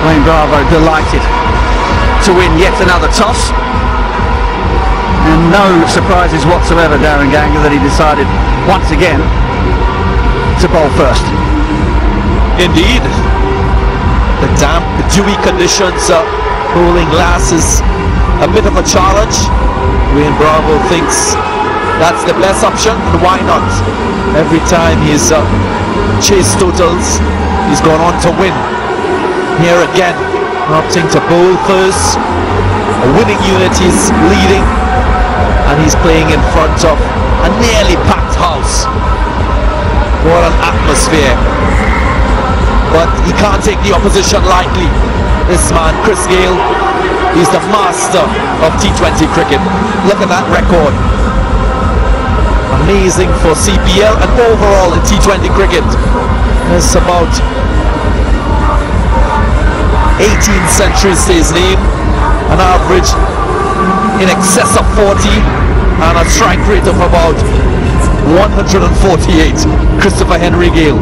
Wayne Bravo delighted to win yet another toss. And no surprises whatsoever, Darren Ganger, that he decided once again to bowl first. Indeed. The damp, dewy conditions bowling last is a bit of a challenge. Wayne Bravo thinks that's the best option, and why not? Every time he's chased totals, he's gone on to win. Here again, opting to bowl first. A winning unit, he's leading, and he's playing in front of a nearly packed house. What an atmosphere. But he can't take the opposition lightly. This man, Chris Gayle, he's the master of T20 cricket. Look at that record. Amazing for CPL and overall in T20 cricket. There's about 18 centuries to his name, an average in excess of 40, and a strike rate of about 148. Christopher Henry Gayle.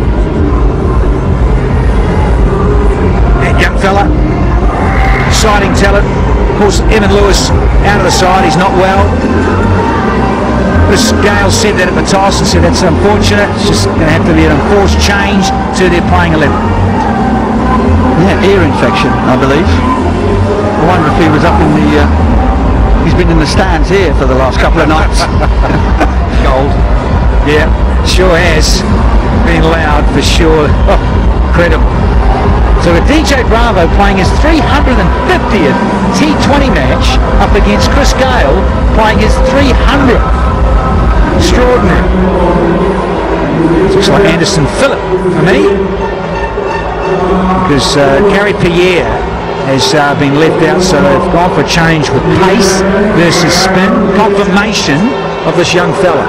That young fella, exciting talent. Of course, Evan Lewis out of the side, he's not well. Chris Gayle said that at the toss and said that's unfortunate. It's just going to have to be an enforced change to their playing 11. Yeah, ear infection, I believe. I wonder if he was up in the... he's been in the stands here for the last couple of nights. Gold. Yeah, sure has. Been loud for sure. Oh, incredible. So with DJ Bravo playing his 350th T20 match up against Chris Gayle playing his 300th. Extraordinary. Looks like Anderson Phillip for me, because Gary Pierre has been left out, so they've gone for a change with pace versus spin. Confirmation of this young fella.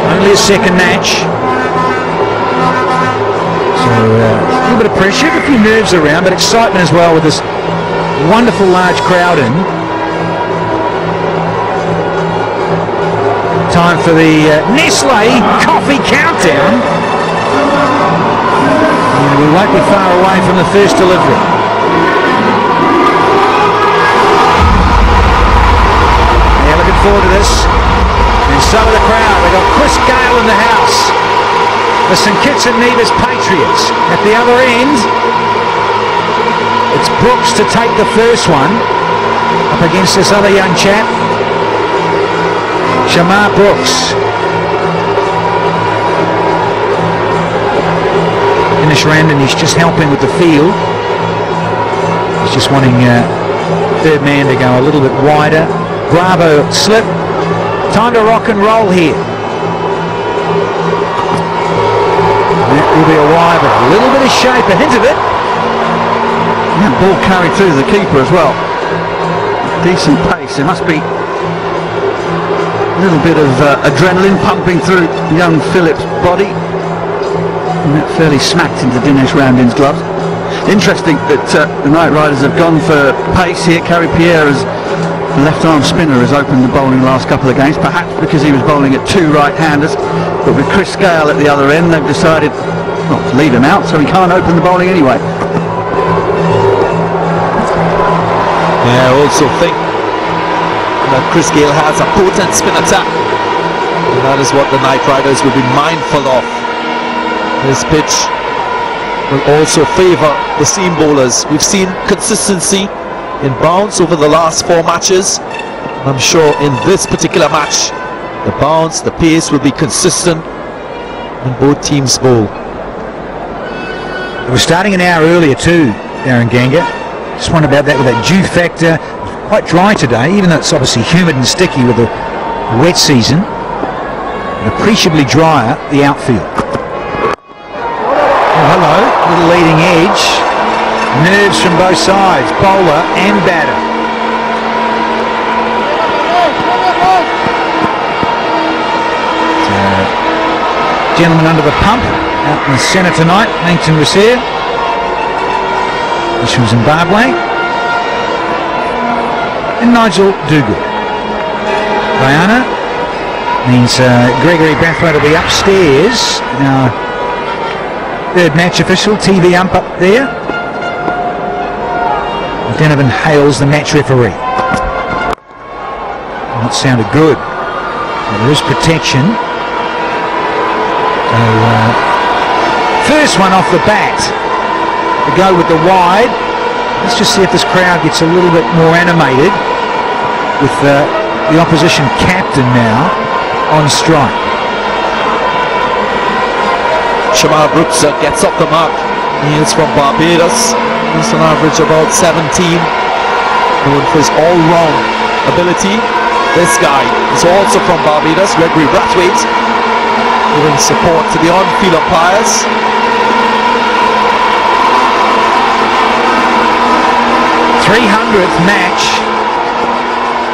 Only his second match, so a little bit of pressure, a few nerves around, but excitement as well with this wonderful large crowd in. Time for the Nestle Coffee Countdown. And we won't be far away from the first delivery. Yeah, looking forward to this. And so are the crowd. They've got Chris Gayle in the house. The St Kitts and Nevis Patriots. At the other end, it's Brooks to take the first one up against this other young chap, Shamar Brooks. Inish Randon, he's just helping with the field. He's just wanting third man to go a little bit wider. Bravo slip. Time to rock and roll here. That will be a wide, but a little bit of shape, a hint of it. Yeah, ball carried through the keeper as well. Decent pace. There must be a little bit of adrenaline pumping through young Phillip's body, and that fairly smacked into Dinesh Ramdin's gloves. Interesting that the Knight Riders have gone for pace here. Gary Pierre, as the left arm spinner, has opened the bowling last couple of games, perhaps because he was bowling at two right-handers, but with Chris Gayle at the other end they've decided not to leave him out, so he can't open the bowling anyway. Yeah, I also think that Chris Gayle has a potent spin attack, and that is what the Knight Riders will be mindful of. This pitch will also favour the seam bowlers. We've seen consistency in bounce over the last 4 matches, and I'm sure in this particular match the bounce, the pace will be consistent when both teams bowl. It was starting an hour earlier too, Darren Ganger. Just wonder about that with that dew factor. Quite dry today, even though it's obviously humid and sticky with the wet season. And appreciably drier the outfield. Oh, hello, little leading edge. Nerves from both sides, bowler and batter. Gentleman under the pump out in the centre tonight, Langton Rossier. He's from Zimbabwe. And Nigel Duguid. Diana means Gregory Bathwaite will be upstairs. Now, third match official, TV ump up there. Donovan Hales, the match referee. That sounded good. There is protection. So, first one off the bat to go with the wide. Let's just see if this crowd gets a little bit more animated with the opposition captain now on strike. Shamar Brooks gets up the mark. He is from Barbados. He's on average about 17. Known for his all-round ability. This guy is also from Barbados, Gregory Brathwaite, giving support to the on-field umpires. th match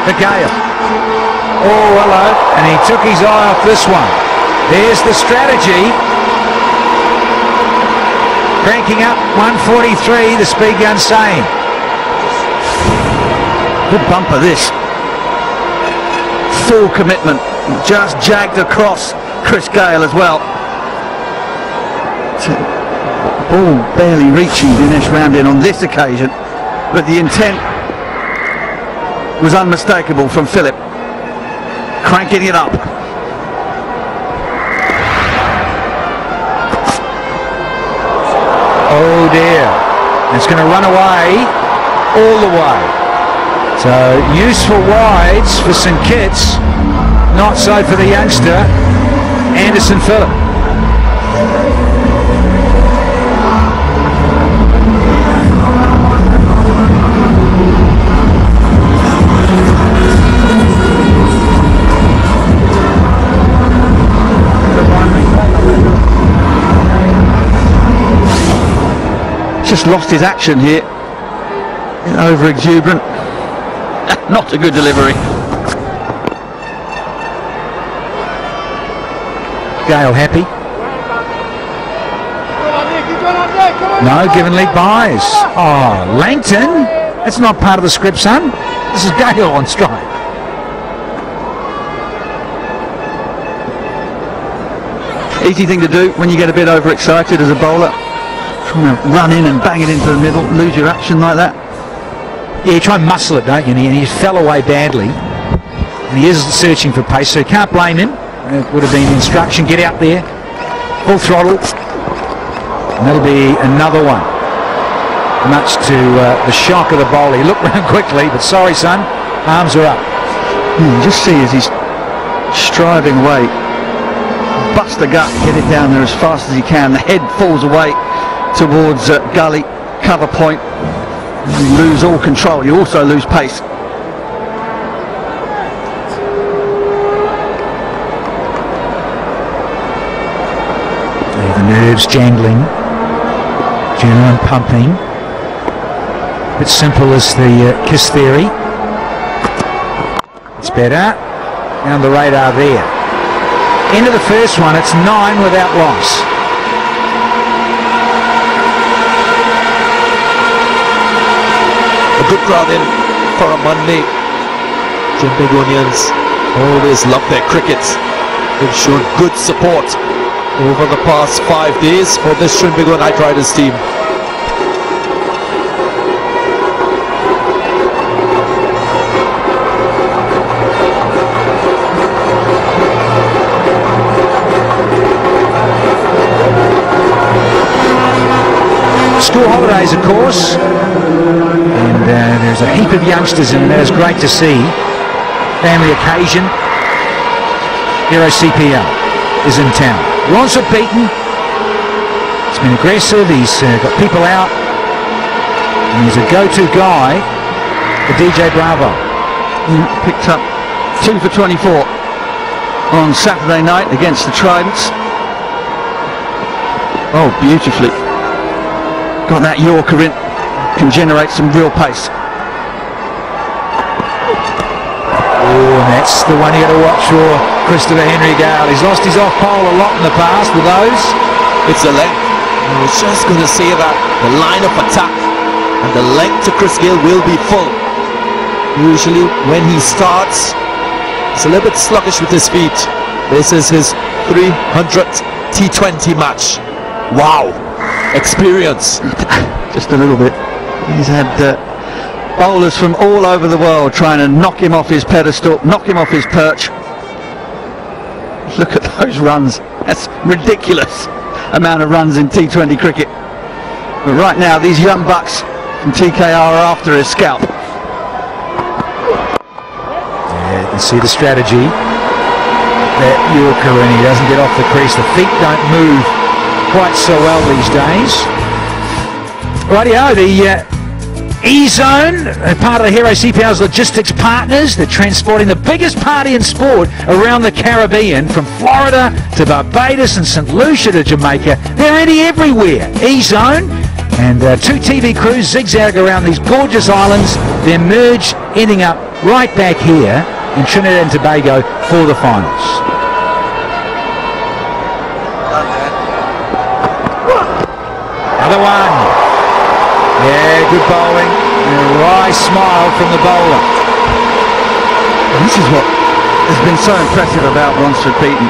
for Gale. Oh, hello. And he took his eye off this one. There's the strategy. Cranking up 143, the speed gun saying. Good bumper this. Full commitment. Just jagged across Chris Gale as well. Ball barely reaching Dinesh Ramdin on this occasion, but the intent was unmistakable from Philip. Cranking it up. Oh dear, it's going to run away all the way. So useful wides for St Kitts, not so for the youngster Anderson Phillip. Just lost his action here. Over exuberant. Not a good delivery. Gale happy. No, given lead buys. Oh, Langton. That's not part of the script, son. This is Gale on strike. Easy thing to do when you get a bit overexcited as a bowler. Trying to run in and bang it into the middle, lose your action like that. Yeah, you try and muscle it, don't you? And he fell away badly. And he is searching for pace, so you can't blame him. It would have been instruction, get out there, full throttle. And that'll be another one. Much to the shock of the bowler. He looked round quickly, but sorry, son, arms are up. You just see as he's striving away, bust the gut, get it down there as fast as he can. The head falls away towards gully, cover point. You lose all control, you also lose pace. The nerves jangling, adrenaline pumping. Bit simple as the KISS theory. It's better. Down the radar there. Into the first one, it's 9 without loss. A good crowd in for a Monday. Jimbegonians always love their cricket. They've shown good support over the past 5 days for this Trinbago Knight Riders team. School holidays, of course, and there's a heap of youngsters in there. It's great to see. Family occasion. Hero CPL is in town. Ron's beaten. He's been aggressive. He's got people out, and he's a go-to guy for DJ Bravo. He picked up 2 for 24 on Saturday night against the Tridents. Oh, beautifully. Got that Yorker in, can generate some real pace. Oh, and that's the one you got to watch for Christopher Henry Gale. He's lost his off pole a lot in the past with those. It's a length. I was just going to say that. The line of attack and the length to Chris Gale will be full. Usually when he starts, he's a little bit sluggish with his feet. This is his 300th T20 match. Wow, experience. Just a little bit. He's had bowlers from all over the world trying to knock him off his pedestal, knock him off his perch. Look at those runs. That's ridiculous amount of runs in T20 cricket. But right now, these young bucks from TKR are after his scalp. Yeah, you can see the strategy. That Yorker, and he doesn't get off the crease. The feet don't move quite so well these days. Rightio, the E-Zone, part of the Hero CPL's logistics partners. They're transporting the biggest party in sport around the Caribbean, from Florida to Barbados and St. Lucia to Jamaica. They're everywhere. E-Zone, and 2 TV crews zigzag around these gorgeous islands. They merge, ending up right back here in Trinidad and Tobago for the finals. Another one. Yeah, good bowling. And a wry smile from the bowler. And this is what has been so impressive about Ronsford Beaton.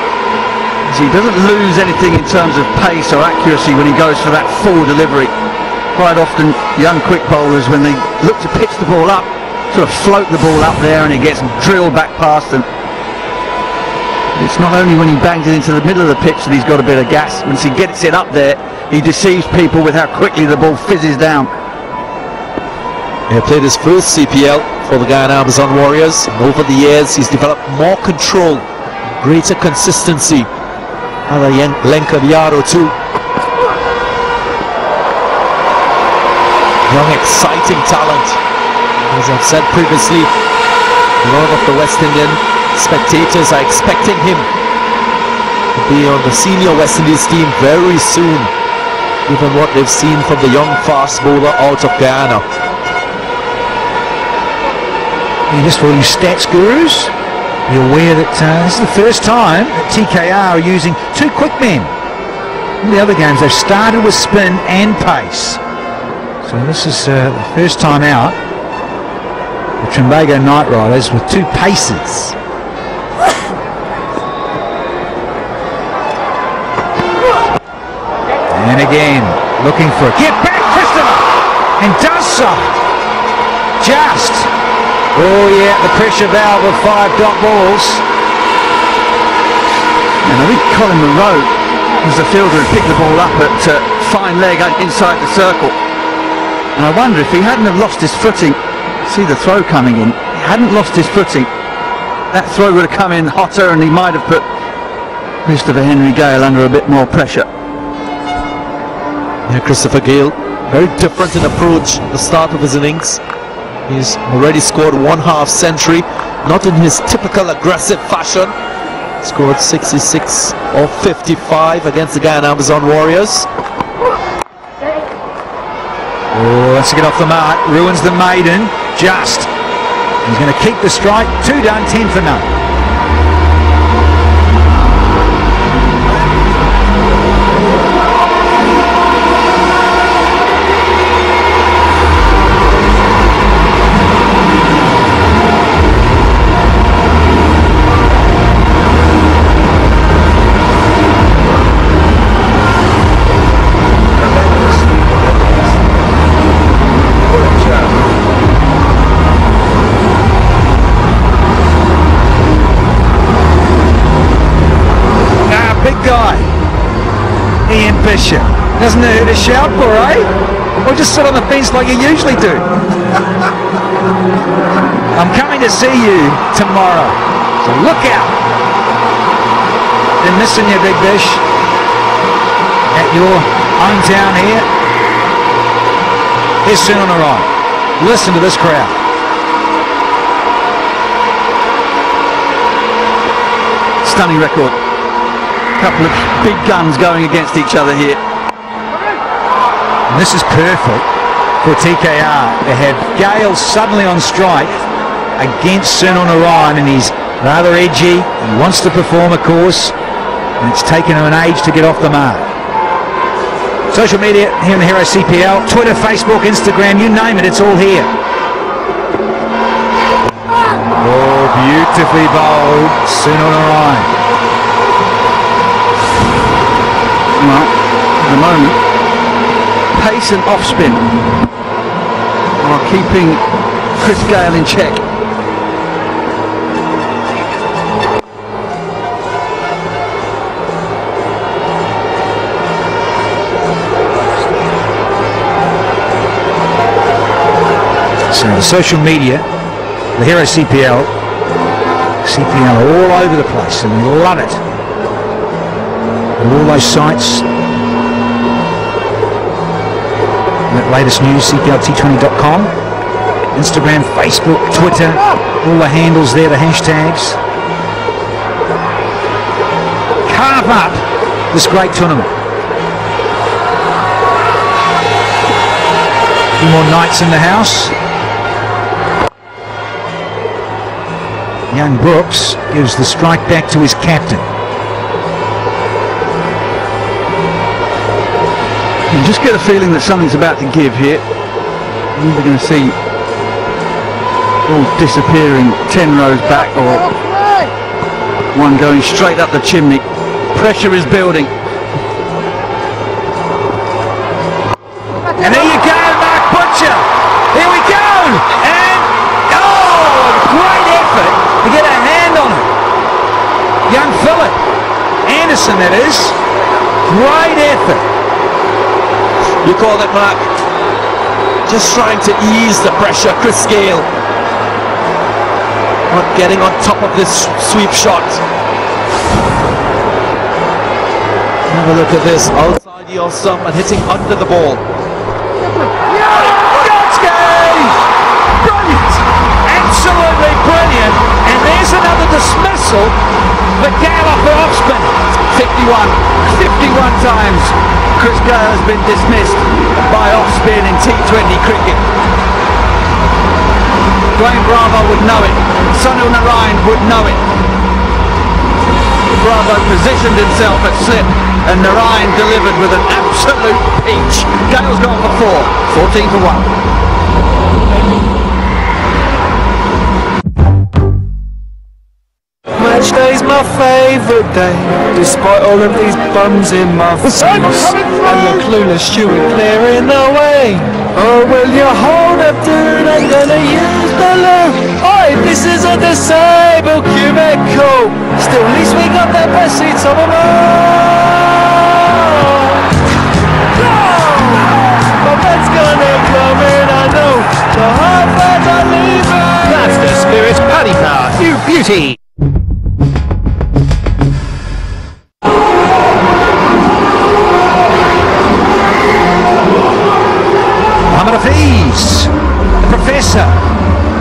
He doesn't lose anything in terms of pace or accuracy when he goes for that full delivery. Quite often, young quick bowlers, when they look to pitch the ball up, sort of float the ball up there and it gets drilled back past them. It's not only when he bangs it into the middle of the pitch that he's got a bit of gas. Once he gets it up there, he deceives people with how quickly the ball fizzes down. He played his first CPL for the Guyana Amazon Warriors. And over the years, he's developed more control, greater consistency. Another length of yard or two. Young, exciting talent. As I've said previously, a lot of the West Indian spectators are expecting him to be on the senior West Indies team very soon, given what they've seen from the young fast bowler out of Guyana. And just for you stats gurus, be aware that this is the first time that TKR are using 2 quick men. In the other games, they've started with spin and pace. So this is the first time out. The Trinbago Knight Riders with 2 paces. And again, looking for a get back, Christopher, and does so. Just. Oh yeah, the pressure valve of 5 dot balls. And I think Colin Monroe was the fielder who picked the ball up at fine leg inside the circle. And I wonder if he hadn't have lost his footing. See the throw coming in. He hadn't lost his footing. That throw would have come in hotter, and he might have put Christopher Henry Gale under a bit more pressure. Yeah, Christopher Gale, very different in approach at the start of his innings. He's already scored 1/2 century, not in his typical aggressive fashion. Scored 66 or 55 against the Guyana Amazon Warriors. Oh, wants to get off the mark, ruins the maiden. Just. He's going to keep the strike. 2 done, 10 for none. Doesn't it hurt to shout for, eh? Or just sit on the fence like you usually do. I'm coming to see you tomorrow, so look out. Been missing you, Big Bish, at your hometown here. Here's soon on the right. Listen to this crowd. Stunning record. Couple of big guns going against each other here. And this is perfect for TKR to have Gale suddenly on strike against Sunon Orion, and he's rather edgy. He wants to perform, of course, and it's taken him an age to get off the mark. Social media here in the Hero CPL, Twitter, Facebook, Instagram, you name it, it's all here. Oh, beautifully bowled, Sunon Orion. Well, at the moment. Pace and off spin are keeping Chris Gale in check. So the social media, the Hero CPL are all over the place and we love it. And all those sites, that latest news, CPLT20.com, Instagram, Facebook, Twitter, all the handles there, the hashtags. Carve up this great tournament. A few more nights in the house. Young Brooks gives the strike back to his captain. You just get a feeling that something's about to give here. We're going to see all disappearing 10 rows back, or one going straight up the chimney. Pressure is building. And there you go, Mark Butcher. Here we go. And, oh, great effort to get a hand on it. Young Philip Anderson, that is. Great effort. You call it, Mark. Just trying to ease the pressure. Chris Gale not getting on top of this sweep shot. Have a look at this. Outside the off stump and hitting under the ball. Brilliant! Absolutely brilliant. And there's another dismissal for Gale off the off spin. 51 times Chris Gale has been dismissed by off spin in T20 cricket. Dwayne Bravo would know it. Sunil Narayan would know it. Bravo positioned himself at slip and Narayan delivered with an absolute peach. Gale's gone for 4, 14 for 1. Match day's my favourite day, despite all of these bums in my face and the clueless steward clearing the way. Oh, will you hold up, dude? I'm gonna use the loo. Oi, this is a disabled cubicle. Still, at least we got the best seats on them all. My bed's gonna come in, I know. The hard beds are leaving. That's the spirit. Paddy Power, you beauty. Hafiz, the professor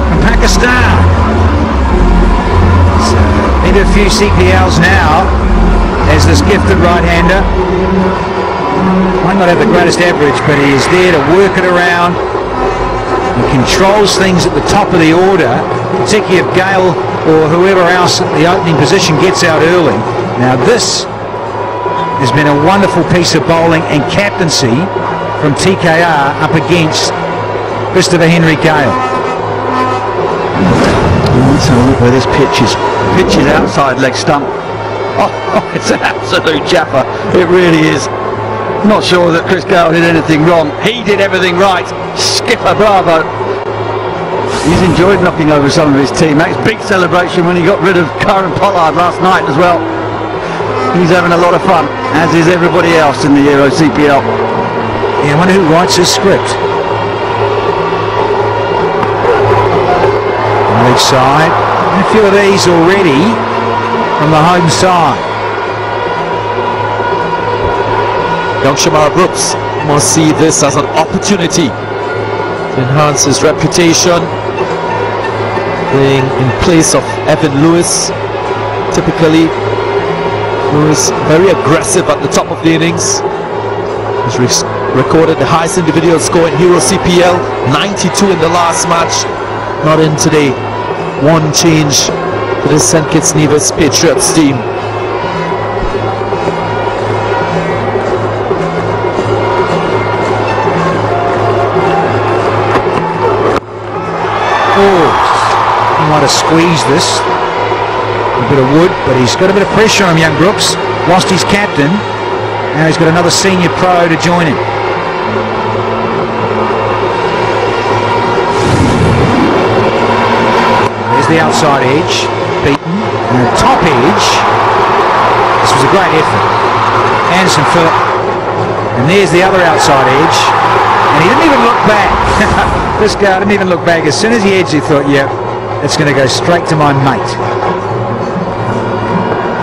from Pakistan. So, into a few CPLs now as this gifted right-hander. Might not have the greatest average, but he is there to work it around. He controls things at the top of the order, particularly if Gale or whoever else at the opening position gets out early. Now this has been a wonderful piece of bowling and captaincy from TKR up against Christopher Henry Gale. Let's have a look where this pitch is. Pitch is outside leg stump. Oh, it's an absolute jaffer. It really is. Not sure that Chris Gale did anything wrong. He did everything right. Skipper Bravo. He's enjoyed knocking over some of his teammates. Big celebration when he got rid of Karen Pollard last night as well. He's having a lot of fun, as is everybody else in the Euro CPL. Yeah, I wonder who writes his script. On each side. And a few of these already from the home side. Young Shamar Brooks must see this as an opportunity to enhance his reputation, playing in place of Evan Lewis. Typically, Lewis very aggressive at the top of the innings. He's recorded the highest individual score in Hero CPL, 92 in the last match. Not in today. One change to the St. Kitts NEVIS Patriots team. Oh, he might have squeezed this. A bit of wood, but he's got a bit of pressure on him, young Brooks. Lost his captain. Now he's got another senior pro to join him. There's the outside edge, beaten. And the top edge. This was a great effort. Anderson Phillip. And there's the other outside edge. And he didn't even look back. This guy didn't even look back. As soon as he edged, he thought, yep, it's going to go straight to my mate.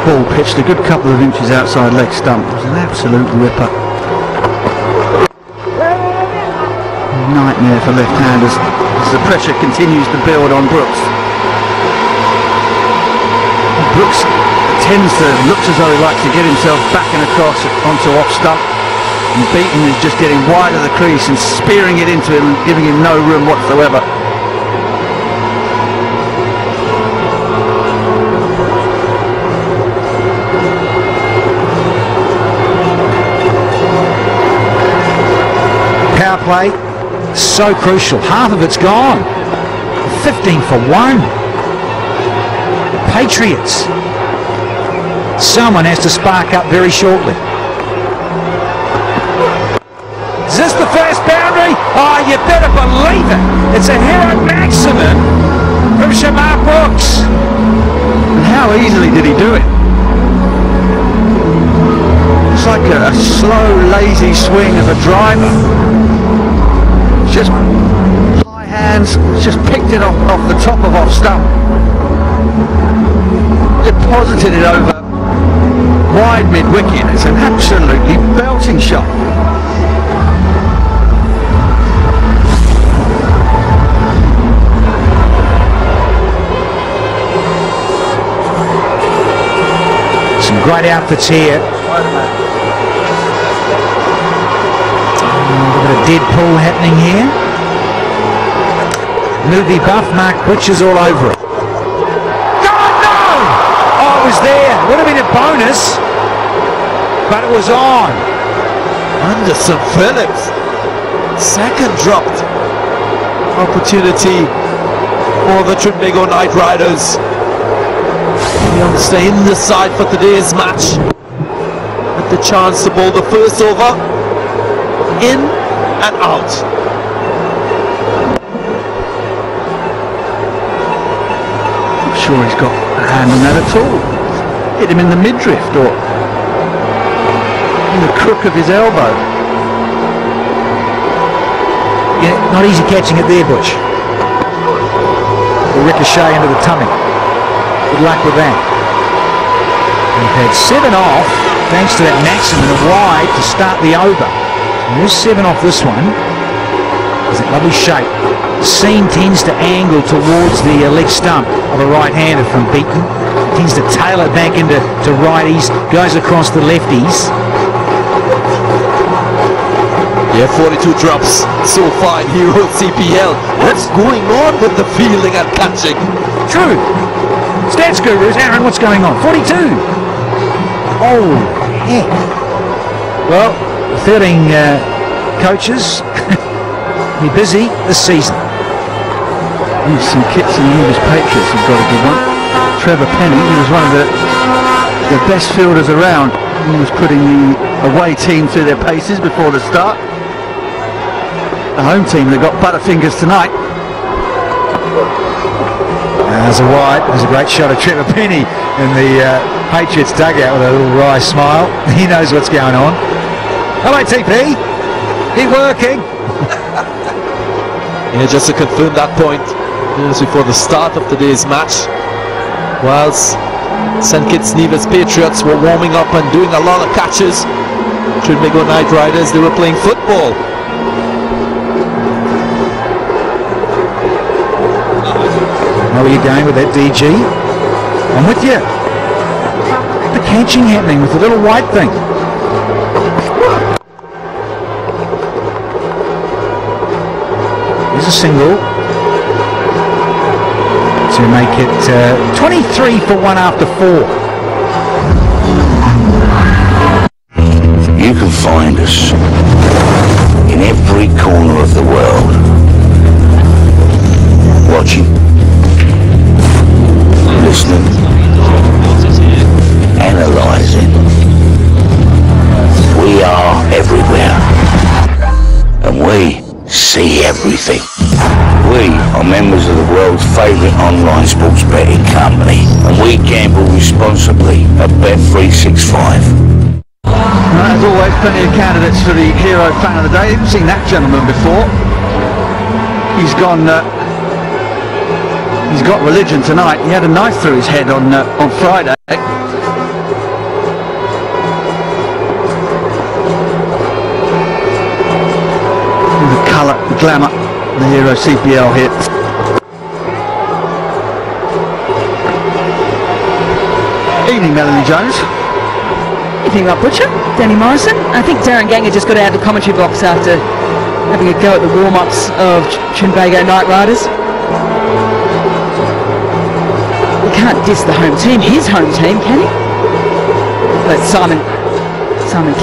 Ball pitched a good couple of inches outside leg stump. It was an absolute ripper. Nightmare for left-handers as the pressure continues to build on Brooks. Brooks tends to look as though he likes to get himself back and across onto off stump, and Beaton is just getting wide of the crease and spearing it into him and giving him no room whatsoever. Power play, so crucial. Half of it's gone. 15 for 1. Patriots. Someone has to spark up very shortly. Is this the first boundary? Oh, you better believe it. It's a hero maximum from Shamar Brooks. And how easily did he do it? It's like a slow, lazy swing of a driver. Just high hands, just picked it off the top of off stump. Deposited it over wide mid-wicket. It's an absolutely belting shot. Some great outfits here. A bit of dead pull happening here. Movie buff, Mark Butcher's all over it. Was there, would have been a bonus, but it was on. Anderson Phillips, second dropped opportunity for the Trinbago Knight Riders. They want to stay in the side for today's match with the chance to bowl the first over in and out. Not sure he's got a hand on that at all. Hit him in the midriff or in the crook of his elbow. Yeah, not easy catching it there, Butch. The ricochet into the tummy. Good luck with that. We've had 7 off, thanks to that maximum of wide to start the over. And there's 7 off this one. There's that lovely shape. The seam tends to angle towards the leg stump of a right-hander from Beaton. Tends to tail it back into righties, goes across the lefties. Yeah, 42 drops so far in Hero CPL. What's going on with the fielding and catching? True. Stats gurus, Aaron, what's going on? 42. Oh, heck. Well, the fielding coaches be busy this season. Some kits and NEVIS Patriots have got a good one. Trevor Penny, he was one of the best fielders around. He was putting the away team through their paces before the start. The home team, they got butterfingers tonight. There's a wide. There's a great shot of Trevor Penny in the Patriots dugout with a little wry smile. He knows what's going on. Hello, TP. Keep working. Yeah, just to confirm that point, just before the start of today's match, whilst St. Kitts NEVIS Patriots were warming up and doing a lot of catches, Trinbago Knight Riders, they were playing football. How are you going with that, DG? I'm with you. The catching happening with the little white thing. There's a single to make it 23 for 1 after 4. You can find us in every corner of the world, watching, listening, analysing. see everything. We are members of the world's favourite online sports betting company, and we gamble responsibly at Bet365. As always, plenty of candidates for the hero fan of the day. Haven't seen that gentleman before. He's got religion tonight. He had a knife through his head on Friday. The colour, the glamour, the hero CPL here. Evening, Melanie Jones. Evening, Rob Butcher, Danny Morrison. I think Darren Ganger just got out of the commentary box after having a go at the warm-ups of Trinbago Knight Riders. He can't diss the home team, his home team, can he? Let Simon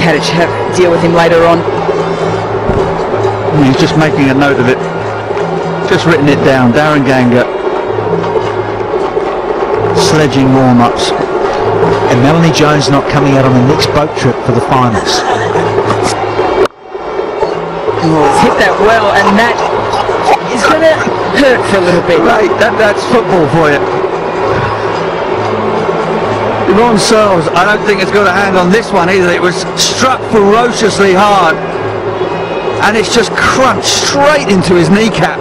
Kadich deal with him later on. He's just making a note of it. Just written it down. Darren Ganger. Sledging warm-ups. And Melanie Jones not coming out on the next boat trip for the finals. He's hit that well, and that is going to hurt for a little bit. Right, that's football for you. Ron Searles, I don't think it's going to hang on this one either. It was struck ferociously hard, and it's just crunched straight into his kneecap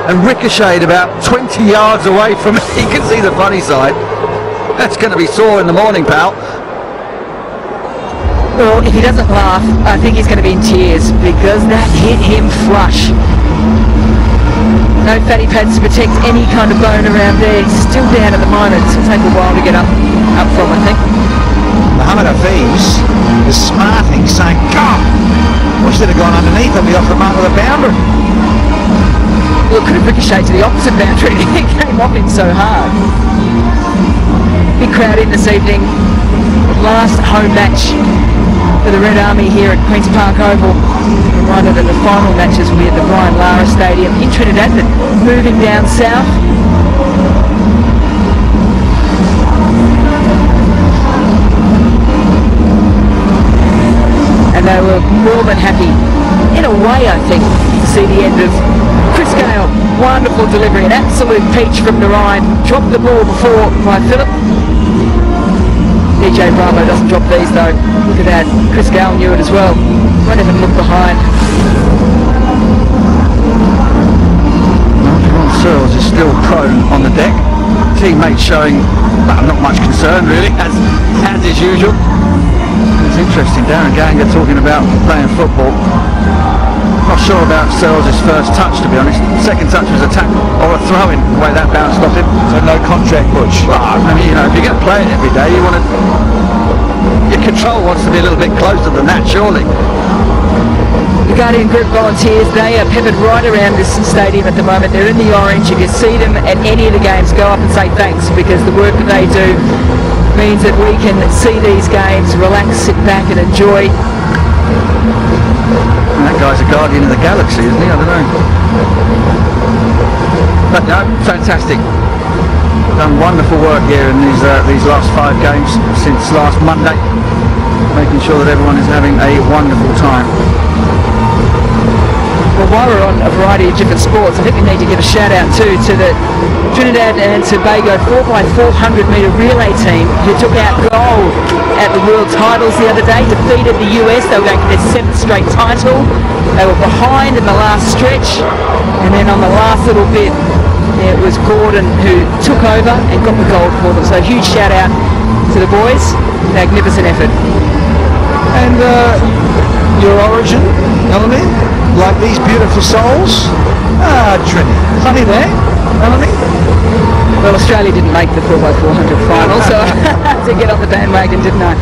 and ricocheted about 20 yards away from it. You can see the funny side. That's going to be sore in the morning, pal. Well, if he doesn't laugh, I think he's going to be in tears because that hit him flush. No fatty pads to protect any kind of bone around there. He's still down at the moment. It's going to take a while to get up from, I think. Mohammed Hafiz is smarting, saying, "God, wish they'd have gone underneath and be off the mark of the boundary." Well, it could have ricocheted to the opposite boundary. It came off him so hard. Big crowd in this evening. Last home match for the Red Army here at Queen's Park Oval. Reminded that the final matches will be at the Brian Lara Stadium in Trinidad, but moving down south. And they were more than happy, in a way I think, to see the end of Chris Gale. Wonderful delivery, an absolute peach from Narayan. Dropped the ball before by Phillip. DJ Bravo doesn't drop these though. Look at that. Chris Gale knew it as well. Won't even look behind. Ron Searles is still prone on the deck. Teammates showing not much concern really, as is usual. It's interesting, Darren Ganger talking about playing football. Not sure about Searles' first touch, to be honest. Second touch was a tackle or a throw-in, the way that bounced off him. So no contract, Butch. Well, I mean, you know, if you're going to play it every day, you want to... Your control wants to be a little bit closer than that, surely. The Guardian Group volunteers, they are peppered right around this stadium at the moment. They're in the orange. If you see them at any of the games, go up and say thanks, because the work that they do means that we can see these games, relax, sit back and enjoy. And that guy's a guardian of the galaxy, isn't he? I don't know. But no, fantastic. Done wonderful work here in these last 5 games since last Monday, making sure that everyone is having a wonderful time. Well, while we're on a variety of different sports, I think we need to give a shout out too to the Trinidad and Tobago 4x400 metre relay team who took out gold at the World Titles the other day, defeated the US. They were going for their 7th straight title. They were behind in the last stretch, and then on the last little bit it was Gordon who took over and got the gold for them. So a huge shout out to the boys. Magnificent effort. And your origin, Melanie, like these beautiful souls. Trini, funny there, Melanie. Well, Australia didn't make the 4x400 final, so I had to get on the bandwagon, didn't I?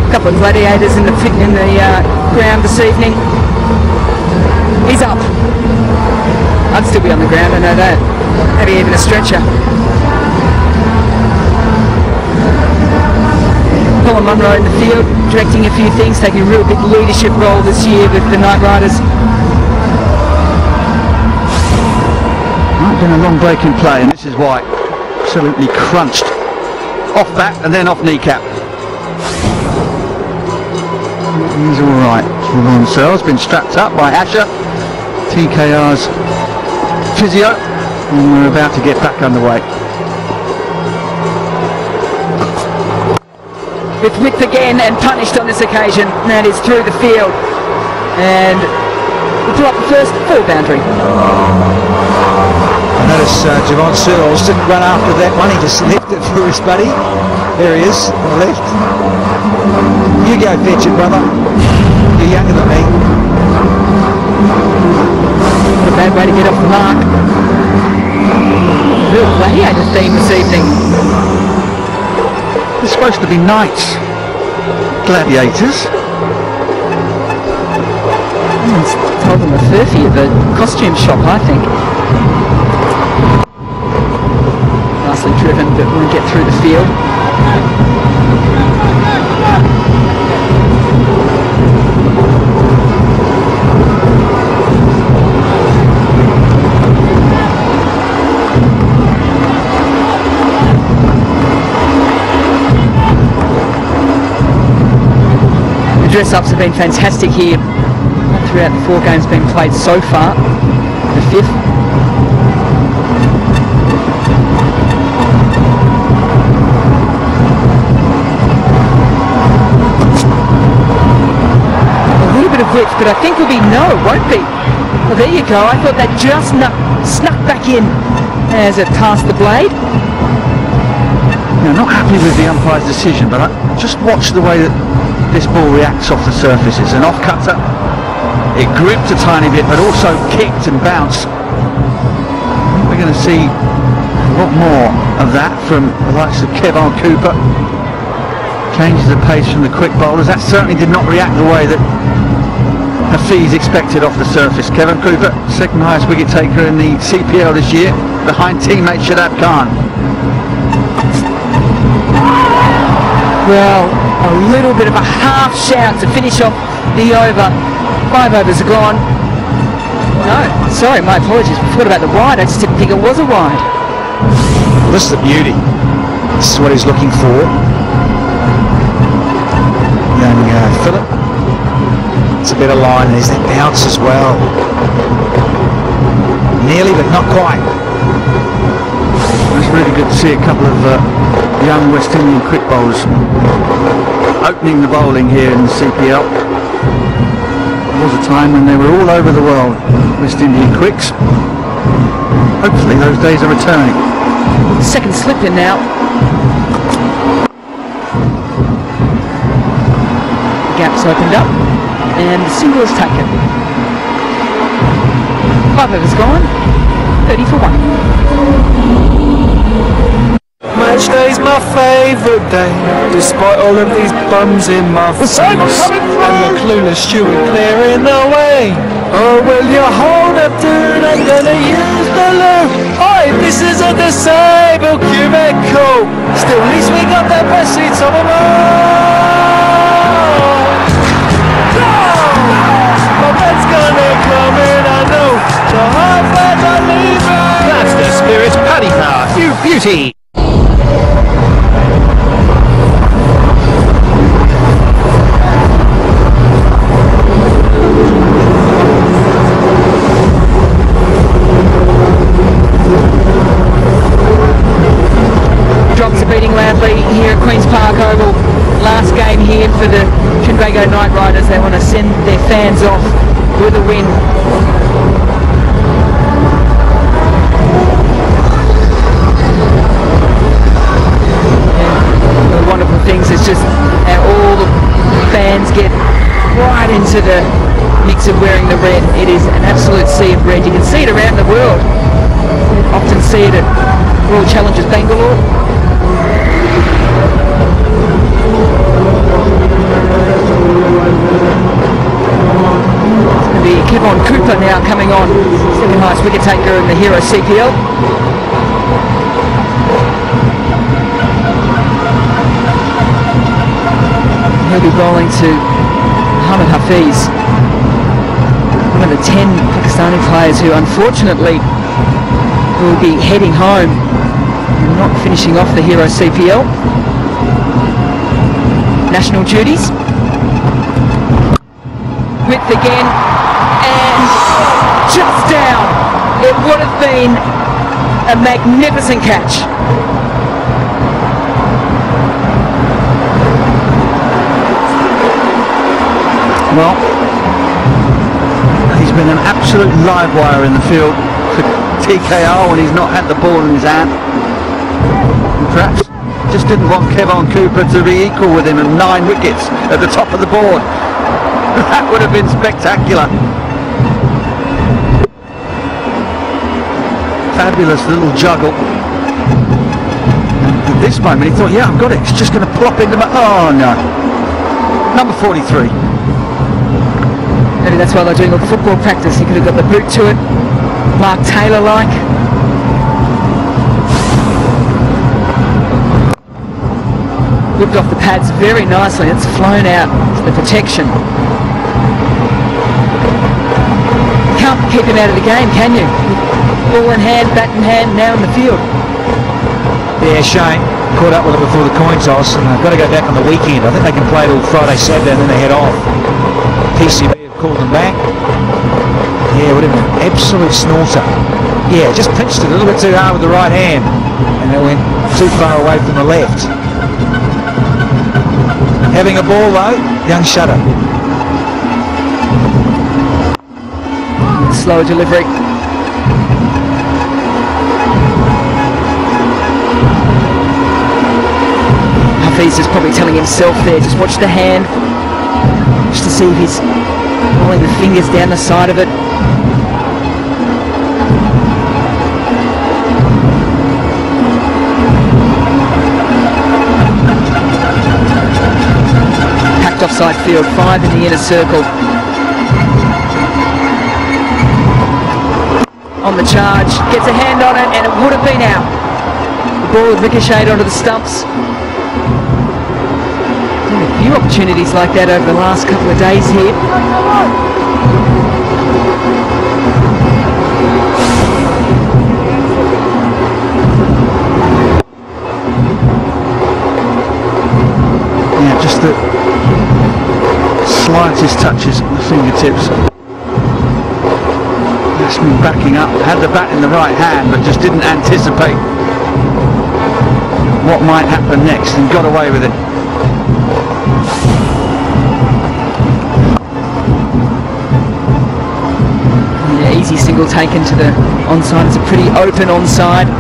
A couple of gladiators in the ground this evening. He's up. I'd still be on the ground, I know that. Maybe even a stretcher. Colin Munro in the field, directing a few things, taking a real big leadership role this year with the Knight Riders. Right, been a long break in play, and this is why. Absolutely crunched. Off back and then off kneecap. He's all right. Ronsel's been strapped up by Asher, TKR's physio, and we're about to get back underway. With width again and punished on this occasion, and that is through the field. And we pull up the first full boundary. I notice Javon Searles didn't run after that one, he just left it for his buddy. There he is, on the left. You go fetch it, brother. You're younger than me. Not a bad way to get off the mark. Real gladiator theme this evening. They're supposed to be knights, gladiators. Someone's told them a furphy of a costume shop, I think. Nicely driven, but we'll get through the field. Dress-ups have been fantastic here throughout the 4 games being played so far. The 5th. A little bit of width, but I think will be no, it won't be. Well, there you go. I thought that just snuck back in as it passed the blade. Now, not happy with the umpire's decision, but I just watch the way that this ball reacts off the surface. It's an off-cutter. It gripped a tiny bit, but also kicked and bounced. I think we're going to see a lot more of that from the likes of Kevin Cooper. Changes the pace from the quick bowlers. That certainly did not react the way that Hafiz expected off the surface. Kevin Cooper, second highest wicket taker in the CPL this year, behind teammate Shadab Khan. Well, a little bit of a half shout to finish off the over. 5 overs are gone. No, sorry, my apologies. We forgot about the wide. I just didn't think it was a wide. Well, this is the beauty. This is what he's looking for. Young Phillip. It's a better line. There's that bounce as well. Nearly, but not quite. It's really good to see a couple of young West Indian quick bowlers opening the bowling here in the CPL. There was a time when they were all over the world, West Indian quicks. Hopefully those days are returning. Second slip in now. The gap's opened up and the single is taken. 5 overs gone. 30 for 1. Match day's my favourite day, despite all of these bums in my face and the clueless steward clearing the way. Oh, will you hold up, dude? I'm gonna use the loo. Oi, this is a disabled cubicle. Still, at least we got the best seats of them all. Go! My bed's gonna come in, I know. The hard beds are leaving. That's the spirit, Paddy Power, you beauty. Drops are beating loudly here at Queen's Park Oval. Last game here for the Trinbago Knight Riders. They want to send their fans off with a win. And the wonderful things is just how all the fans get right into the mix of wearing the red. It is an absolute sea of red. You can see it around the world. You often see it at World Challengers Bangalore. It's going to be Kevin Cooper now coming on, second highest wicket taker in the Hero CPL. He'll be bowling to Mohammad Hafiz, one of the 10 Pakistani players who unfortunately will be heading home and not finishing off the Hero CPL national duties. width again, and just down. It would have been a magnificent catch. Well, he's been an absolute live wire in the field for TKR when he's not had the ball in his hand. And perhaps just didn't want Kevon Cooper to be equal with him, and 9 wickets at the top of the board. That would have been spectacular. Fabulous little juggle. And at this moment he thought, yeah, I've got it. It's just going to plop into my... Oh no. Number 43. Maybe that's why they're doing a football practice. He could have got the boot to it, Mark Taylor-like. Whipped off the pads very nicely. It's flown out to the protection. Can't keep him out of the game, can you? Ball in hand, bat in hand, now in the field. Yeah, Shane caught up with them before the coin toss, and they've got to go back on the weekend. I think they can play till Friday, Saturday, and then they head off. PCB have called them back. Yeah, what an absolute snorter. Yeah, just pinched it a little bit too hard with the right hand, and it went too far away from the left. Having a ball though, young Shutter. Slow delivery. Hafiz is probably telling himself there, just watch the hand, just to see if he's rolling the fingers down the side of it. Packed offside field, 5 in the inner circle. On the charge, gets a hand on it, and it would have been out. The ball had ricocheted onto the stumps. A few opportunities like that over the last couple of days here. Yeah, just the slightest touches at the fingertips. Batsman backing up, had the bat in the right hand, but just didn't anticipate what might happen next and got away with it. Yeah, easy single taken to the onside. It's a pretty open onside.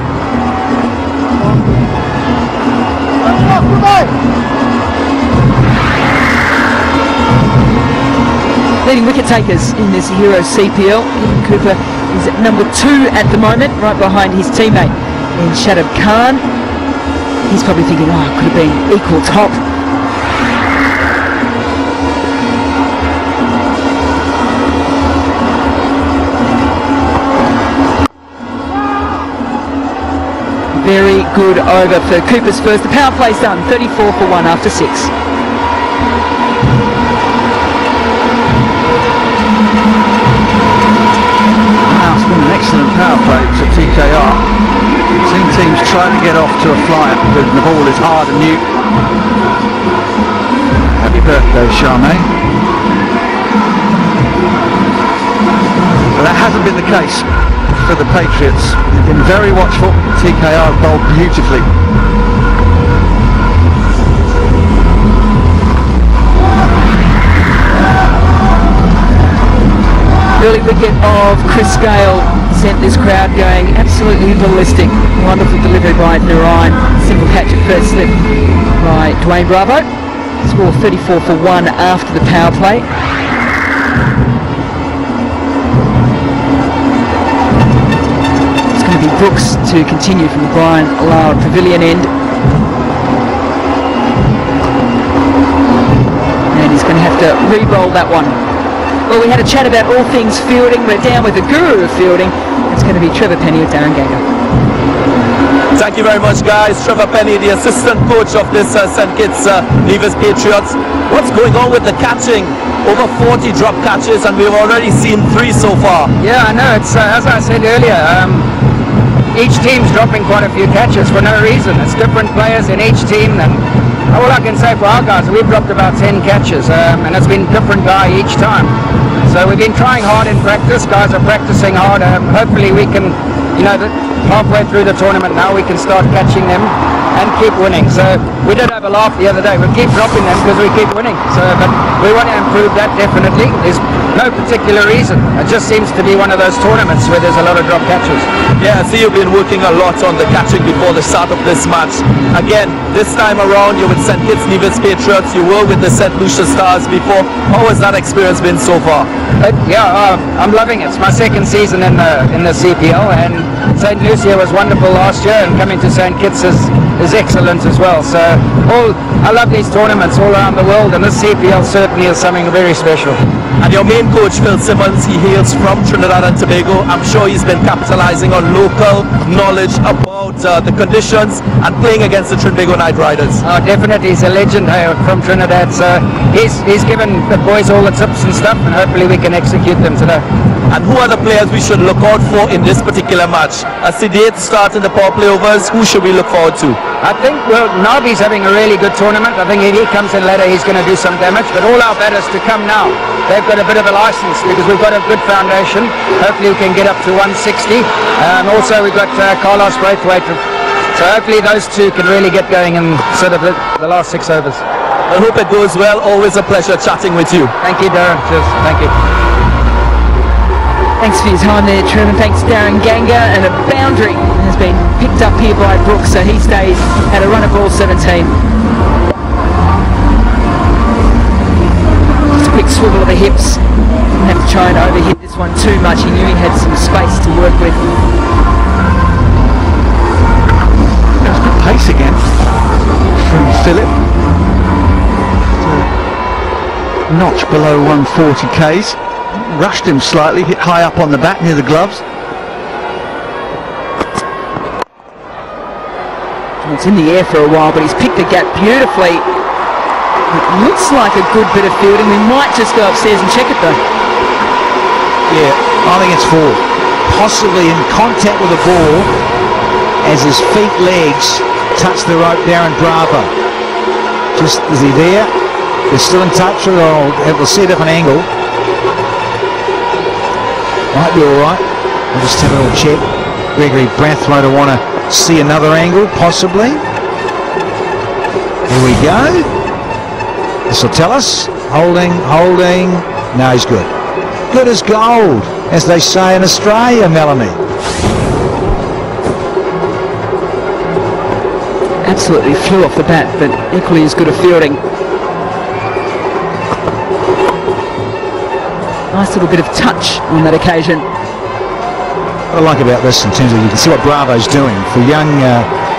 Leading wicket takers in this Euro CPL. Kevon Cooper is at number 2 at the moment, right behind his teammate in Shadab Khan. He's probably thinking, oh, it could have been equal top. Very good over for Cooper's first. The power play's done, 34 for 1 after 6. Wow, it's been an excellent power play to TKR. We've seen teams try to get off to a flyer when the ball is hard and new. Happy birthday, Charmaine. But that hasn't been the case for the Patriots. They've been very watchful. TKR bowled beautifully. Early wicket of Chris Gale sent this crowd going absolutely ballistic. Wonderful delivery by Narayan. Simple catch at first slip by Dwayne Bravo. Score 34 for 1 after the power play. It's going to be Brooks to continue from the Brian Lara Pavilion end. And he's going to have to re-roll that one. Well, we had a chat about all things fielding. We're down with the guru of fielding. It's going to be Trevor Penny with Darren Gager. Thank you very much, guys. Trevor Penny, the assistant coach of this St. Kitts NEVIS Patriots. What's going on with the catching? Over 40 drop catches, and we've already seen 3 so far. Yeah, I know. It's as I said earlier, each team's dropping quite a few catches for no reason. It's different players in each team, and all I can say for our guys, we've dropped about 10 catches, and it's been a different guy each time. So we've been trying hard in practice. Guys are practicing hard. Hopefully we can, you know, halfway through the tournament now we can start catching them and keep winning. So we did have a laugh the other day. We keep dropping them because we keep winning. So, but we want to improve that definitely. There's no particular reason. It just seems to be one of those tournaments where there's a lot of drop catches. Yeah, I see you've been working a lot on the catching before the start of this match. Again, this time around you're with St. Kitts NEVIS Patriots. You were with the St. Lucia Stars before. How has that experience been so far? I'm loving it. It's my second season in the CPL, and St. Lucia was wonderful last year, and coming to St. Kitts is excellent as well. So I love these tournaments all around the world, and this CPL certainly is something very special. And your main coach, Phil Simmons, he hails from Trinidad and Tobago. I'm sure he's been capitalizing on local knowledge about the conditions and playing against the Trinbago Night Riders. Oh, definitely. He's a legend from Trinidad. So he's given the boys all the tips and stuff, and hopefully we can execute them today. And who are the players we should look out for in this particular match? As the date starts in the power play overs, who should we look forward to? I think, well, Nabi's having a really good tournament. I think if he comes in later, he's going to do some damage. But all our batters to come now, they've got a bit of a license because we've got a good foundation. Hopefully we can get up to 160. Also we've got Carlos Braithwaite. So hopefully those two can really get going in sort of the last 6 overs. I hope it goes well. Always a pleasure chatting with you. Thank you, Darren. Cheers. Thank you. Thanks for your time there, Trim, and thanks Darren Ganga. And a boundary has been picked up here by Brooks, so he stays at a run of ball 17. Just a quick swivel of the hips. Didn't have to try and overhit this one too much. He knew he had some space to work with. That was good pace again from Philip. Notch below 140 Ks. Rushed him slightly, hit high up on the back near the gloves. It's in the air for a while, but he's picked the gap beautifully. It looks like a good bit of fielding. We might just go upstairs and check it though. Yeah, I think it's 4. Possibly in contact with the ball as his feet, legs touch the rope. Darren Bravo. Just, is he there? They're still in touch, or we'll see a different angle. Might be alright. We'll just have a little check. Gregory Brathwaite will want to see another angle, possibly. Here we go. This will tell us. Holding. No, he's good. Good as gold, as they say in Australia, Melanie. Absolutely flew off the bat, but equally as good a fielding. Nice little bit of touch on that occasion. What I like about this in terms of you can see what Bravo's doing. For young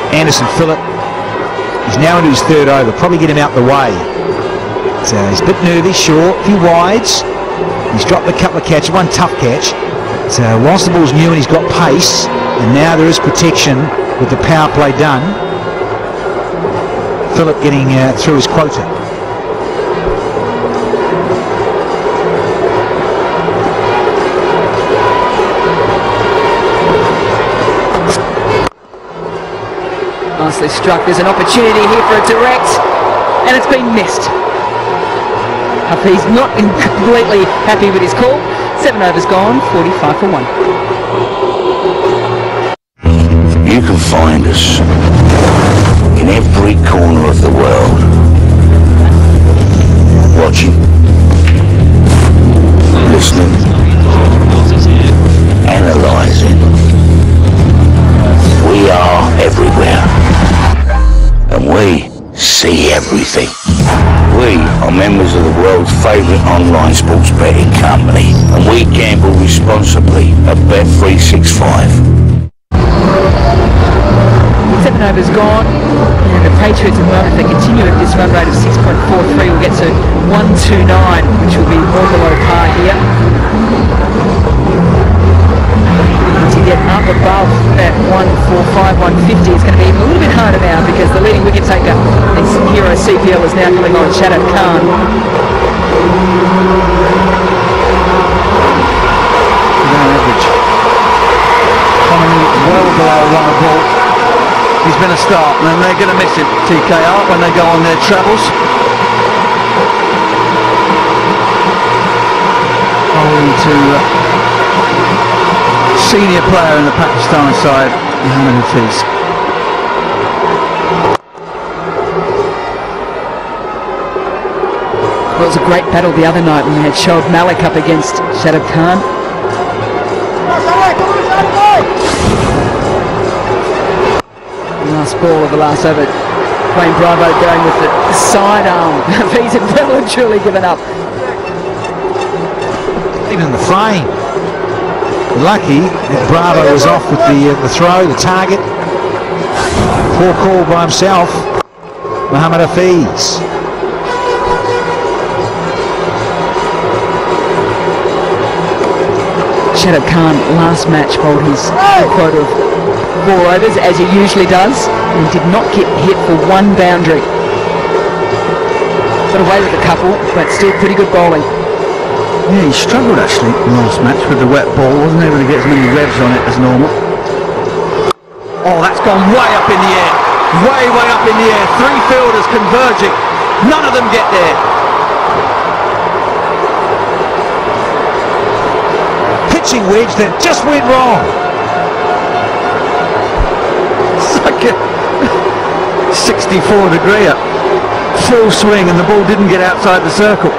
Anderson Phillip, he's now into his 3rd over. Probably get him out the way. So he's a bit nervy, sure. A few wides. He's dropped a couple of catches, one tough catch. So whilst the ball's new and he's got pace, and now there is protection with the power play done, Phillip getting through his quota. Nicely struck. There's an opportunity here for a direct, and it's been missed. He's not completely happy with his call. 7 overs gone, 45 for 1. You can find us in every corner of the world, watching, listening, analysing. We are everywhere, and we see everything. We are members of the world's favourite online sports betting company, and we gamble responsibly at Bet365. 7 overs gone, and the Patriots at the moment, if they continue at this run rate of 6.43, will get to 129, which will be all below par here. To get up above that 145, 150 is going to be even a little bit harder now, because the leading wicket taker in Hero CPL is now coming on, Shadab Khan. Average. Coming well below run a ball. He's been a start, and they're going to miss him, TKR, when they go on their travels. Oh, to senior player in the Pakistan side, Mohammad Hafiz. Well, it was a great battle the other night when we had Shoaib Malik up against Shadab Khan. Last ball of the last over. Wayne Bravo going with the sidearm. He's well and truly given up. Even in the frame. Lucky that Bravo was off with the throw, the target. Poor call by himself. Mohammad Hafiz. Shadab Khan last match bowled his quota of 4 overs, as he usually does, and did not get hit for 1 boundary. Got away with a couple, but still pretty good bowling. Yeah, he struggled actually in the last match with the wet ball, wasn't able to get as many revs on it as normal. Oh, that's gone way up in the air. Way up in the air. 3 fielders converging. None of them get there. Pitching wedge that just went wrong. It's like a 64-degree full swing and the ball didn't get outside the circle.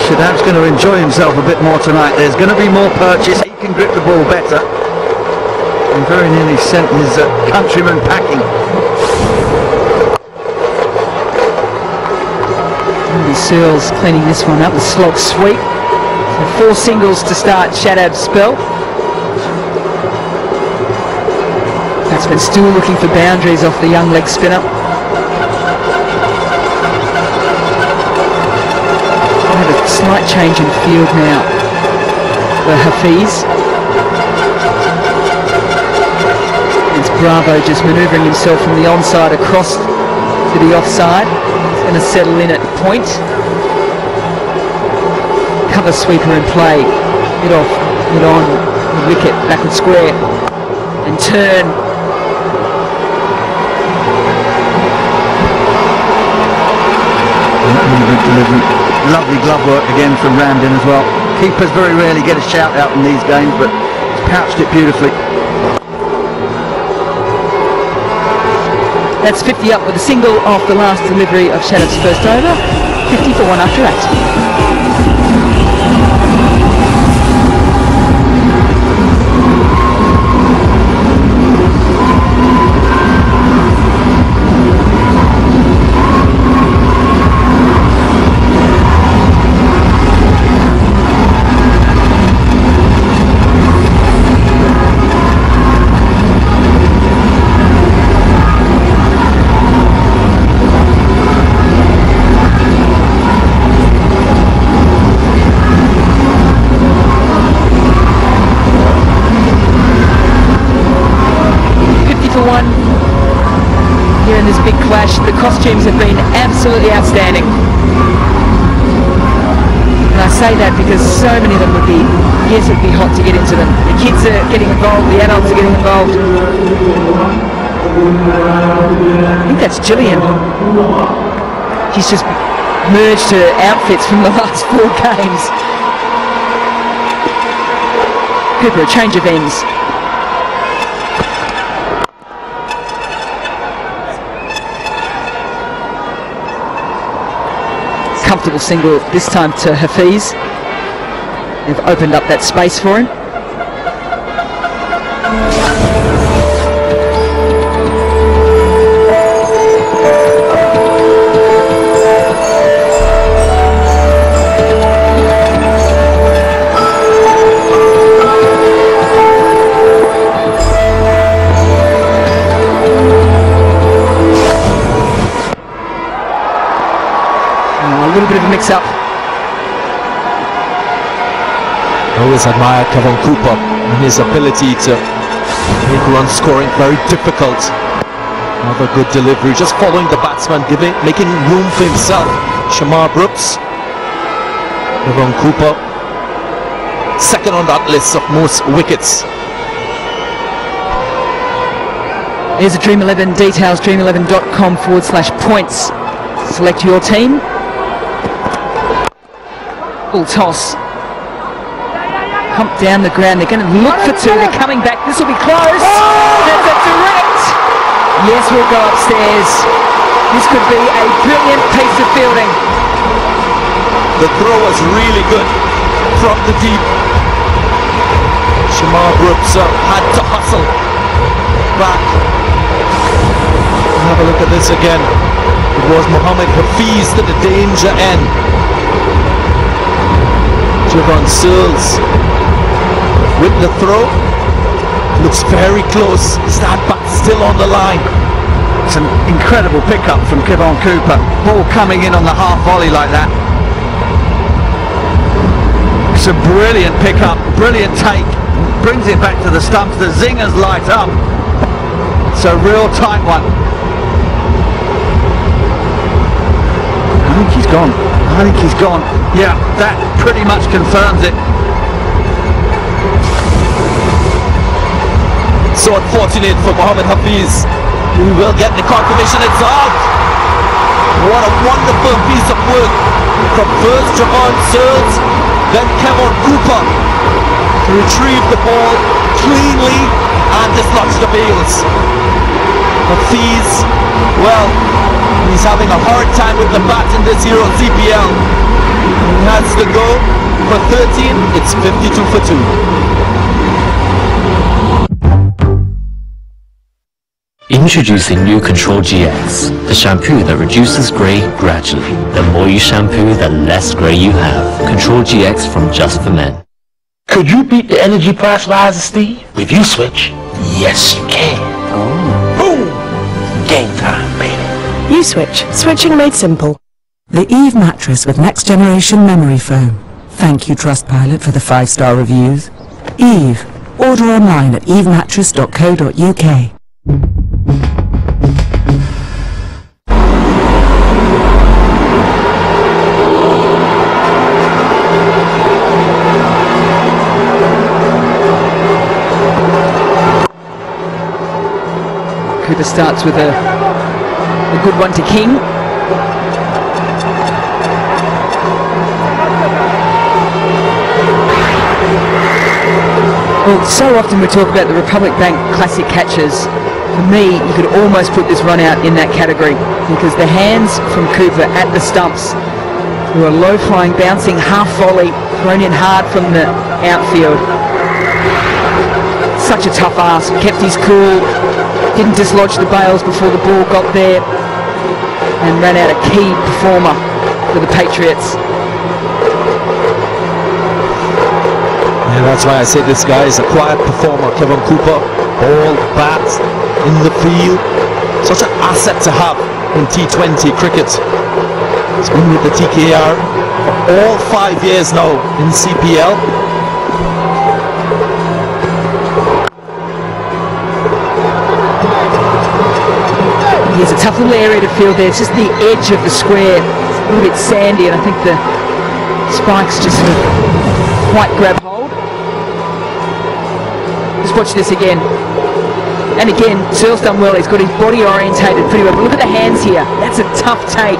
Shadab's going to enjoy himself a bit more tonight. There's going to be more purchase. He can grip the ball better. And very nearly sent his countryman packing. The Searles cleaning this one up, the slog sweep. So 4 singles to start Shadab's spell. Batsman still looking for boundaries off the young leg spinner. Have a slight change in field now for Hafiz. It's Bravo just manoeuvring himself from the onside across to the offside. He's going to settle in at point. Cover sweeper in play. Hit off, hit on, the wicket, backward square, and turn. Good delivery. Lovely glove work again from Ramdin as well. Keepers very rarely get a shout out in these games, but he's pouched it beautifully. That's 50 up with a single off the last delivery of Shadab's first over. 50 for 1 after 8. Here in this big clash, the costumes have been absolutely outstanding. And I say that because so many of them would be, yes, it'd be hot to get into them. The kids are getting involved, the adults are getting involved. I think that's Gillian. She's just merged her outfits from the last 4 games. Cooper, a change of ends. Comfortable single this time to Hafiz. They've opened up that space for him. A little bit of a mix-up. Always admired Kevin Cooper and his ability to make run scoring very difficult. Another good delivery, just following the batsman, making room for himself. Shamar Brooks, Kevin Cooper, second on that list of most wickets. Here's a Dream 11 details, dream11.com/points. Select your team. double toss. Pump down the ground. They're going to look for two. They're coming back. This will be close. That's a direct. Yes, we'll go upstairs. This could be a brilliant piece of fielding. The throw was really good from the deep. Shamar Brooks had to hustle back. Have a look at this again. It was Mohammed Hafiz to the danger end. Javon Searles with the throw. Looks very close. Start back still on the line. It's an incredible pickup from Kevon Cooper. Ball coming in on the half volley like that. It's a brilliant pickup, brilliant take. Brings it back to the stumps. The zingers light up. It's a real tight one. I think he's gone. I think he's gone. Yeah, that pretty much confirms it. So unfortunate for Mohammed Hafiz. We will get the confirmation. It's out. What a wonderful piece of work from first Javon Searles, then Kevon Cooper to retrieve the ball cleanly and dislodge the bails. Hafiz, well, he's having a hard time with the bat in this Euro CPL. He has to go for 13. It's 52 for 2. Introducing new Control GX, the shampoo that reduces grey gradually. The more you shampoo, the less grey you have. Control GX from Just for Men. Could you beat the energy price rises, Steve? With you switch, yes you can. Boom! Game time, baby. You switch. Switching made simple. The Eve mattress with next generation memory foam. Thank you Trustpilot for the 5-star reviews. Eve. Order online at evemattress.co.uk. Cooper starts with a good one to King. Well, so often we talk about the Republic Bank classic catches. For me, you could almost put this run out in that category because the hands from Cooper at the stumps through a low-flying, bouncing half volley thrown in hard from the outfield. Such a tough ask. Kept his cool. Didn't dislodge the bails before the ball got there and ran out a key performer for the Patriots. Yeah, that's why I say this guy is a quiet performer. Kevon Cooper, ball, bat, in the field. Such an asset to have in T20 cricket. He's been with the TKR for all 5 years now in CPL. There's a tough little area to field there. It's just the edge of the square. It's a little bit sandy, and I think the spikes just sort of quite grab hold. Just watch this again. And again, Searle's done well. He's got his body orientated pretty well. But look at the hands here. That's a tough take.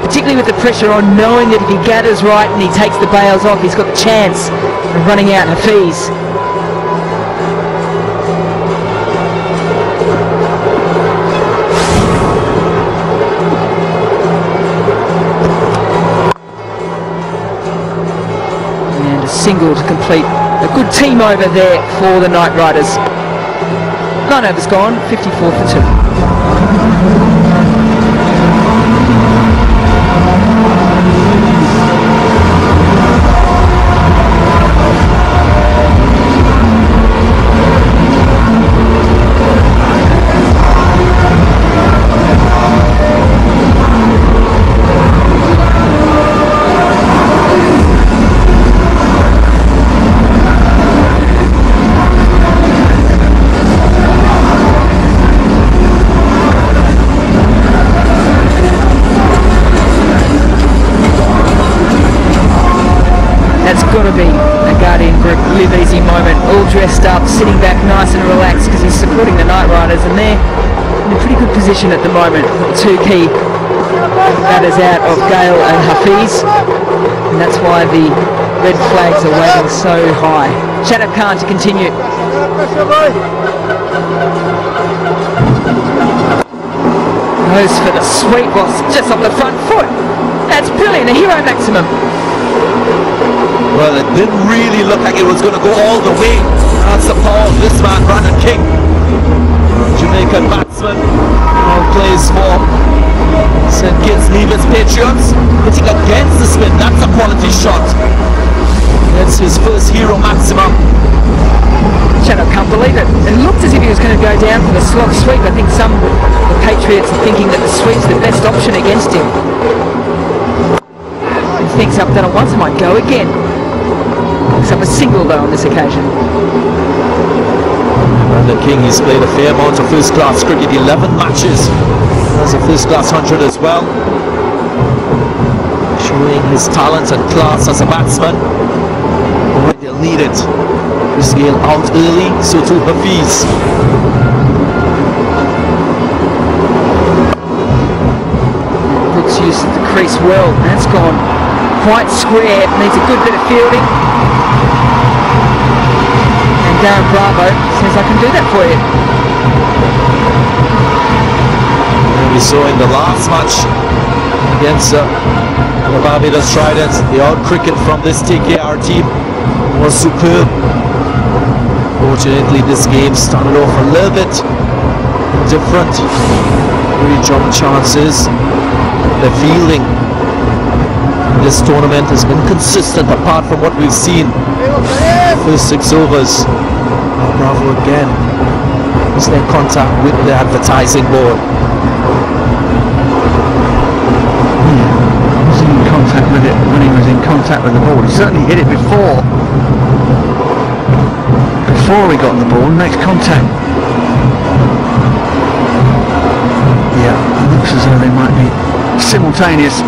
Particularly with the pressure on, knowing that if he gathers right and he takes the bails off, he's got the chance of running out Hafiz. Single to complete a good team over there for the Knight Riders. 9 overs gone, 54 for 2. Got to be a Guardian Group live easy moment, all dressed up, sitting back nice and relaxed because he's supporting the Knight Riders and they're in a pretty good position at the moment. Two key That is out of Gale and Hafiz, and that's why the red flags are waving so high. Shadab Khan to continue. Goes for the sweep, well, just off the front foot. That's brilliant, a hero maximum. Well, it didn't really look like it was going to go all the way. That's the power of this man, Brandon King. Jamaican batsman, plays for St. Kitts Nevis Patriots. Hitting against the spin, that's a quality shot. That's his first hero maximum. Shadow can't believe it. It looked as if he was going to go down for the slog sweep. I think some of the Patriots are thinking that the sweep's the best option against him. He thinks I've done it once, I might go again. Picks up a single though on this occasion. Brandon King, he's played a fair amount of first-class cricket, 11 matches as a first-class 100 as well. Showing his talent and class as a batsman. Boy, they'll need it. Chris Gale out early, so too Hafiz. Brooks used the crease well. That's gone quite square. Needs a good bit of fielding. And Darren Bravo says, I can do that for you. And we saw in the last match against the Barbados Tridents, the out cricket from this TKR team was superb. Fortunately, this game started off a little bit different. Very jump chances. The fielding in this tournament has been consistent apart from what we've seen. First 6 overs. Bravo again. Is there contact with the advertising board? Was he in contact with it when he was in contact with the ball? He certainly hit it before he got on the ball. Makes contact. Yeah, it looks as though they might be simultaneous.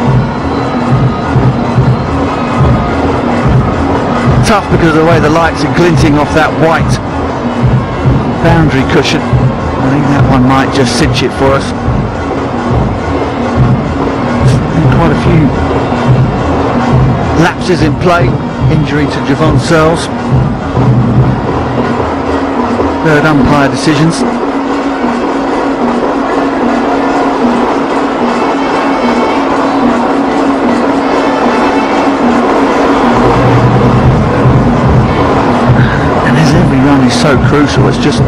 Tough because of the way the lights are glinting off that white boundary cushion. I think that one might just cinch it for us. Quite a few lapses in play. Injury to Javon Searles. Third umpire decisions. And as every run is so crucial, it's just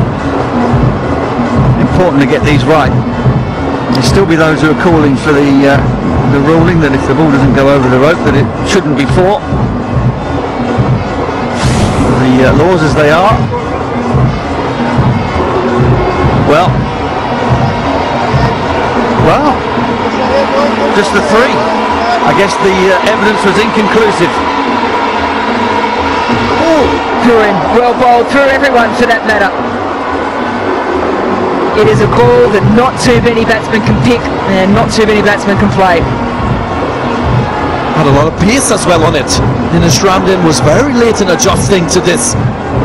important to get these right. There'll still be those who are calling for the ruling that if the ball doesn't go over the rope that it shouldn't be fought. The laws as they are. Well, just the 3. I guess the evidence was inconclusive. Through him, well bowled, through everyone for that matter. It is a ball that not too many batsmen can pick and not too many batsmen can play. Had a lot of pace as well on it. Dinesh Ramdin was very late in adjusting to this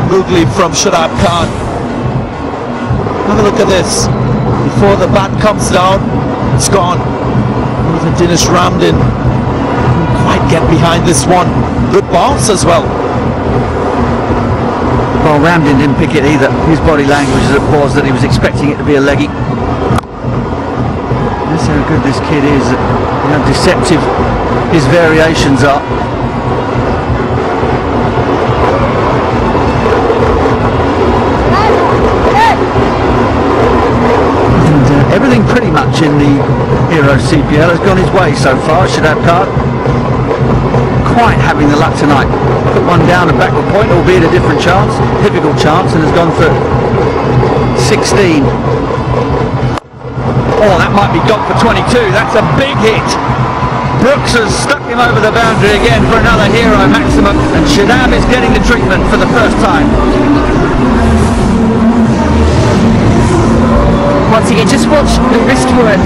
googly from Shadab Khan. Have a look at this. Before the bat comes down, it's gone. Even Dinesh Ramdin couldn't quite get behind this one. Good bounce as well. Well, Ramdin didn't pick it either. His body language was that he was expecting it to be a leggy. That's how good this kid is, how deceptive his variations are. And everything pretty much in the Hero CPL has gone his way so far. Shadab Khan quite having the luck tonight. Put one down a backward point, albeit a different chance, difficult chance, and has gone for 16. Oh, that might be got for 22. That's a big hit. Brooks has stuck him over the boundary again for another hero maximum, and Shadab is getting the treatment for the first time. Once again, just watch the wrist work.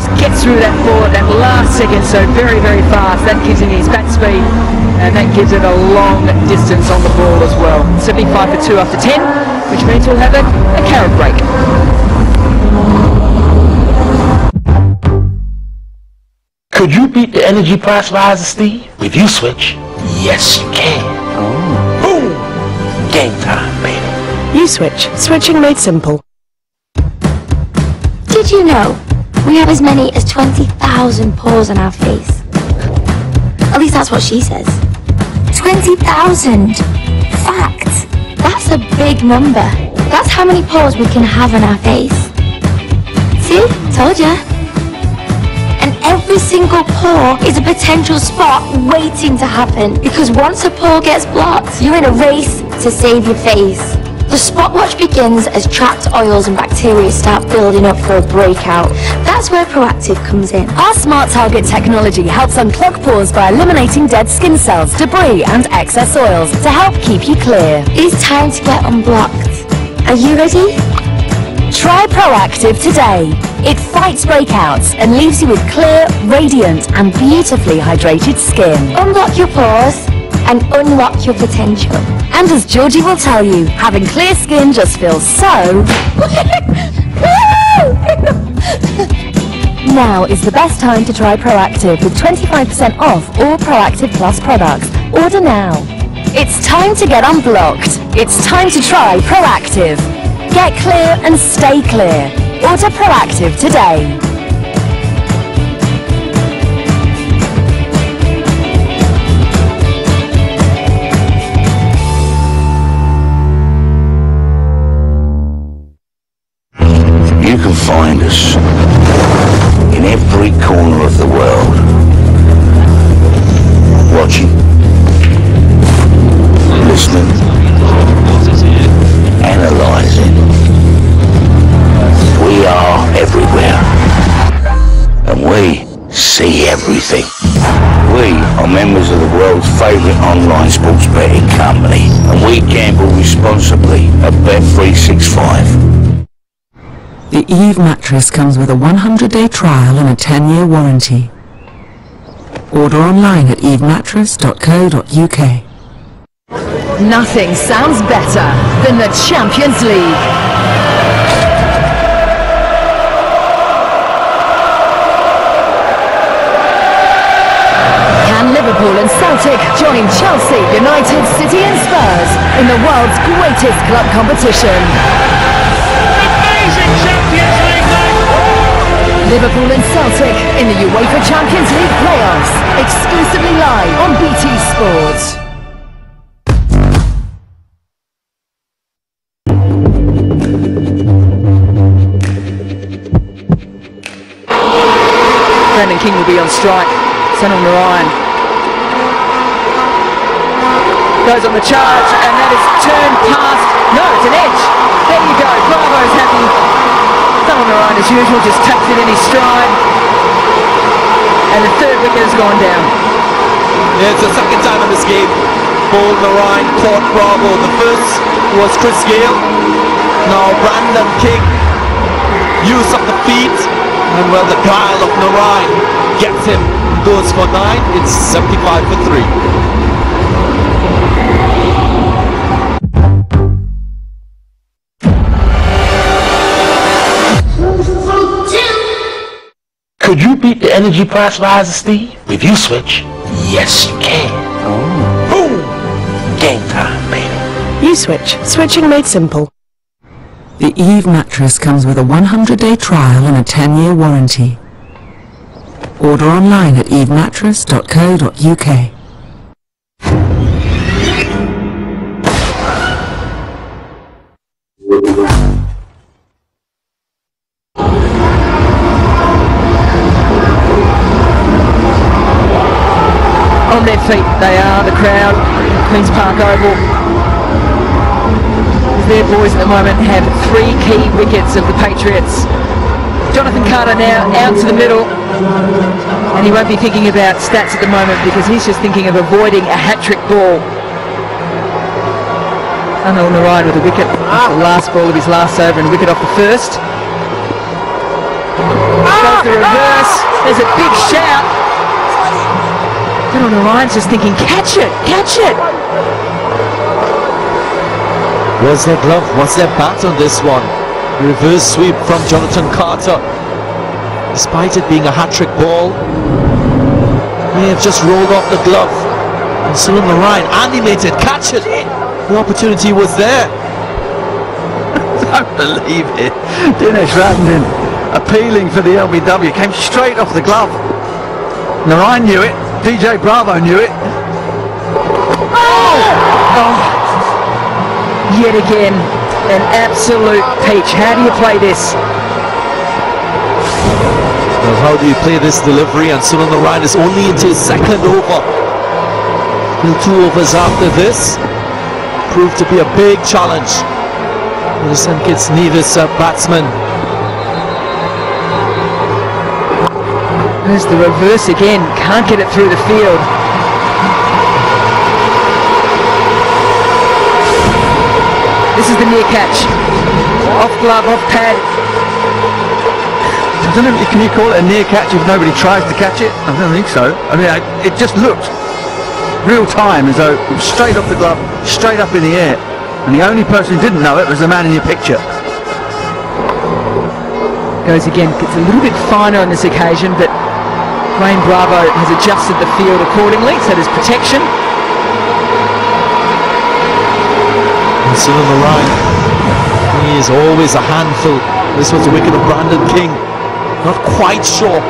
Just get through that ball at that last second, so very, very fast. That gives him his bat speed, and that gives it a long distance on the ball as well. 75 for 2 after 10, which means we'll have a carrot break. Could you beat the energy price rises, Steve? If you switch, yes you can. Oh. Boom! Game time, baby. You switch. Switching made simple. Did you know we have as many as 20,000 pores on our face? At least that's what she says. 20,000! Fact! That's a big number. That's how many pores we can have on our face. See? Told ya. And every single pore is a potential spot waiting to happen. Because once a pore gets blocked, you're in a race to save your face. The spot watch begins as trapped oils and bacteria start building up for a breakout. That's where Proactive comes in. Our Smart Target technology helps unclog pores by eliminating dead skin cells, debris and excess oils to help keep you clear. It's time to get unblocked. Are you ready? Try Proactive today. It fights breakouts and leaves you with clear, radiant and beautifully hydrated skin. Unblock your pores and unlock your potential. And as Georgie will tell you, having clear skin just feels so... Now is the best time to try Proactive with 25% off all Proactive Plus products. Order now. It's time to get unblocked. It's time to try Proactive. Get clear and stay clear. Order Proactive today. You can find us in every corner of the world, watching, listening, analysing. We are everywhere, and we see everything. We are members of the world's favourite online sports betting company, and we gamble responsibly at Bet365. The Eve mattress comes with a 100-day trial and a 10-year warranty. Order online at evemattress.co.uk. Nothing sounds better than the Champions League. Can Liverpool and Celtic join Chelsea, United, City and Spurs in the world's greatest club competition? Liverpool and Celtic in the UEFA Champions League playoffs, exclusively live on BT Sports. Brandon King will be on strike. Sanal Narayan goes on the charge, and that is turned past. No, it's an edge. There you go. Bravo's happy. Sanal Narayan, as usual, just takes it in his stride. And the third wicket has gone down. Yeah, it's the second time in this game. Paul Narayan caught Bravo. The first was Chris Gale. Now Brandon King. Use of the feet. And well, the guile of Narayan gets him. Goes for 9. It's 75 for 3. Could you beat the energy price rises, Steve? If you switch, yes you can. Oh. Boom! Game time, baby. You switch. Switching made simple. The Eve mattress comes with a 100-day trial and a 10-year warranty. Order online at evemattress.co.uk. On their feet, they are, the crowd, Queen's Park Oval. Their boys at the moment have 3 key wickets of the Patriots. Jonathan Carter now out to the middle, and he won't be thinking about stats at the moment because he's just thinking of avoiding a hat-trick ball. Sanal Narayan with a wicket, the last ball of his last over and a wicket off the first. Goes the reverse, there's a big shout. Sanal Narayan's just thinking, catch it, catch it. Was their glove, was their bat on this one? Reverse sweep from Jonathan Carter. Despite it being a hat-trick ball, may have just rolled off the glove. And Sunil Narayan animated, catch it. The opportunity was there. I don't believe it. Dinesh Ratnam appealing for the LBW, came straight off the glove. Narayan knew it, DJ Bravo knew it. Yet again, an absolute peach. How do you play this? Well, how do you play this delivery? And Sunil Narayan is only into his second over. Still 2 overs after this. Proved to be a big challenge for the St. Kitts Nevis batsman. There's the reverse again. Can't get it through the field. This is the near catch. Off glove, off pad. I don't know, can you call it a near catch if nobody tries to catch it? I don't think so. I mean, it just looked real time as though it was straight off the glove, straight up in the air. And the only person who didn't know it was the man in your picture. Goes again, gets a little bit finer on this occasion, but Wayne Bravo has adjusted the field accordingly, so there's protection. And Sunil Narayan, he is always a handful. This was the wicket of Brandon King. Not quite sure.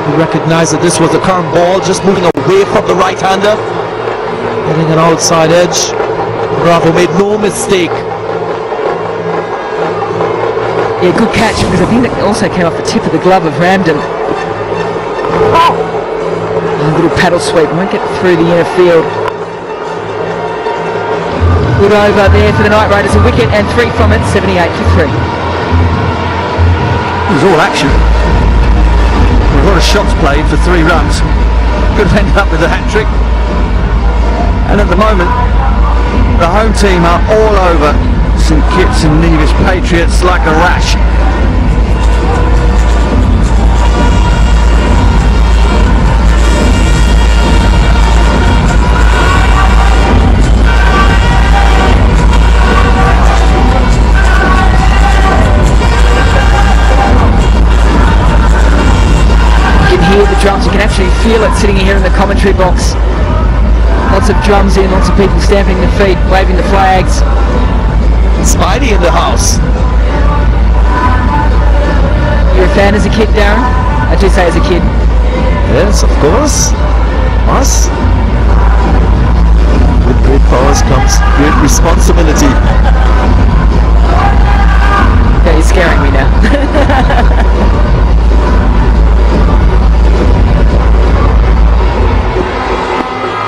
He recognised that this was a current ball, just moving away from the right-hander. Getting an outside edge. Bravo made no mistake. Yeah, good catch, because I think that also came off the tip of the glove of Ramden. A little paddle sweep, won't get through the inner field. Good over there for the Knight Riders, a wicket and 3 from it, 78 for 3. It was all action. A lot of shots played for 3 runs. Could have ended up with a hat-trick. And at the moment, the home team are all over St. Kitts and Nevis Patriots like a rash. Hear the drums, you can actually feel it sitting here in the commentary box. Lots of drums in, lots of people stamping their feet, waving the flags. Spidey in the house. You're a fan as a kid, Darren? I do say as a kid. Yes, of course. Us. With great powers comes great responsibility. Yeah, you're scaring me now.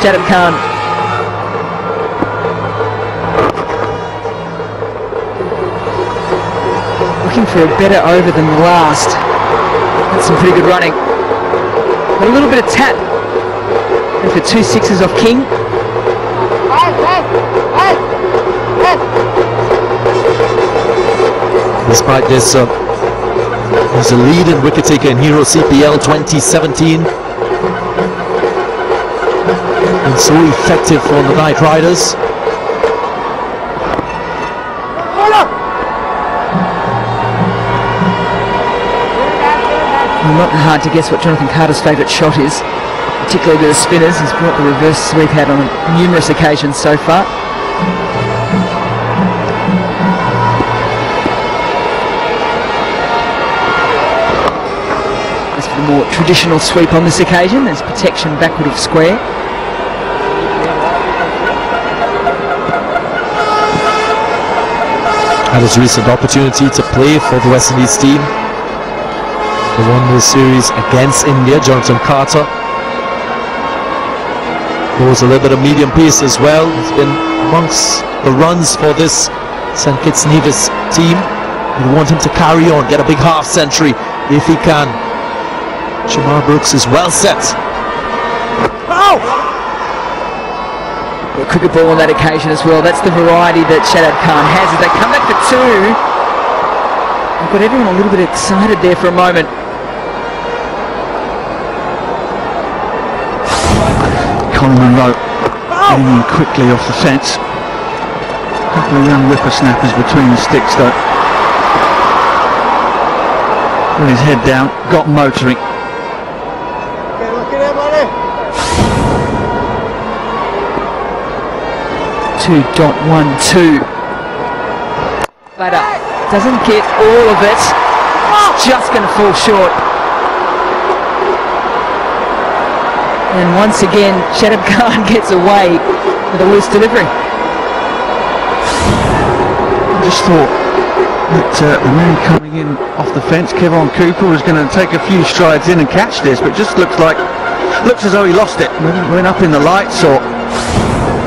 Shadab Khan. Looking for a better over than the last. That's some pretty good running. But a little bit of tap. And for 2 sixes off King. Despite this, there's a lead in wicket taker in Hero CPL 2017. And so effective for the Knight Riders. Not hard to guess what Jonathan Carter's favourite shot is, particularly with the spinners. He's brought the reverse sweep out on numerous occasions so far. As for the more traditional sweep on this occasion, there's protection backward of square. Had his recent opportunity to play for the West Indies team. They won the series against India, Jonathan Carter. There was a little bit of medium pace as well. He's been amongst the runs for this St. Kitts Nevis team. We want him to carry on, get a big half century if he can. Shamar Brooks is well set. Oh! A cricket ball on that occasion as well. That's the variety that Shadab Khan has as they come back for 2. I've got everyone a little bit excited there for a moment. Colin Munro getting in quickly off the fence. A couple of young whippersnappers between the sticks though. Put his head down, got motoring. 2.12. But doesn't get all of it. Just going to fall short. And once again, Shadab Khan gets away with a loose delivery. I just thought that the man coming in off the fence, Kevon Cooper, was going to take a few strides in and catch this, but just looks as though he lost it. Went up in the lights, or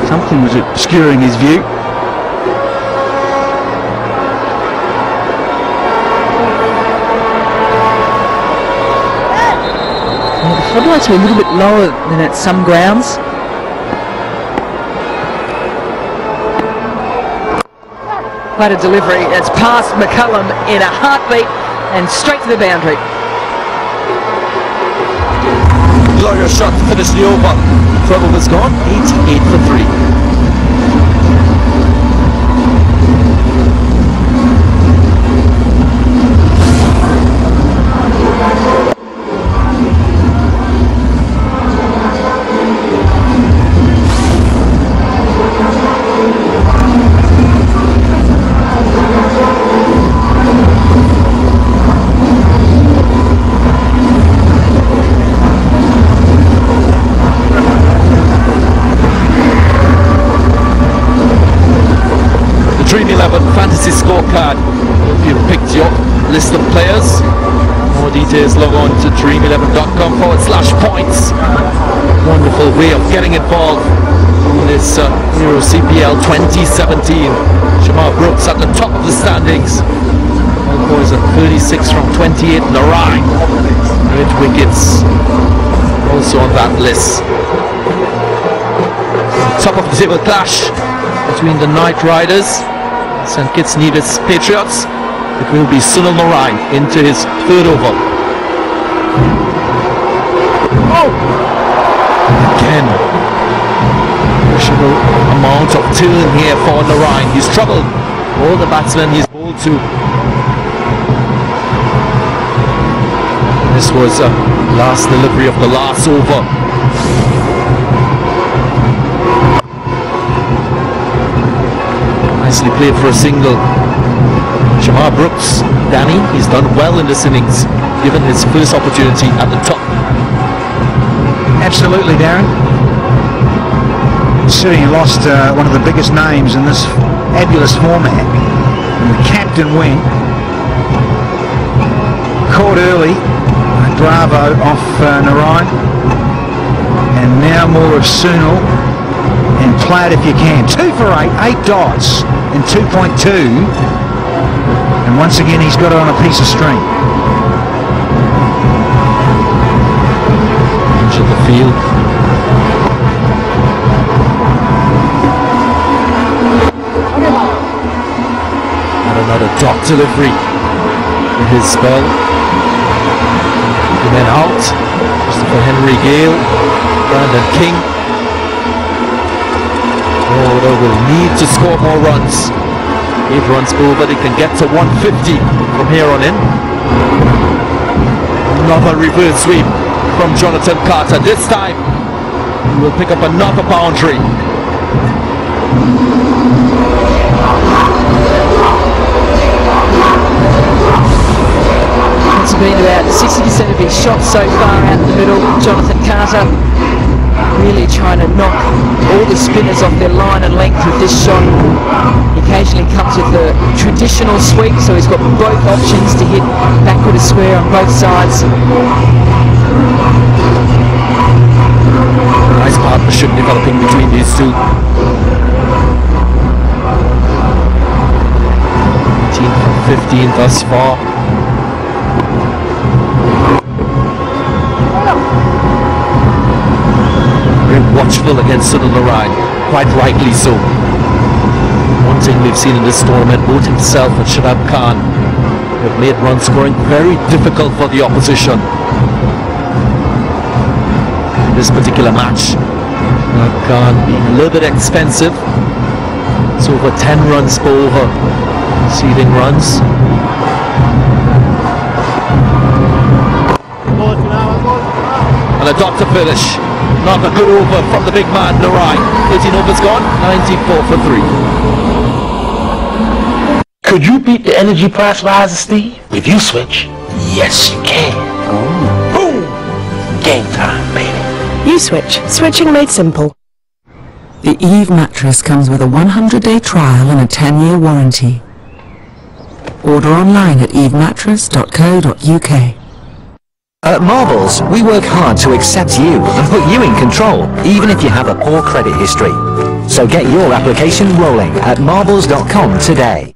something was obscuring his view. The floodlights are a little bit lower than at some grounds. Quite a delivery. It's past McCullum in a heartbeat and straight to the boundary. Glorious shot to finish the over. Trouble was gone. 88 for 3. Dream 11 Fantasy Scorecard. If you've picked your list of players, more details log on to dream11.com/points. Wonderful way of getting involved in this Euro CPL 2017. Shamar Brooks at the top of the standings. All boys at 36 from 28 in the ride. Red wickets also on that list. Top of the table clash between the Knight Riders, St. Kitts Nevis Patriots. It will be Sunil Narain into his third over. Oh! Again, appreciable amount of turn here for Narain. He's troubled all the batsmen he's bowled to. This was a last delivery of the last over. Nicely played for a single. Shamar Brooks, Danny, he's done well in this innings, given his first opportunity at the top. Absolutely, Darren. Considering he lost one of the biggest names in this fabulous format, and the captain went. Caught early, bravo off Narain, and now more of Sunil. And play it if you can. 2 for 8, 8 dots in 2.2. And once again, he's got it on a piece of string. Edge of the field. And another dot delivery in his spell. And then out. Christopher Henry Gale, Brandon King. Oh, they will need to score more runs. 8 runs over, they can get to 150 from here on in. Another reverse sweep from Jonathan Carter. This time, he will pick up another boundary. It's been about 60% of his shots so far out in the middle. Jonathan Carter really trying to knock all the spinners off their line and length with this shot. He occasionally comes with the traditional sweep, so he's got both options to hit backward or square on both sides. Nice partnership developing between these two. 18 from 15 thus far. Watchful against Sunil Narain, quite rightly so. One thing we've seen in this tournament, both himself and Shadab Khan have made run scoring very difficult for the opposition. In this particular match, Shadab Khan being a little bit expensive. It's over 10 runs per over, seeding runs. And a dot to finish. Another good over from the big man, Narai. 13 overs gone, 94 for 3. Could you beat the energy price riser, Steve? If you switch, yes you can. Boom! Game time, baby. You switch. Switching made simple. The Eve mattress comes with a 100-day trial and a 10-year warranty. Order online at evemattress.co.uk. At Marbles, we work hard to accept you and put you in control, even if you have a poor credit history. So get your application rolling at marbles.com today.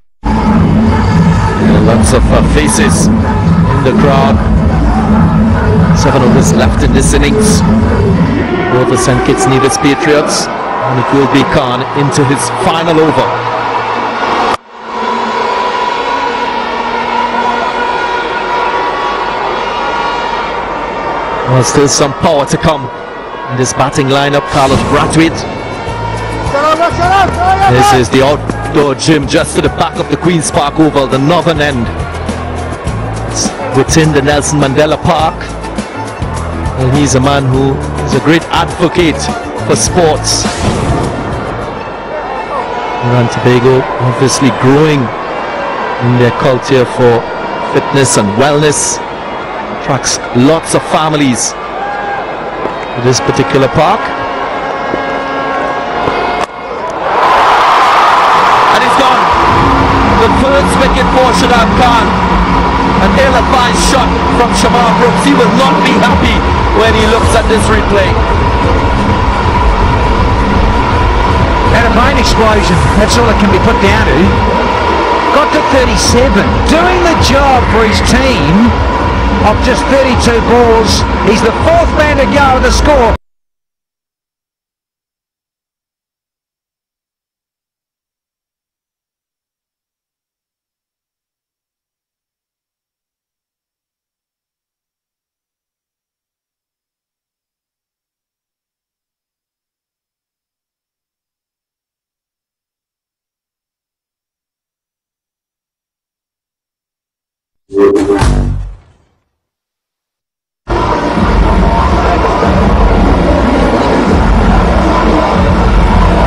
Lots of faces in the crowd. 7 overs left in this innings. Both the St. Kitts NEVIS Patriots. And it will be Khan into his final over. Well, still some power to come in this batting lineup. Carlos Brathwaite. This is the outdoor gym just to the back of the Queen's Park Oval, the northern end. It's within the Nelson Mandela Park. And he's a man who is a great advocate for sports. And Tobago obviously growing in their culture for fitness and wellness. Attracts lots of families to this particular park. And he's gone. The first wicket for Shadab Khan. An ill-advised shot from Shamar Brooks. He will not be happy when he looks at this replay. And a brain explosion, that's all it can be put down to. Got to 37, doing the job for his team of just 32 balls. He's the 4th man to go with the score.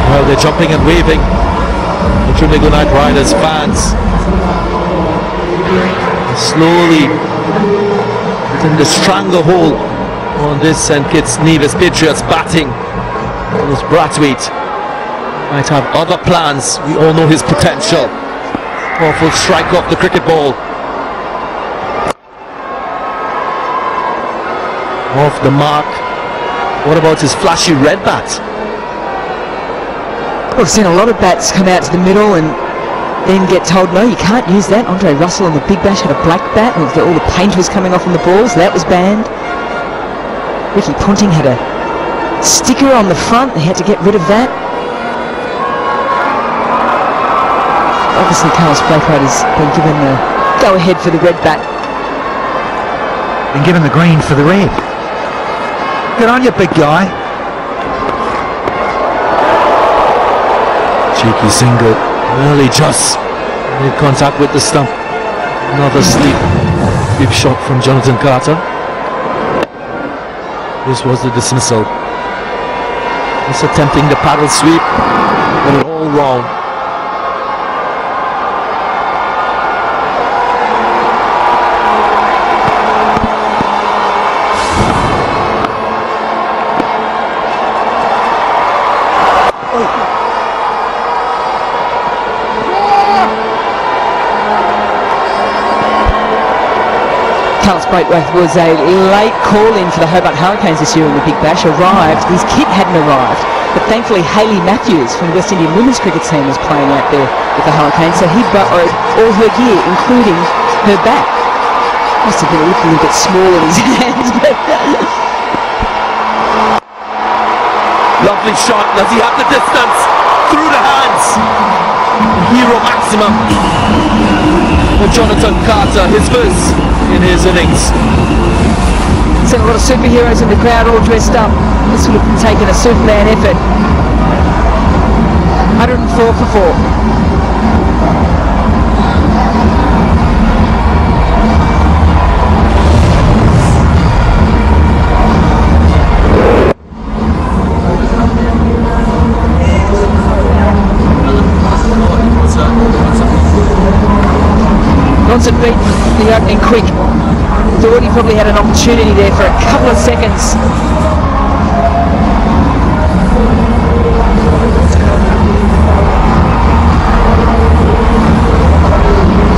Well, they're jumping and waving. The Trinidad Knight Riders fans. Slowly in the stranglehold on this St. Kitts NEVIS Patriots batting. Carlos Brathwaite might have other plans. We all know his potential. Powerful strike off the cricket ball. Off the mark. What about his flashy red bat? We've seen a lot of bats come out to the middle and then get told, no, you can't use that. Andre Russell on the Big Bash had a black bat with all the paint was coming off on the balls. That was banned. Ricky Ponting had a sticker on the front. They had to get rid of that. Obviously, Carlos Brathwaite has been given the go-ahead for the red bat. Been given the green for the red. Good on you, big guy. Cheeky single. Early just made contact with the stump. Another sweep shot from Jonathan Carter. This was the dismissal. He's attempting the paddle sweep, but all wrong. Carlos Brathwaite was a late call-in for the Hobart Hurricanes this year in the Big Bash. Arrived, his kit hadn't arrived, but thankfully Hayley Matthews from the West Indian women's cricket team was playing out there with the Hurricanes, so he borrowed all her gear, including her bat. Must have been a little bit small in his hands, but... Lovely shot. Does he have the distance? Through the hands. Hero maximum for Jonathan Carter, his first in his innings. Seen a lot of superheroes in the crowd all dressed up. This would have taken a Superman effort. 104 for 4. wasn't beaten the opening quick. Thought he probably had an opportunity there for a couple of seconds.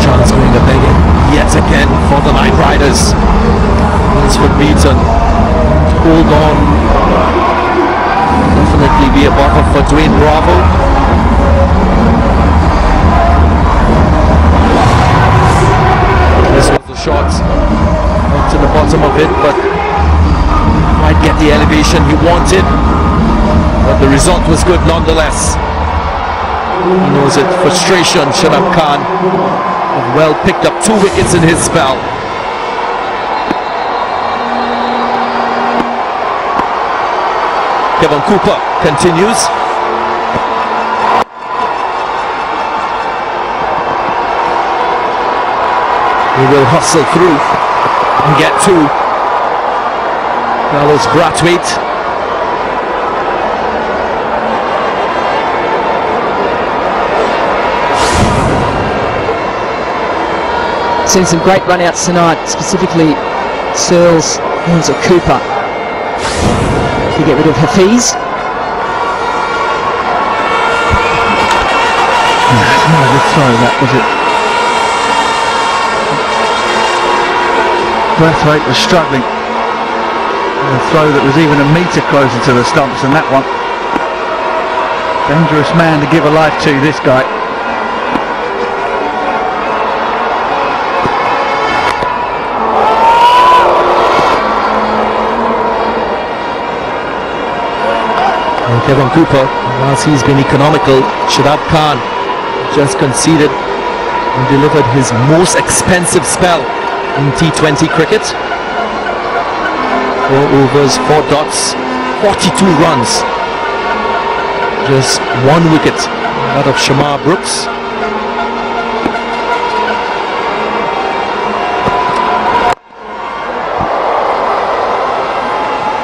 Chance going to beg it yet again for the Night Riders. It's for Beaton. Hold on. Definitely be a buffer for Dwayne Bravo. This was the shot. Up to the bottom of it, but might get the elevation he wanted. But the result was good nonetheless. He knows it. Frustration, Shadab Khan. Well picked up 2 wickets in his spell. Kevin Cooper continues. He will hustle through and get 2. Carlos Brathwaite. Seen some great run-outs tonight, specifically Searles and Cooper. To get rid of Hafiz. That's not a good throw, that was it. Brathwaite was struggling. A throw that was even a metre closer to the stumps than that one. Dangerous man to give a life to, this guy. Kevin Cooper, whilst he's been economical, Shadab Khan just conceded and delivered his most expensive spell in T20 cricket. 4 overs, 4 dots, 42 runs. Just 1 wicket out of Shamar Brooks.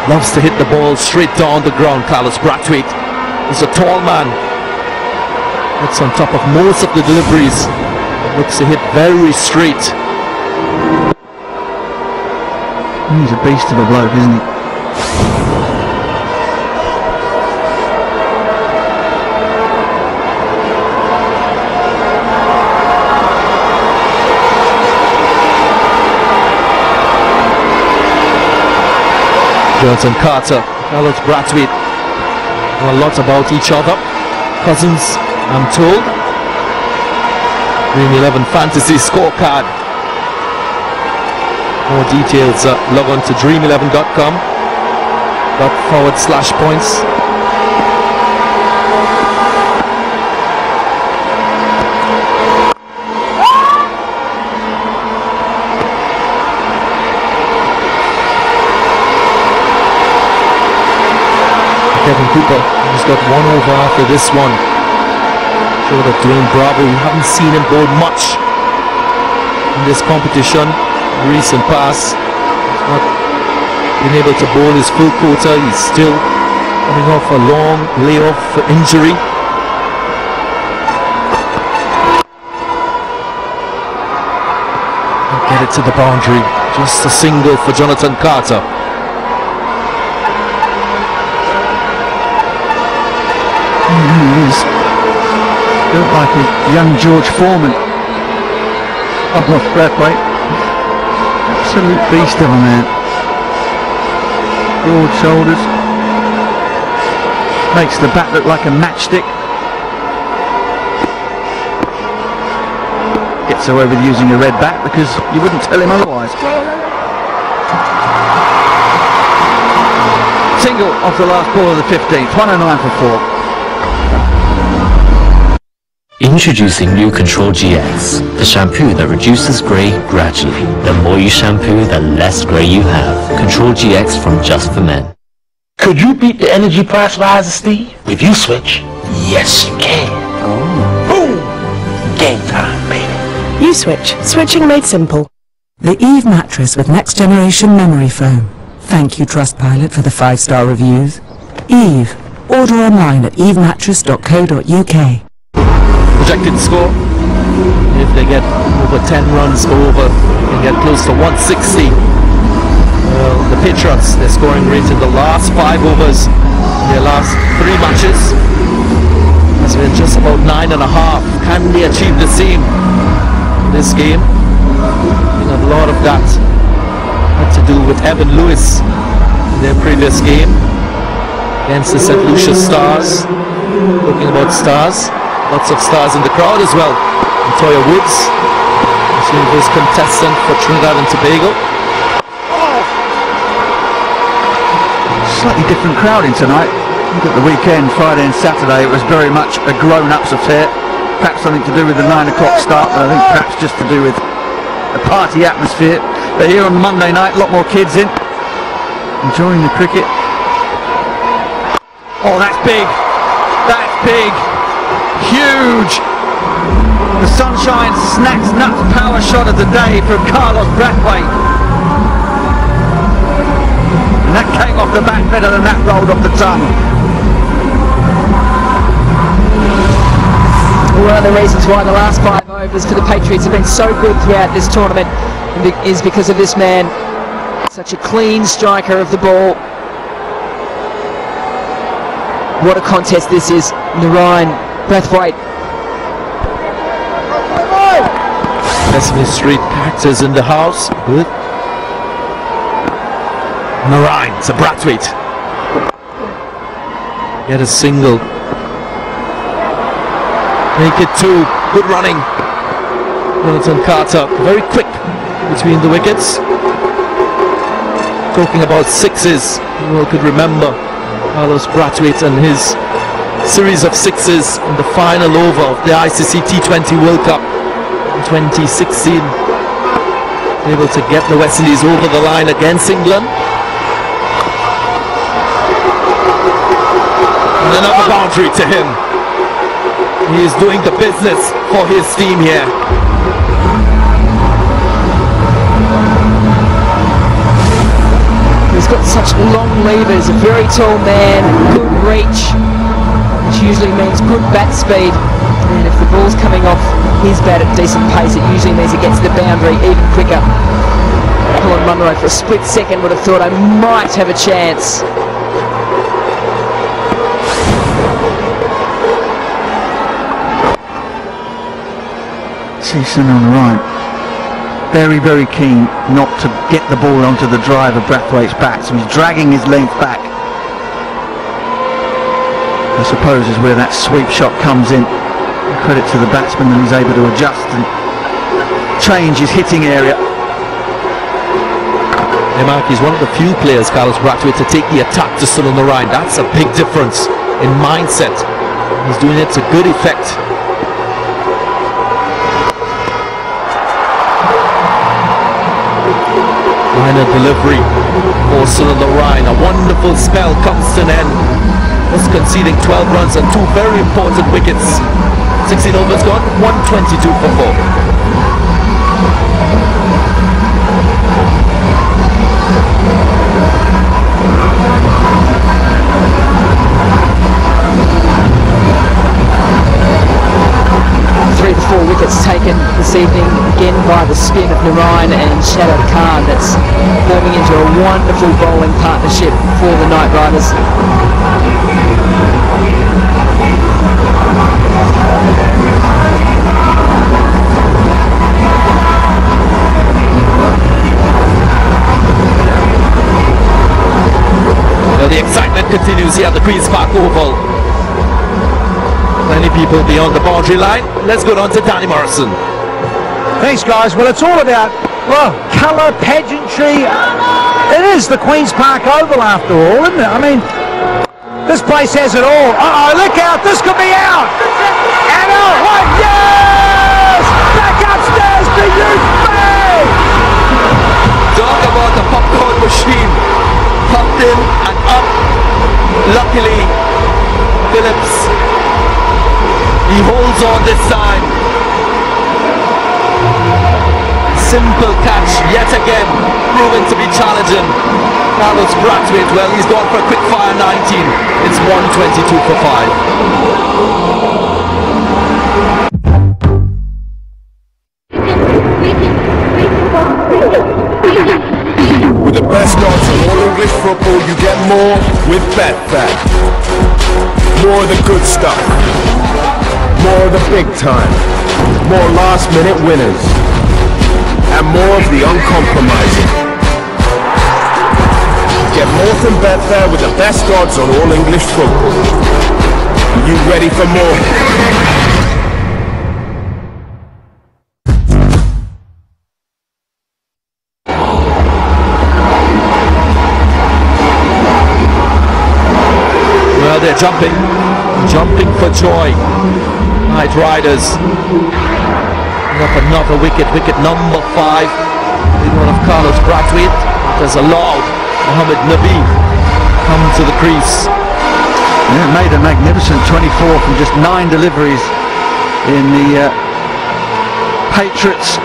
Loves to hit the ball straight down the ground. Carlos Brathwaite is a tall man. Gets on top of most of the deliveries. Looks to hit very straight. He's a beast of a bloke, isn't he? Jonathan Carter, Carlos Brathwaite know a lot about each other. Cousins, I'm told. Dream 11 Fantasy Scorecard. More details, log on to dream11.com/points. Kevin Cooper has got 1 over after this one. Show that Dwayne Bravo, we haven't seen him bowl much in this competition. Recent pass, he's not been able to bowl his full quota. He's still coming off a long layoff for injury. Get it to the boundary. Just a single for Jonathan Carter. He is built like a young George Foreman. Up off Brathwaite. Absolute beast of a man. Broad shoulders. Makes the bat look like a matchstick. Gets away with using a red bat because you wouldn't tell him otherwise. Single off the last ball of the 15th. 109 for 4. Introducing new Control GX, the shampoo that reduces grey gradually. The more you shampoo, the less grey you have. Control GX from Just for Men. Could you beat the energy price riser, Steve? If you switch, yes you can. Oh. Boom! Game time, baby. You switch. Switching made simple. The Eve mattress with next generation memory foam. Thank you Trustpilot for the 5-star reviews. Eve. Order online at evemattress.co.uk. Projected score If they get over 10 runs over, they get close to 160. Well, the Patriots, their scoring rate in the last 5 overs, their last 3 matches, has been just about 9.5. Can they achieve the same in this game? And a lot of that had to do with Evan Lewis in their previous game against the St. Lucia Stars. Talking about stars, lots of stars in the crowd as well. Toya Woods, his contestant for Trinidad and Tobago. Slightly different crowding tonight. Look at the weekend, Friday and Saturday, it was very much a grown-ups affair. Perhaps something to do with the 9 o'clock start, but I think perhaps just to do with the party atmosphere. But here on Monday night, a lot more kids in, enjoying the cricket. Oh, that's big! That's big! Huge! The Sunshine Snacks Nuts power shot of the day from Carlos Brathwaite. And that came off the bat better than that rolled off the tongue. One of the reasons why the last 5 overs for the Patriots have been so good throughout this tournament is because of this man. Such a clean striker of the ball. What a contest this is. Narayan Brathwaite. Sesame Street characters in the house. Good. Narayan to Brathwaite. Get a single. Make it 2. Good running. Jonathan Carter very quick between the wickets. Talking about 6s. You all could remember Carlos Brathwaite and his series of 6s in the final over of the ICC T20 World Cup in 2016. Able to get the West Indies over the line against England. And another boundary to him. He is doing the business for his team here. He's got such long levers, a very tall man, good reach, which usually means good bat speed. And if the ball's coming off his bat at decent pace, it usually means it gets to the boundary even quicker. Colin Munro for a split second would have thought I might have a chance. Season on the right. Very, very keen not to get the ball onto the drive of Brathwaite's bat, so he's dragging his length back. I suppose is where that sweep shot comes in. Credit to the batsman that he's able to adjust and change his hitting area. Hey Mark, he's one of the few players, Carlos Brathwaite, to take the attack to Sunil Narayan. That's a big difference in mindset. He's doing it to good effect. Minor delivery for Sunil Narayan. A wonderful spell comes to an end. Was conceding 12 runs and 2 very important wickets. 16 overs gone, 122 for 4. Three to 4 wickets taken this evening, again by the spin of Narayan and Shadab Khan. That's forming into a wonderful bowling partnership for the Knight Riders. Well, the excitement continues here at the Queen's Park Oval. Many people beyond the boundary line. Let's go on to Danny Morrison. Thanks, guys. Well, it's all about, well, colour, pageantry. It is the Queen's Park Oval after all, isn't it? I mean, this place has it all. Uh-oh, look out, this could be out. And out, what? Yes! Back upstairs to you, Faye! Talk about the popcorn machine. Popped in and up. Luckily, Phillips, he holds on this time. Simple catch yet again, proven to be challenging. Carlos Brathwaite, well, he's gone for a quick fire 19. It's 122 for 5. English football, you get more with Betfair. More of the good stuff. More of the big time. More last-minute winners. And more of the uncompromising. Get more from Betfair with the best odds on all English football. Are you ready for more? Well, they're jumping for joy. Knight Riders. Up another wicket number 5. The one of Carlos Brathwaite has allowed Mohamed Nabi come to the crease. Yeah, made a magnificent 24 from just 9 deliveries in the Patriots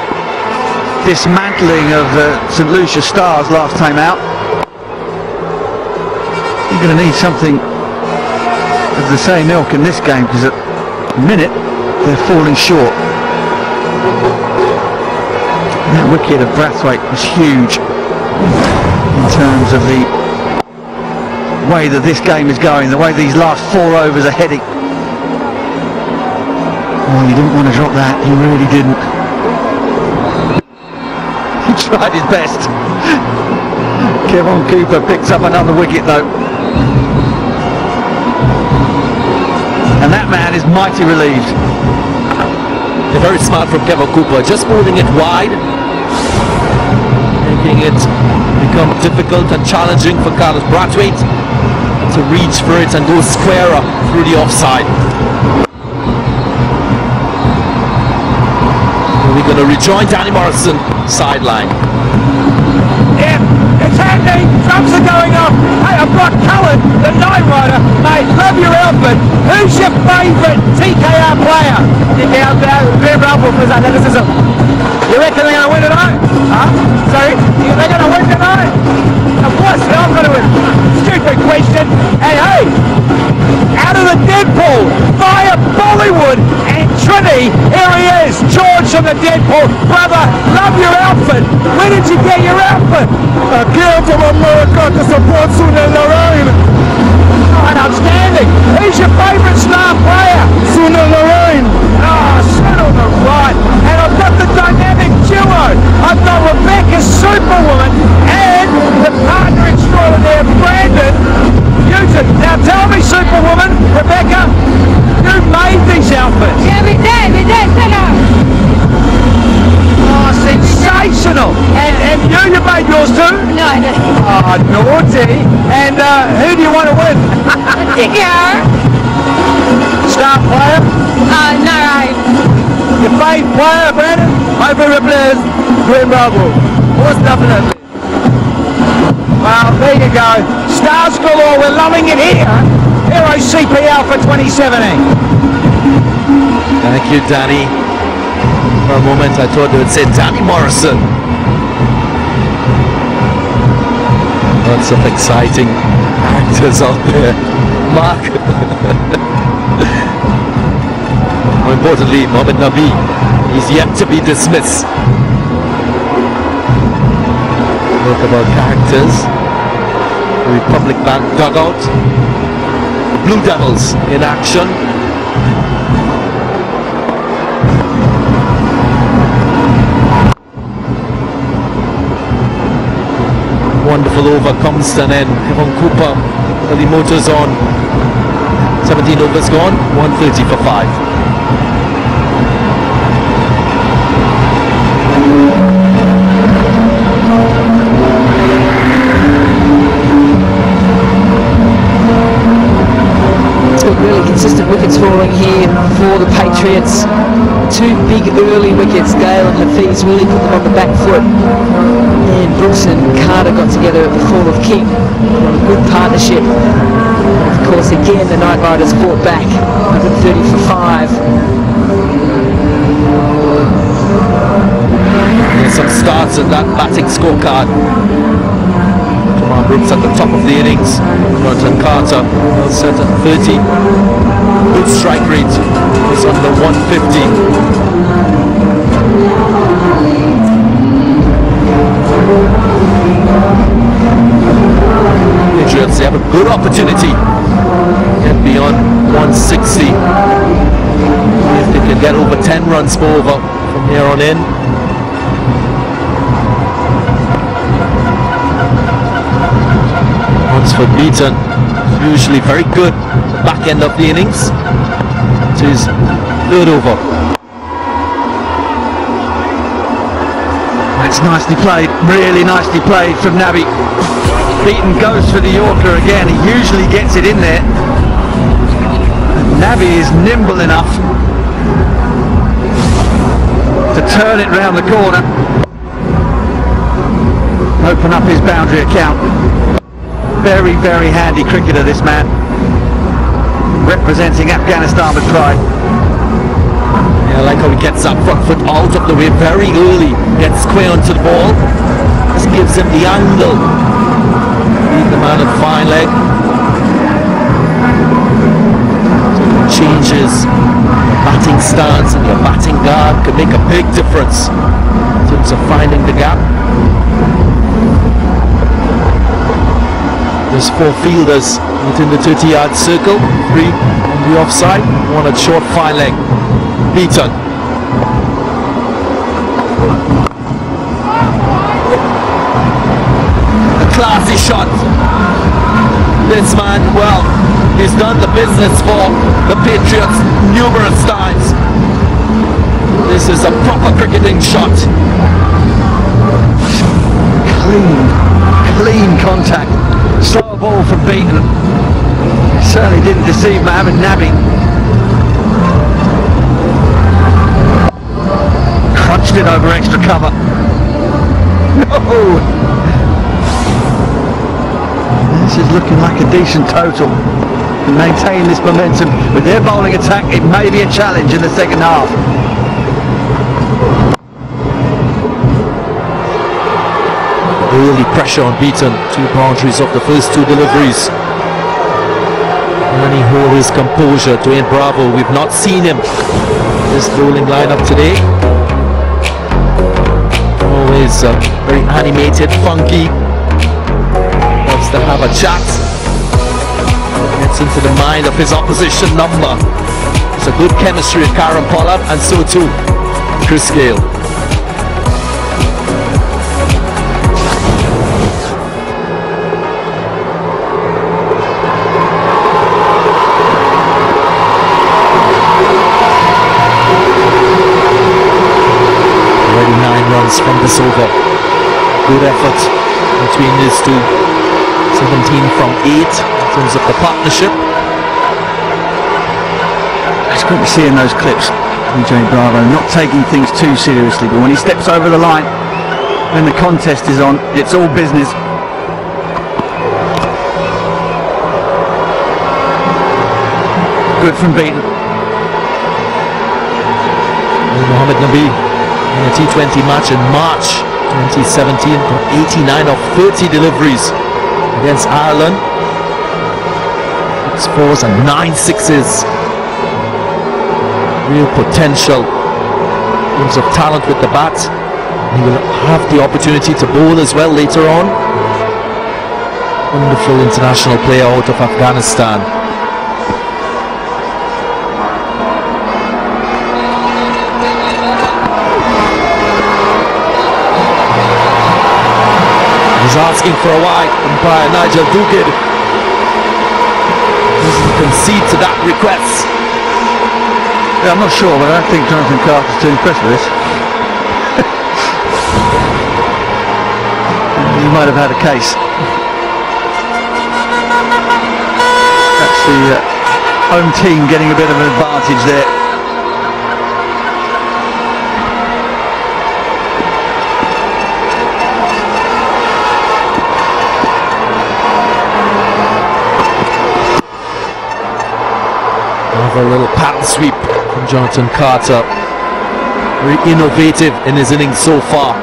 dismantling of St. Lucia Stars last time out. You're going to need something of the same ilk in this game, because at the minute they're falling short. That wicket of Brathwaite was huge in terms of the way that this game is going, the way these last 4 overs are heading. Oh, he didn't want to drop that, he really didn't. He tried his best. Kevin Cooper picks up another wicket though. And that man is mighty relieved. They're very smart from Kevin Cooper, just moving it wide, making it become difficult and challenging for Carlos Brathwaite to reach for it and go square up through the offside. We're going to rejoin Danny Morrison sideline. Yeah, it's handy. Drums are going off. Hey, I've got Cullen, the Night Rider. Mate, love your outfit. Who's your favourite TKR player? TKR player, very bravo for his athleticism. You reckon they're going to win tonight? Huh? Sorry? They're going to win tonight? Of course, they're not going to win. Stupid question. And hey, out of the Deadpool, via Bollywood and Trinity, here he is, George from the Deadpool. Brother, love your outfit. Where did you get your outfit? I came from America to support Sunil Narine. Oh, outstanding. Who's your favourite star player? Sunil Narine. Oh, Sunil Narine. And I've got the dynamic duo. I've got Rebecca Superwoman and the partner extraordinaire, Brandon Newton. Now tell me, Superwoman, Rebecca, who made these outfits? Yeah, we did, Oh, sensational! And you made yours too? No, I didn't. Oh, naughty! And who do you want to win? TKR. Star player? No, right. Your favourite player, Brandon? My favourite player is Glenn Bravo. Most definitely. Well, there you go. Stars galore, we're loving it here. Hero CPL for 2017. Thank you, Danny. For a moment I thought they would say Danny Morrison. Lots of exciting actors out there. Mark. More importantly, Mohamed Nabi is yet to be dismissed. Talk about characters. The Republic Bank dugout. Blue Devils in action. Wonderful over Compston and Kevin Cooper. Early motors on. 17 overs gone. 130 for 5. Really consistent wickets falling here for the Patriots. 2 big early wickets. Gale and Hafiz really put them on the back foot. And Brooks and Carter got together at the fall of King. A good partnership. And of course, again, the Night Riders fought back. 130 for 5. There's some starts in that batting scorecard. Brooks at the top of the innings. Jonathan Carter well set at 30. Good strike rate is under 150. Patriots. They have a good opportunity to get beyond 160. If they can get over 10 runs over from here on in. Runs for Beaton, usually very good back end of the innings. To his third over. That's nicely played, really nicely played from Nabi. Beaton goes for the Yorker again. He usually gets it in there. Nabi is nimble enough to turn it round the corner, open up his boundary account. Very, very handy cricketer, this man, representing Afghanistan with pride. Yeah, I like how he gets that front foot out of the way very early, gets square onto the ball. This gives him the angle. Beat the man at fine leg. Changes your batting stance and your batting guard can make a big difference in terms of finding the gap. There's 4 fielders within the 30-yard circle, 3 on the offside, 1 at short fine leg. Beaton. A classy shot. This man, well, he's done the business for the Patriots numerous times. This is a proper cricketing shot. Clean contact. Slow ball from Beaton. Certainly didn't deceive Mohamed Nabi. Crunched it over extra cover. No! This is looking like a decent total. To maintain this momentum with their bowling attack, it may be a challenge in the second half. Early pressure on Beaton, 2 boundaries of the first 2 deliveries. Can he hold his composure? Dwayne Bravo, we've not seen him in this bowling lineup today. Always very animated, funky. Wants to have a chat. Gets into the mind of his opposition number. It's a good chemistry with Karen Pollard, and so too Chris Gale. From this over. Good effort between these two. 17 from 8 in terms of the partnership. It's good to see in those clips DJ Bravo not taking things too seriously, but when he steps over the line, when the contest is on, it's all business. Good from Beaton. Mohamed Nabi in a T20 match in March 2017 from 89 of 30 deliveries against Ireland. 6 4s and 9 6s. Real potential in terms of talent with the bat. He will have the opportunity to bowl as well later on. Wonderful international player out of Afghanistan. He's asking for a wide umpire Nigel Dugard. Doesn't concede to that request. Yeah, I'm not sure, but I don't think Jonathan Carter's too impressed with this. He might have had a case. That's the home team getting a bit of an advantage there. A little pattern sweep from Jonathan Carter. Very innovative in his innings so far.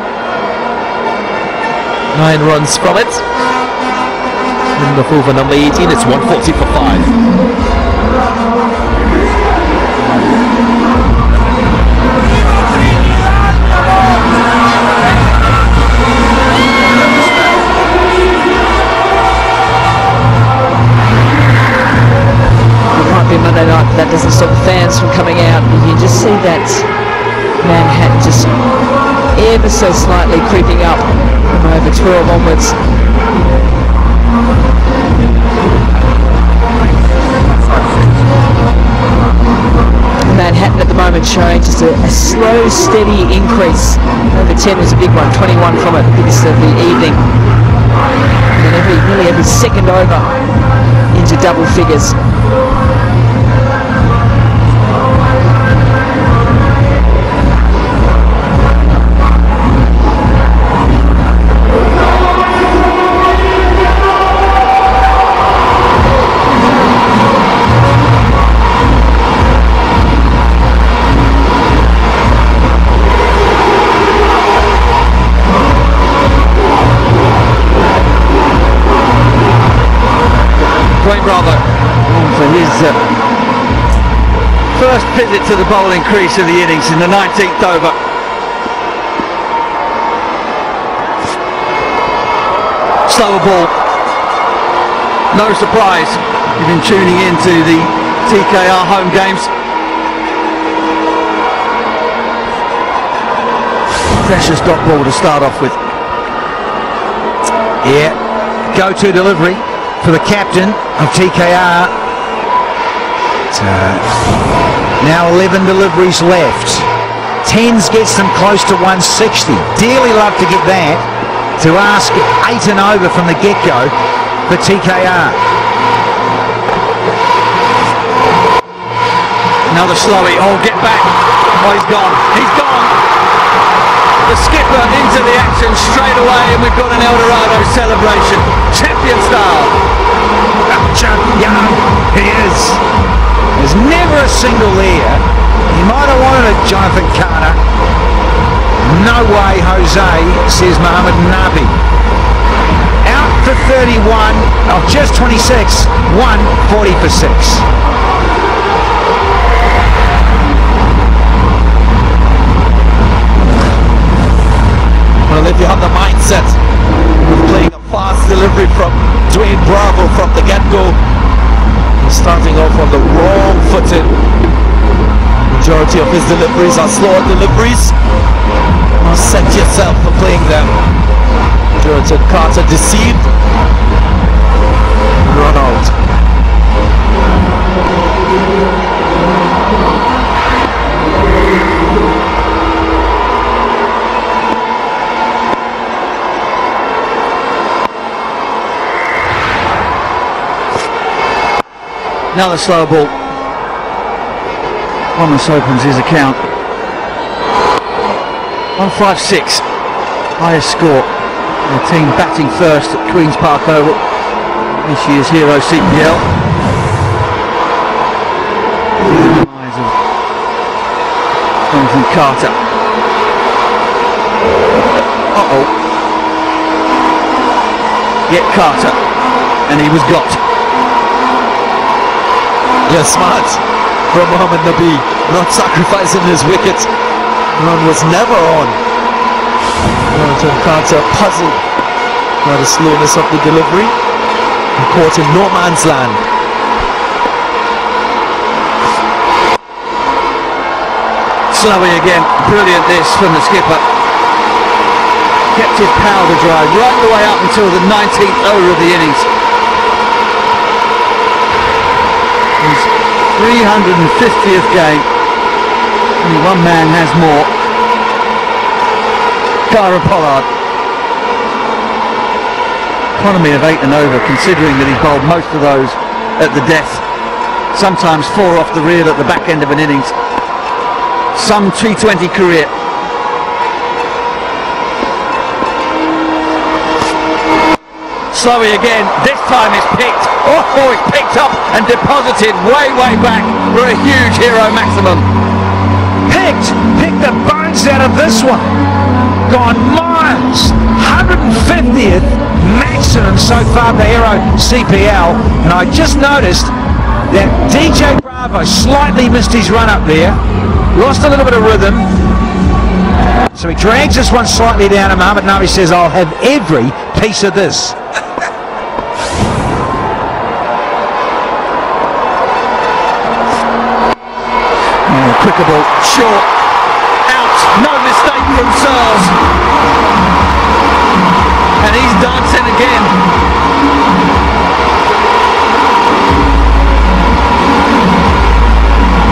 9 runs from it. In the over number 18, it's 140 for 5. that doesn't stop the fans from coming out. You can just see that Manhattan just ever so slightly creeping up from over 12 onwards. Manhattan at the moment showing just a slow, steady increase. Over 10 was a big one, 21 from it, biggest of the evening. And then nearly every second over into double figures. Bravo for his first visit to the bowling crease of the innings in the 19th over. Slower ball. No surprise, you've been tuning into the TKR home games. Precious dot ball to start off with. Yeah, go-to delivery for the captain of TKR. Now 11 deliveries left. 10s gets them close to 160. Dearly love to get that. To ask 8 and over from the get-go for TKR. Another slowie. Oh, get back. Oh, he's gone. He's gone. The skipper into the action straight away, and we've got an El Dorado celebration. Champion style. Young, he is. There's never a single there. He might have wanted it, Jonathan Carter. No way, Jose, says Mohammed Nabi. Out for 31, oh, just 26, 140 for 6. Well, if you have the mindset of playing a fast delivery from Dwayne Bravo from the get-go, he's starting off on the wrong footing. Majority of his deliveries are slower deliveries. Must set yourself for playing them. Jonathan Carter deceived. Run out. Another slow ball. Thomas opens his account. 156. Highest score. The team batting first at Queen's Park Oval. This year's Hero CPL. Eyes of Jonathan Carter. Uh-oh. Get Carter. And he was got. Yeah, smart from Mohammed Nabi, not sacrificing his wicket. Run was never on. Jonathan Carter puzzled by the slowness of the delivery and caught in no man's land. Slowy again, brilliant this from the skipper. Kept his powder dry right the way up until the 19th over of the innings. His 350th game. Only one man has more. Kyra Pollard. Economy of 8 and over, considering that he bowled most of those at the death. Sometimes 4 off the reel at the back end of an innings. Some T20 career. Slowy again. This time it's picked. Oh, it's picked up and deposited way back for a huge Hero maximum. Picked the bones out of this one. Gone miles. 150th maximum so far for Hero CPL. And I just noticed that DJ Bravo slightly missed his run up there. Lost a little bit of rhythm. So he drags this one slightly down, and Mohammed Nabi says, I'll have every piece of this. Quicker ball, short, out, no mistake from Searles. And he's dancing again.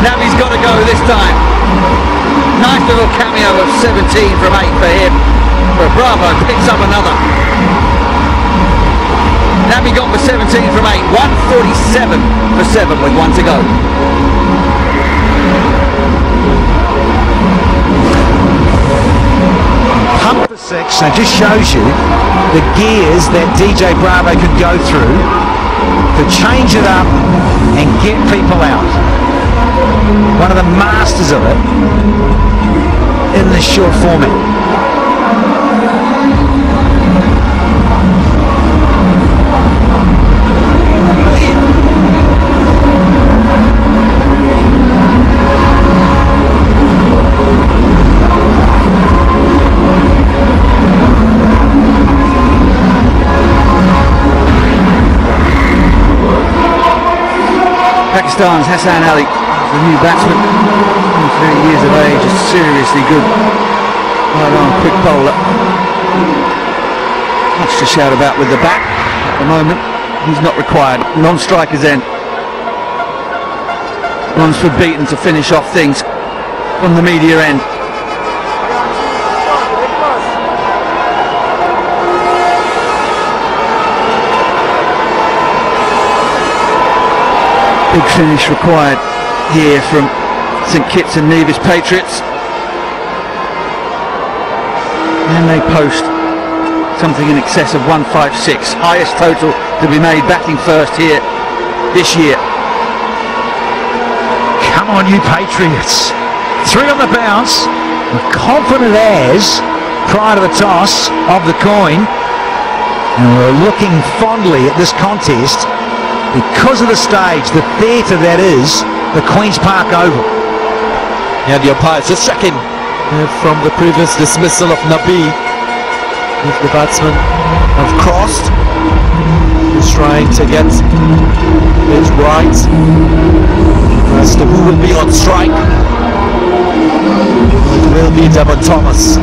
Navi's got to go this time. Nice little cameo of 17 from 8 for him. But Bravo picks up another. Navi gone for 17 from 8. 147 for 7 with 1 to go. Pump for 6, and it just shows you the gears that DJ Bravo could go through to change it up and get people out. One of the masters of it in this short format. Pakistan's Hassan Ali, the new batsman, 23 years of age, is seriously good. Right-arm quick bowler. Much to shout about with the bat. At the moment, he's not required. Non-striker's end. Runs for Beaton to finish off things from the media end. Big finish required here from St Kitts and Nevis Patriots. And they post something in excess of 156. Highest total to be made batting first here this year. Come on, you Patriots. 3 on the bounce. Confident as prior to the toss of the coin. And we're looking fondly at this contest because of the stage, the theatre that is the Queen's Park Oval. Yeah, the umpires just checking from the previous dismissal of Nabi. If the batsmen have crossed, he's trying to get it right as to who will be on strike. It will be Devon Thomas.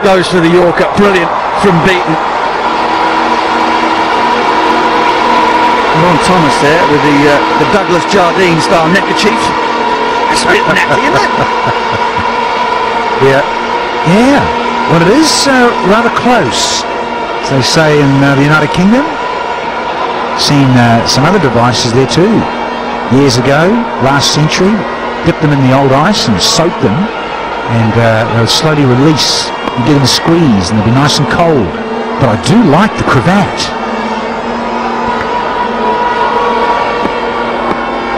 Goes for the Yorker, brilliant from Beaton. Ron Thomas there with the Douglas Jardine style neckerchief. It's a bit nappy, isn't it? Yeah. Well, it is rather close, as they say in the United Kingdom. Seen some other devices there too. Years ago, last century, dipped them in the old ice and soaked them, and they would slowly release. You give them a squeeze and they'll be nice and cold. But I do like the cravat.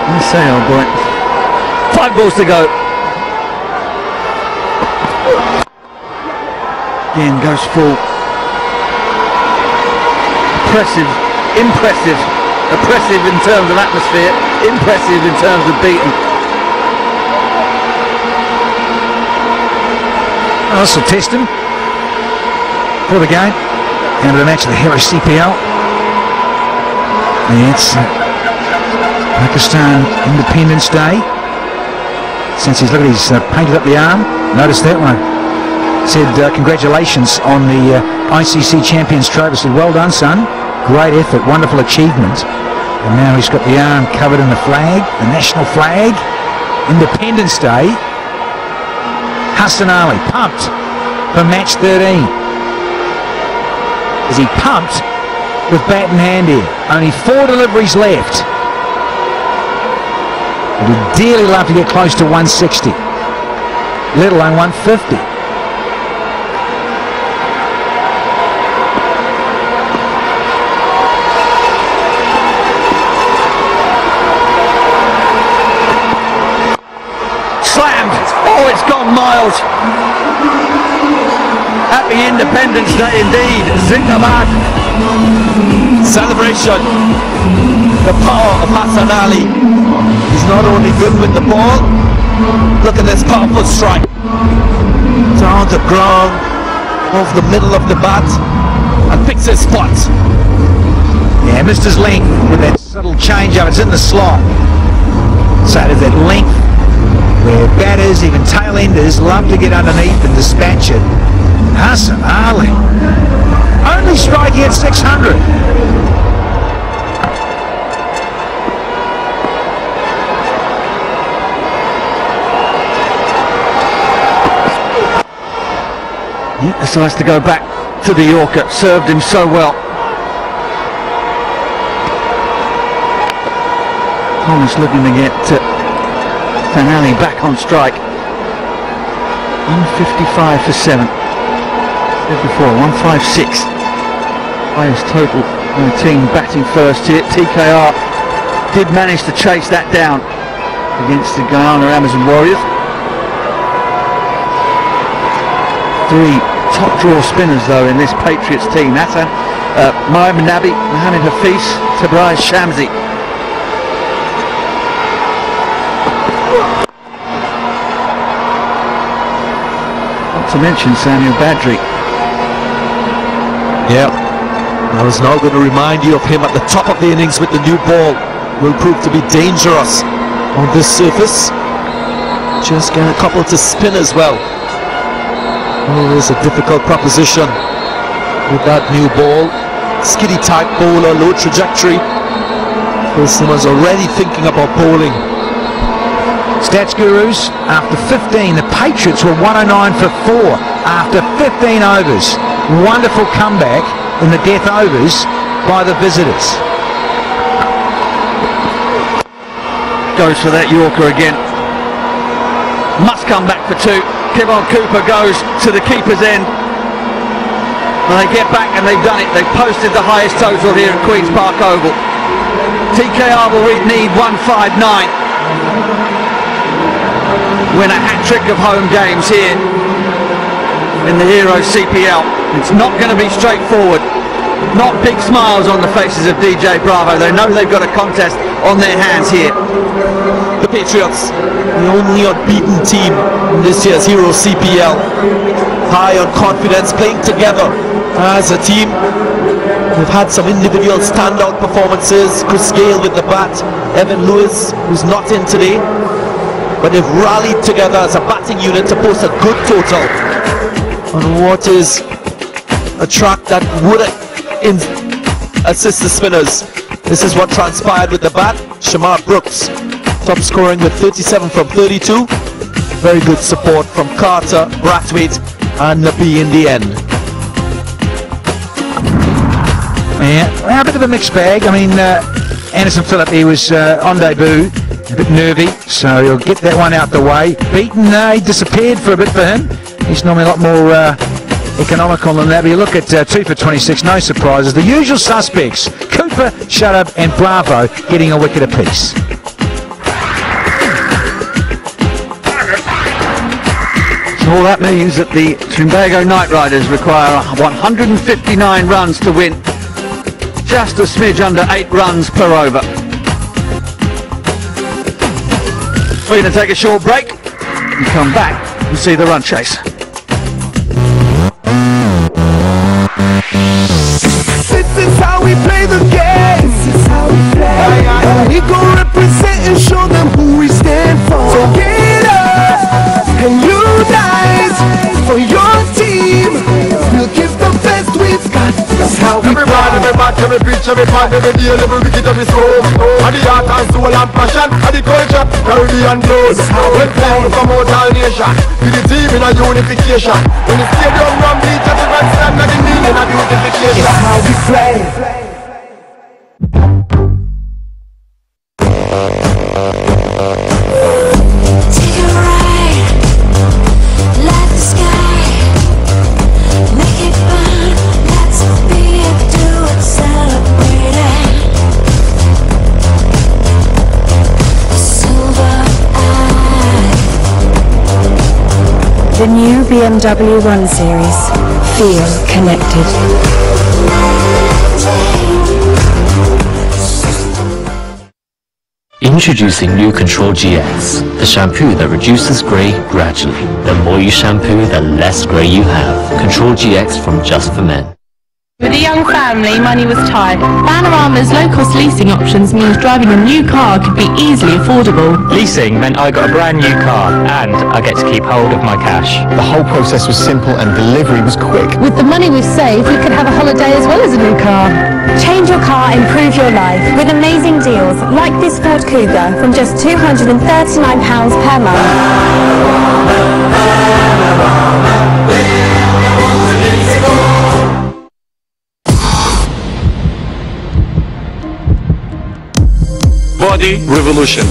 I say, old boy. 5 balls to go. Again goes full. Impressive. Oppressive in terms of atmosphere. Impressive in terms of beating. This will test him for the game. End of the match of the Hero CPL. And it's Pakistan Independence Day. Since he's, look at, he's painted up the arm. Notice that one. Said congratulations on the ICC Champions Trophy. Said, well done, son. Great effort, wonderful achievement. And now he's got the arm covered in the flag, the national flag. Independence Day. Hassan Ali pumped for match 13. As he pumped with bat in hand here. Only 4 deliveries left. He'd dearly love to get close to 160, let alone 150. Tom Miles. Happy Independence Day indeed. Zindabad. Celebration. The power of Hassan Ali. He's not only good with the ball. Look at this powerful strike. Down the ground, off the middle of the bat, and picks his spot. Yeah, Mr. Length with that subtle change up. It's in the slot. So there's that length where batters, even tail enders, love to get underneath and dispatch it. Hassan Ali only striking at 600. He decides to go back to the Yorker. Served him so well. Thomas looking to get Fanali back on strike. 155 for 7. Said before, 156. Highest total in the team batting first here. TKR did manage to chase that down against the Guyana Amazon Warriors. 3 top draw spinners though in this Patriots team. That's Mohamed Nabi, Mohamed Hafiz, Tabriz Shamsi. Not to mention Samuel Badri. Yeah, I was now going to remind you of him at the top of the innings with the new ball. Will prove to be dangerous on this surface. Just get a couple to spin as well. Always a difficult proposition with that new ball. Skiddy type bowler, low trajectory. Phil Simmons already thinking about bowling. Stats Gurus, after 15, the Patriots were 109 for 4 after 15 overs. Wonderful comeback in the death overs by the visitors. Goes for that Yorker again. Must come back for 2. Kevon Cooper goes to the keeper's end. And they get back and they've done it. They've posted the highest total here at Queen's Park Oval. TKR will need 159. Win a hat-trick of home games here in the Hero CPL. It's not going to be straightforward. Not big smiles on the faces of DJ Bravo. They know they've got a contest on their hands here. The Patriots, the only unbeaten team in this year's Hero CPL. High on confidence, playing together as a team. We've had some individual standout performances. Chris Gale with the bat, Evan Lewis, who's not in today. But they've rallied together as a batting unit to post a good total on what is a track that would assist the spinners. This is what transpired with the bat. Shamar Brooks top scoring with 37 from 32. Very good support from Carter, Brathwaite and Nabi in the end. Yeah, a bit of a mixed bag. I mean, Anderson Phillip, he was on debut, a bit nervy, so he'll get that one out the way. Beaton, he disappeared for a bit for him. He's normally a lot more economical than that, but you look at 2 for 26, no surprises. The usual suspects, Cooper, Shuddup and Bravo getting a wicket apiece. So all that means that the Trinbago Knight Riders require 159 runs to win. Just a smidge under 8 runs per over. We're going to take a short break and come back and see the run chase. This is how we play the game. This is how we play. We gon' represent and show them who we stand for. So get up and unite for your team. We'll give the best we've got. That's how we play. Every match, every pitch, every part, every day, every wicket, every stroke. And the heart and soul and passion, and the culture, Caribbean blood. We're playing from out all nation. With the team in a unification. When the stadium run beat, everyone stand like the meaning of beautification. That's how we play. BMW 1 Series. Feel connected. Introducing new Control GX, the shampoo that reduces grey gradually. The more you shampoo, the less grey you have. Control GX from Just for Men. With a young family, money was tight. Panorama's low-cost leasing options means driving a new car could be easily affordable. Leasing meant I got a brand new car and I get to keep hold of my cash. The whole process was simple and delivery was quick. With the money we've saved, we could have a holiday as well as a new car. Change your car, improve your life with amazing deals like this Ford Cougar from just £239 per month. Body revolution.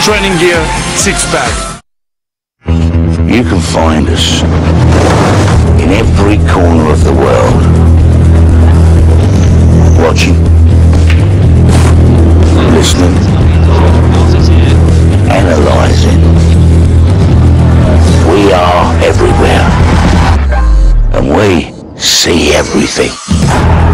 Training gear, six-pack. You can find us in every corner of the world. Watching, listening, analysing. We are everywhere. And we see everything.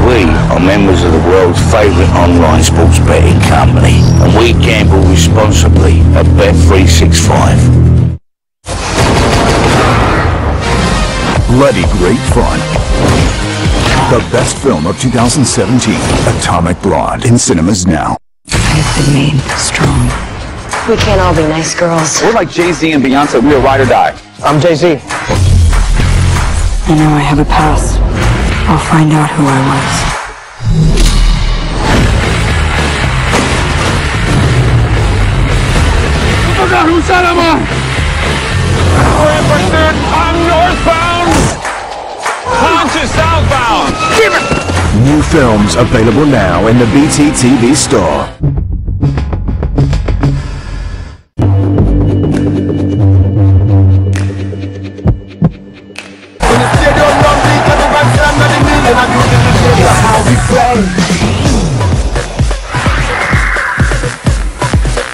We are members of the world's favourite online sports betting company. And we gamble responsibly at Bet365. Bloody great fun. The best film of 2017, Atomic Blonde, in cinemas now. I've been made strong. We can't all be nice girls. We're like Jay-Z and Beyonce. We are ride or die. I'm Jay-Z. I know I have a past. I'll find out who I was. We're in pursuit. I'm northbound. On to southbound. New films available now in the BTTV store.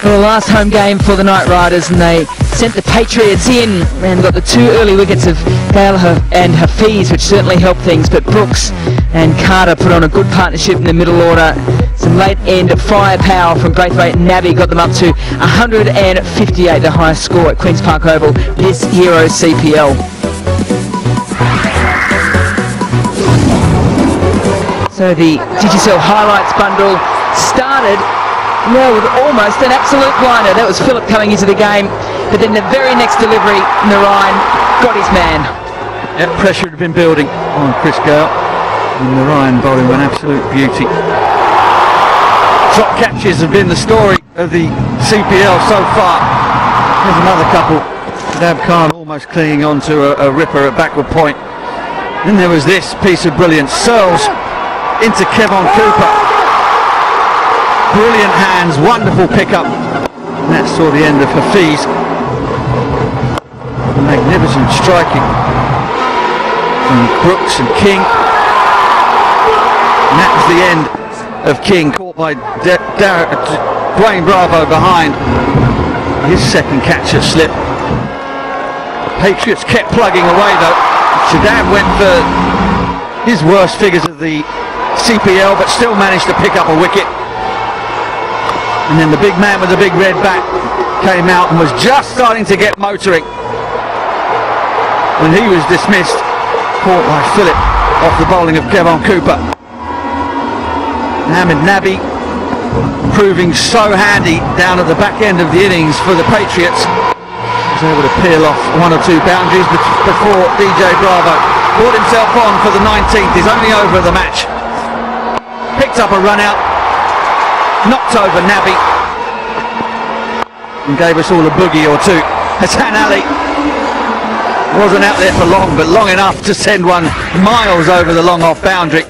Well, the last home game for the Knight Riders, and they sent the Patriots in and got the two early wickets of Gale and Hafiz, which certainly helped things, but Brooks and Carter put on a good partnership in the middle order. Some late end firepower from Braithwaite and Naby got them up to 158, the highest score at Queen's Park Oval this Hero CPL. So the Digicel highlights bundle started with almost an absolute blinder. That was Phillip coming into the game, but then the very next delivery, Narayan got his man. That pressure had been building on Chris Gale, and Narayan bowling an absolute beauty. Top catches have been the story of the CPL so far. There's another couple. Dab Khan almost clinging on to a ripper at backward point. Then there was this piece of brilliance. Searles into Kevon Cooper. Brilliant hands, wonderful pickup. And that saw the end of Hafiz. Magnificent striking from Brooks and King. And that was the end of King, caught by Dwayne Bravo behind. His second catch at slip. The Patriots kept plugging away though. Shadab went for his worst figures of the CPL, but still managed to pick up a wicket. And then the big man with the big red bat came out and was just starting to get motoring when he was dismissed, caught by Phillip off the bowling of Kevon Cooper. Mohamed Nabi proving so handy down at the back end of the innings for the Patriots. Was able to peel off one or two boundaries before DJ Bravo brought himself on for the 19th. He's only over the match. Picked up a run out, knocked over Nabi and gave us all a boogie or two. Hassan Ali wasn't out there for long, but long enough to send one miles over the long off boundary.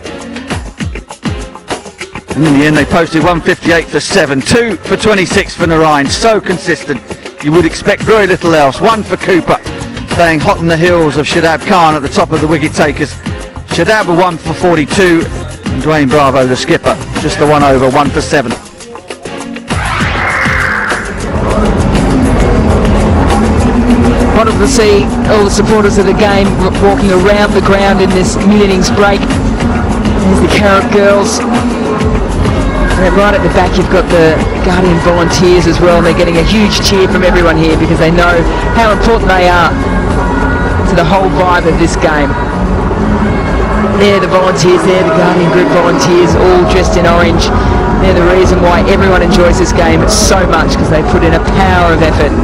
And in the end they posted 158 for 7, 2 for 26 for Narayan. So consistent, you would expect very little else. 1 for Cooper, staying hot on the heels of Shadab Khan at the top of the wicket takers. Shadab a 1 for 42, and Dwayne Bravo, the skipper, just the 1 over, 1 for 7. Wonderful to see all the supporters of the game walking around the ground in this mid-innings break. There's the Carrot girls. And right at the back you've got the Guardian volunteers as well, and they're getting a huge cheer from everyone here because they know how important they are to the whole vibe of this game. They're the volunteers there, the Guardian group volunteers, all dressed in orange. They're the reason why everyone enjoys this game so much, because they put in a power of effort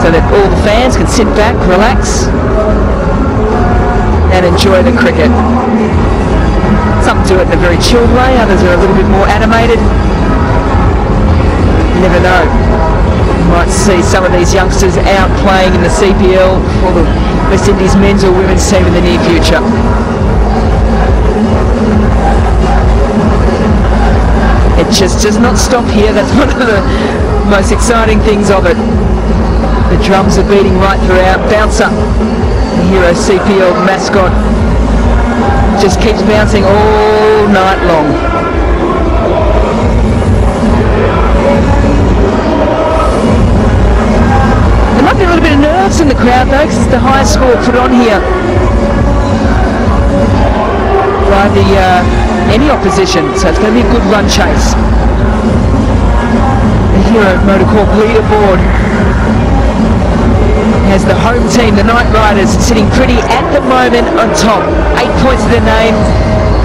so that all the fans can sit back, relax and enjoy the cricket. Some do it in a very chilled way, others are a little bit more animated. You never know. You might see some of these youngsters out playing in the CPL or the West Indies men's or women's team in the near future. It just does not stop here. That's one of the most exciting things of it. The drums are beating right throughout. Bouncer, the Hero CPL mascot, just keeps bouncing all night long. There might be a little bit of nerves in the crowd though, because it's the highest score put on here by any opposition, so it's going to be a good run chase. The Hero Motor Corp leaderboard has the home team, the Night Riders, sitting pretty at the moment on top. 8 points to their name,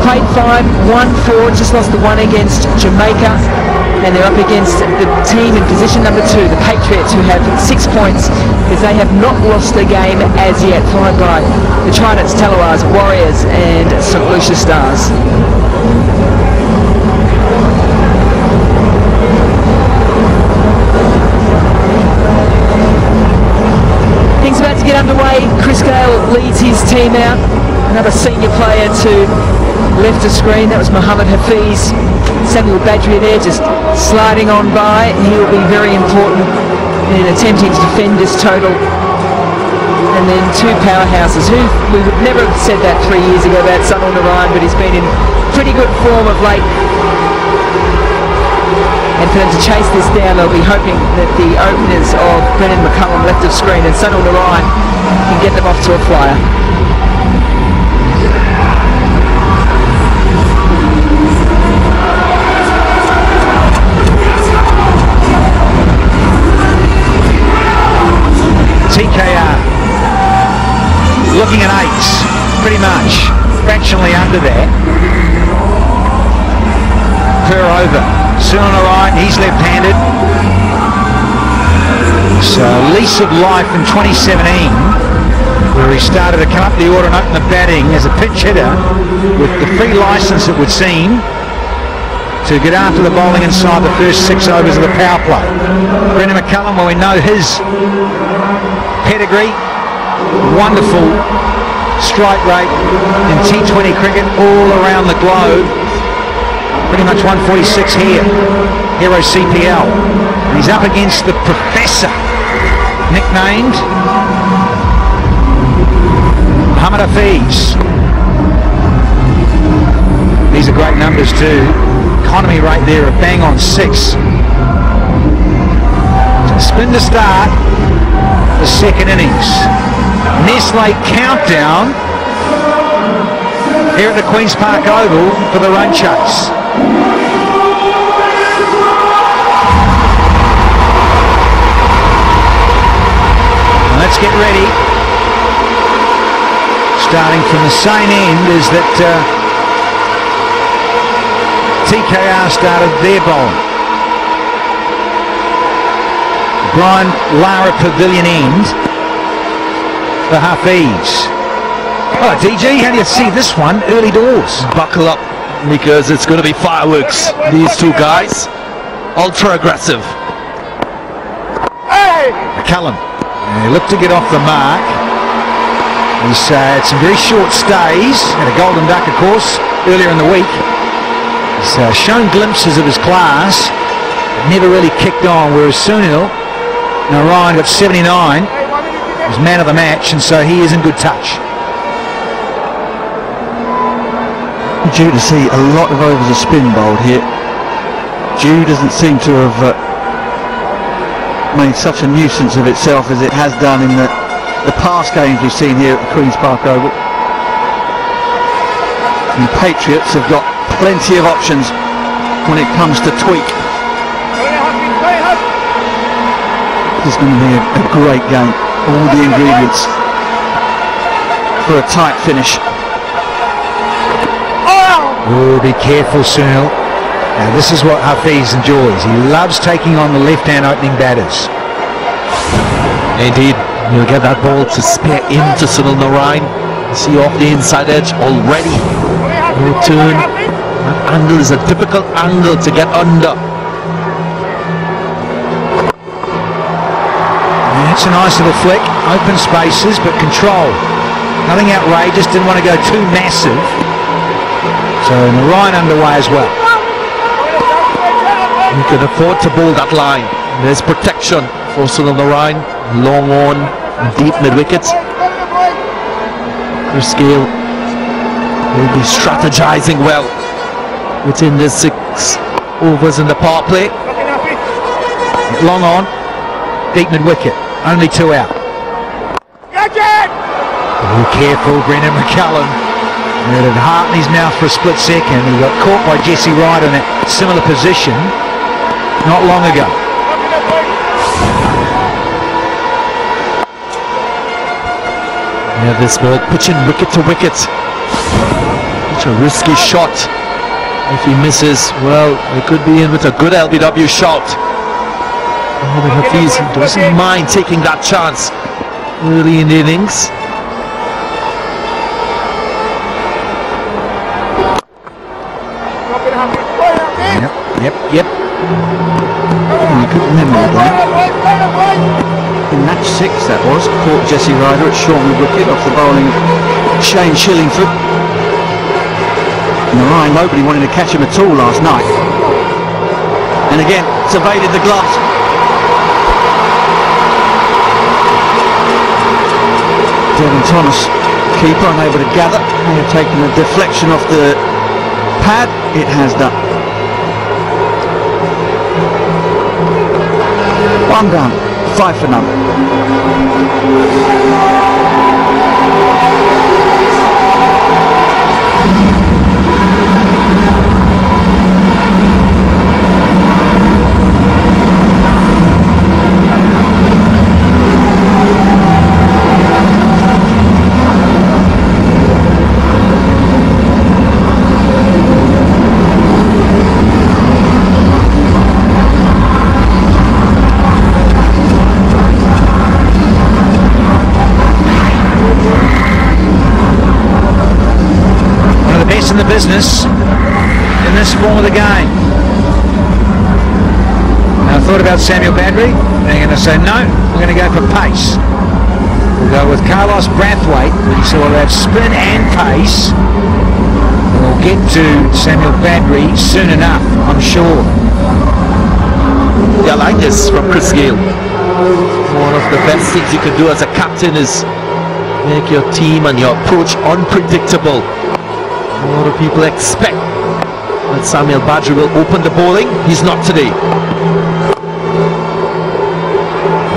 played 5, won 4, just lost the 1 against Jamaica, and they're up against the team in position number 2, the Patriots, who have 6 points because they have not lost a game as yet, followed by the Tridents, Talawars, Warriors and St. Lucia Stars. Things about to get underway. Chris Gale leads his team out. Another senior player to left of screen, that was Mohammed Hafiz. Samuel Badri there just sliding on by. He will be very important in attempting to defend this total. And then 2 powerhouses who we would never have said that 3 years ago about Sunil Narayan, but he's been in pretty good form of late. And for them to chase this down, they'll be hoping that the openers of Brennan McCullum left of screen and Sunil Narayan can get them off to a flyer. TKR looking at 8s, pretty much fractionally under there. Per over. Sunil Narayan, he's left-handed. So lease of life in 2017, where he started to come up the order and open the batting as a pitch hitter with the free licence, it would seem, to get after the bowling inside the first 6 overs of the power play. Brendan McCullum, well, we know his pedigree, wonderful strike rate in T20 cricket all around the globe. Pretty much 146 here, Hero CPL. And he's up against the Professor, nicknamed Mohammed Hafiz. These are great numbers too. Economy rate there of bang on 6. Spin to start the second innings. Nestle countdown here at the Queen's Park Oval for the run chase. Let's get ready. Starting from the same end as that TKR started their bowling. Brian Lara Pavilion end for Hafiz. Oh, DG, how do you see this one early doors? Buckle up, because it's going to be fireworks. These two guys, ultra aggressive. McCullum, he looked to get off the mark. He's had some very short stays, had a golden duck, of course, earlier in the week. He's shown glimpses of his class, but never really kicked on, whereas Sunil, Ryan got 79, was man of the match, and so he is in good touch. Due to see a lot of overs of spin bowled here. Dew doesn't seem to have made such a nuisance of itself as it has done in the past games we've seen here at the Queen's Park Oval. And the Patriots have got plenty of options when it comes to tweak. This is going to be a great game. All the ingredients for a tight finish. Oh, be careful, Sunil. Now this is what Hafiz enjoys. He loves taking on the left-hand opening batters. Indeed, you'll get that ball to spare into Sunil Narain. See off the inside edge already. No turn. That angle is a difficult angle to get under. That's a nice little flick. Open spaces, but control. Nothing outrageous. Didn't want to go too massive. So Narain underway as well. You can afford to bowl that line. There's protection for Sunil Narain. Long on, deep mid-wickets. Chris Gayle will be strategizing well within the 6 overs in the power play. Long on, deep mid-wicket. Only 2 out. Oh, careful, Brendan McCullum. It had heart in his mouth for a split second. He got caught by Jesse Wright in a similar position not long ago. Yeah, this ball pitching wicket to wicket. Such a risky shot. If he misses, well, he could be in with a good LBW shot. Mohammad Hafiz doesn't mind taking that chance early in the innings. Yep. You could remember that. In match 6 that was, caught Jesse Ryder at short mid-wicket off the bowling of Shane Shillingford. Narain nobody wanted to catch him at all last night. And again, it's evaded the gloves. Devon Thomas, keeper, unable to gather. They have taken a deflection off the pad. It has done. 1 down, 5 for none. In the business in this form of the game. Now I thought about Samuel Badri. They're going to say no, we're going to go for pace. We'll go with Carlos Brathwaite, so we'll have spin and pace. We'll get to Samuel Badri soon enough, I'm sure. Yeah, I like this from Chris Gayle. One of the best things you can do as a captain is make your team and your approach unpredictable. A lot of people expect that Samuel Badri will open the bowling. He's not today.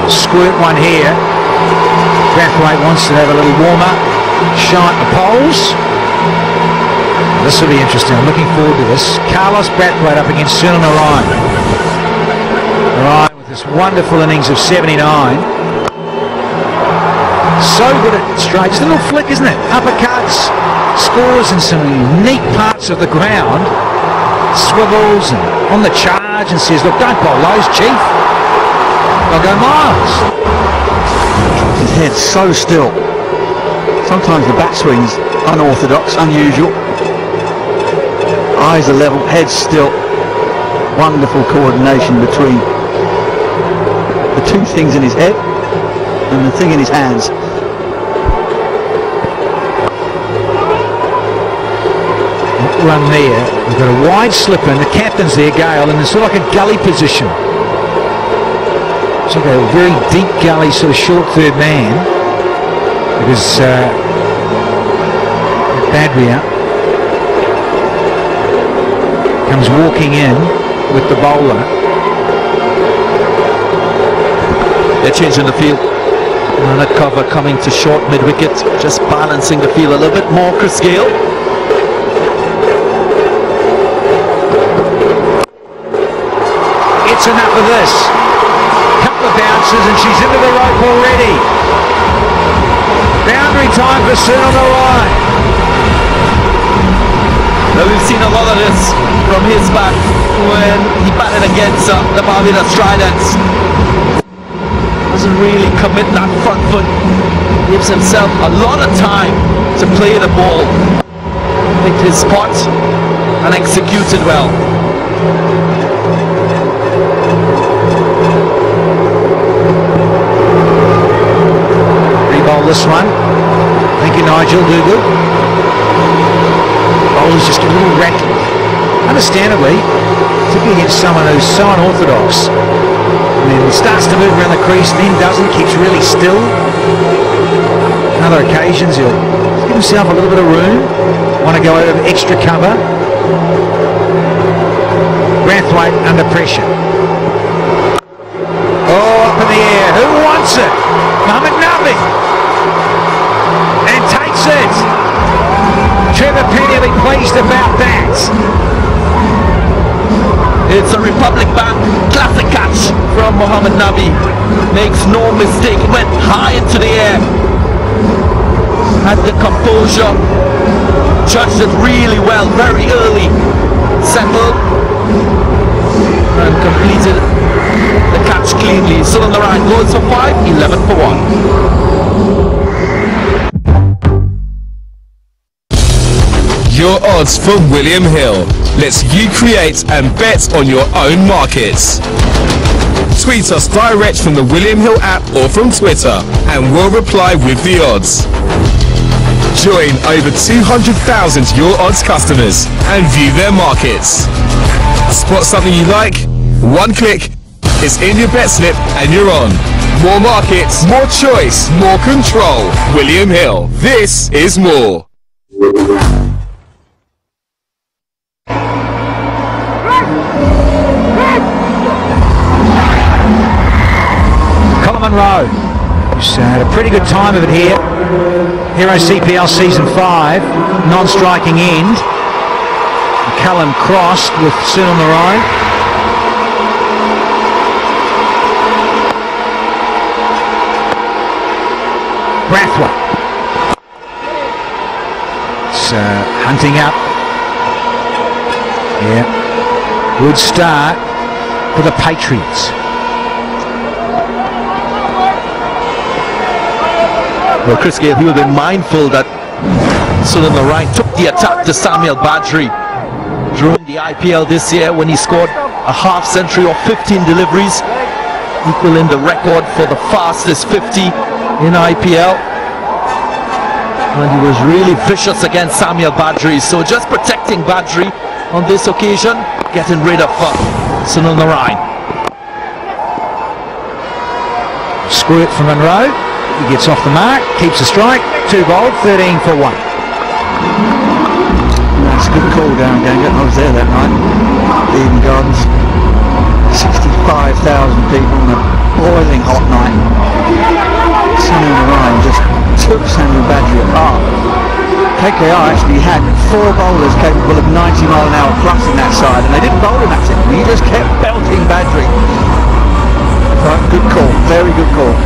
Squirt one here. Brathwaite wants to have a little warmer shot at the poles. This will be interesting. I'm looking forward to this. Carlos Brathwaite up against Sunil Narain. Narain with this wonderful innings of 79. So good at straight. Just a little flick, isn't it? Uppercuts. Scores in some unique parts of the ground, swivels and on the charge and says, look, don't bowl those, Chief. They'll go miles. His head's so still. Sometimes the back swing's unorthodox, unusual. Eyes are level, head's still. Wonderful coordination between the 2 things in his head and the thing in his hands. run there. We've got a wide slipper, and the captain's there, Gale, and it's sort of like a gully position. It's like a very deep gully, sort of short third man. Because Badria comes walking in with the bowler. They're changing the field. Another cover coming to short mid-wicket, just balancing the field a little bit more. Chris Gale. It's enough of this. Couple of bounces and she's into the rope already. Boundary time for Soon on the right. Now we've seen a lot of this from his bat when he batted against the Barbados Tridents. Doesn't really commit that front foot. Gives himself a lot of time to play the ball. Picked his spot and executed well. Rebowl this one. Thank you, Nigel. Do good. Bowler's just a little rattled. Understandably, particularly against someone who's so unorthodox. And then he starts to move around the crease, then doesn't, keeps really still. On other occasions, he'll give himself a little bit of room, want to go over extra cover. Brathwaite under pressure. Oh, up in the air. Who wants it? Mohamed Nabi. And takes it. Trevor Penny will be pleased about that. It's a Republic Bank classic catch from Mohamed Nabi. Makes no mistake, went high into the air. Had the composure, judged it really well, very early. Settled and completed the catch cleanly. Still on the right, goes for 5, 11 for 1. Your odds for William Hill lets you create and bet on your own markets. Tweet us direct from the William Hill app or from Twitter and we'll reply with the odds. Join over 200,000 Your Odds customers and view their markets. Spot something you like? One click, it's in your bet slip and you're on. More markets, more choice, more control. William Hill, this is more. Monroe, who's had a pretty good time of it here. Hero CPL Season 5, non-striking end. McCullum crossed with Soon on the right. Brathwaite. It's hunting up. Yeah. Good start for the Patriots. Well, Chris Gale, he will be mindful that Soon on the right took the attack to Samuel Badri during the IPL this year when he scored a half century or 15 deliveries, equaling the record for the fastest 50 in IPL. And he was really vicious against Samuel Badri, so just protecting Badri on this occasion, getting rid of Soon on the right. Squirt from Monroe. He gets off the mark, keeps a strike, 2 bowled, 13 for 1. That's a good call down, Ganga. I was there that night. Eden Gardens. 65,000 people on a boiling hot night. Sunny on the Rhine just took Samuel Badri apart. TKR actually had 4 bowlers capable of 90 mile an hour plus in that side, and they didn't bowl him at it. He just kept belting Badri. Right, good call, very good call.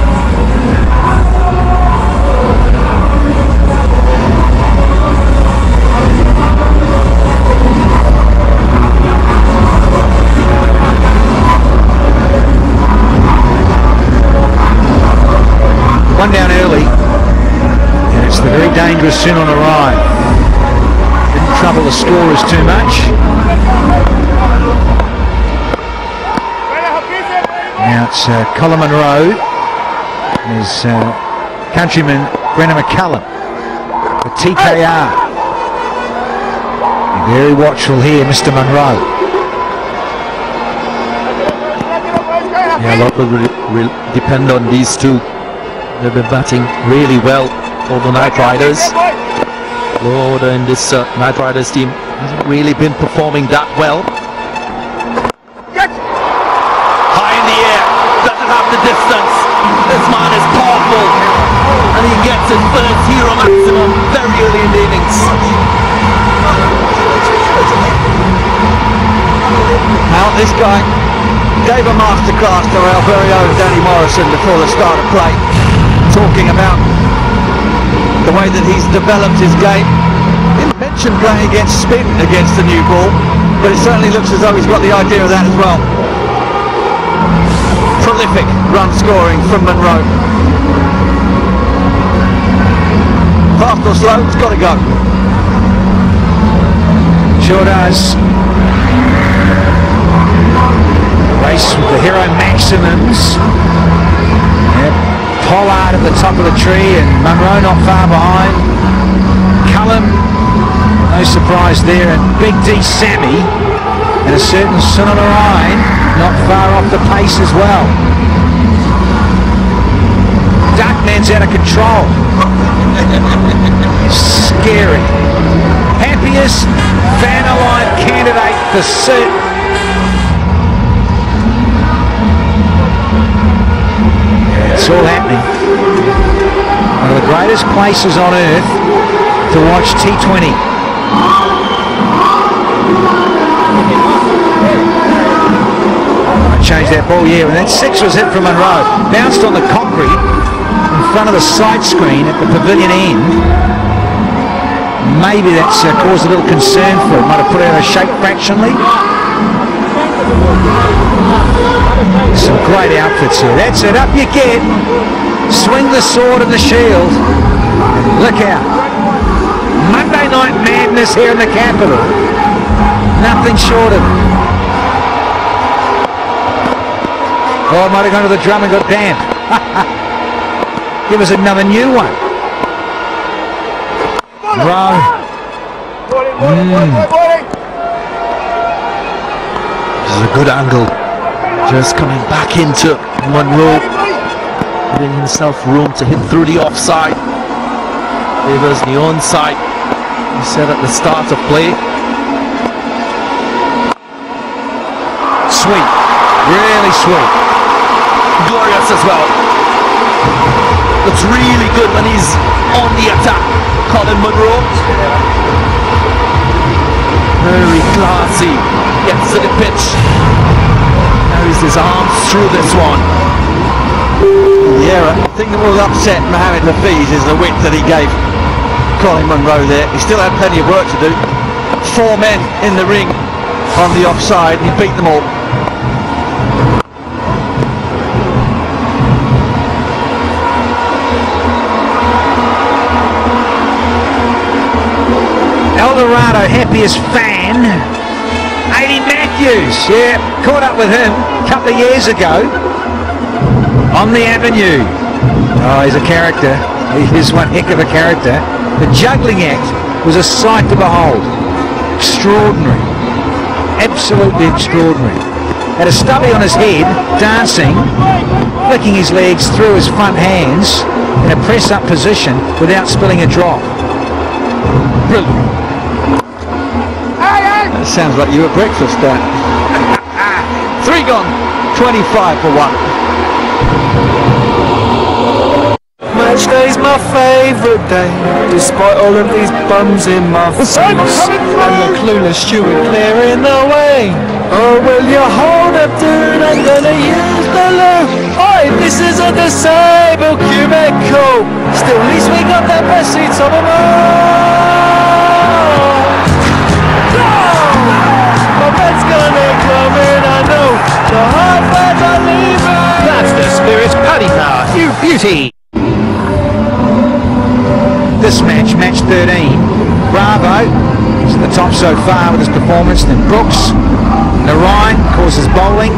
One down early, and it's the very dangerous Soon on the right. Didn't trouble the scorers too much. Now it's Colin Monroe and his countryman Brendan McCullum for TKR. Very watchful here, Mr. Munro. Yeah, a lot will depend on these two. They've been batting really well for the Knight Riders. Lord, and this Knight Riders team hasn't really been performing that well. High in the air, doesn't have the distance. This man is powerful, and he gets his first hero maximum very early in the innings. Now this guy gave a masterclass to our very own Danny Morrison before the start of play, talking about the way that he's developed his game. Didn't mention playing against spin against the new ball, but it certainly looks as though he's got the idea of that as well. Prolific run scoring from Monroe. Fast or slow, it's got to go. Sure does. Race with the hero maximums. Yep. Pollard at the top of the tree and Munro not far behind. Cullum, no surprise there, and Big D Sammy and a certain Sunamarain not far off the pace as well. Duckman's out of control. Scary. Happiest fan alive candidate for certain. It's all happening. One of the greatest places on earth to watch T20. I changed that ball, yeah, and that 6 was hit from Monroe. Bounced on the concrete in front of the side screen at the pavilion end. Maybe that's caused a little concern for him. Might have put it out of shape fractionally. Some great outfits here. That's it. Up you get. Swing the sword and the shield. Look out. Monday night madness here in the capital. Nothing short of it. Oh, I might have gone to the drum and got damp. Give us another new one. Row. This is a good angle. Just coming back into Monroe, giving himself room to hit through the offside. Favors the onside. He said at the start of play. Sweet, really sweet. Glorious as well. Looks really good when he's on the attack. Colin Monroe. Very classy. Gets to the pitch. Carries his arms through this one. Yeah, the thing that will upset Mohamed Lafiz is the width that he gave Colin Monroe there. He still had plenty of work to do. 4 men in the ring on the offside. He beat them all. Eldorado happiest fan, 80 Matthews. Yeah, caught up with him a couple of years ago on the Avenue. Oh, he's a character. He's one heck of a character. The juggling act was a sight to behold. Extraordinary. Absolutely extraordinary. Had a stubby on his head, dancing, flicking his legs through his front hands in a press-up position without spilling a drop. Brilliant. That sounds like you at breakfast, Dan. 3 gone, 25 for 1. Match day's my favourite day, despite all of these bums in my face and the clueless steward clearing the way. Oh, will you hold up, dude? I'm gonna use the loo. Oi, this is a disabled cubicle. Still, at least we got the best seats on them all. My bed's gonna come in, I know. The hard lads are leaving. That's the spirit, Paddy Power, you beauty. This match, match 13. Bravo is at the top so far with his performance. Then Brooks, Narayan causes bowling.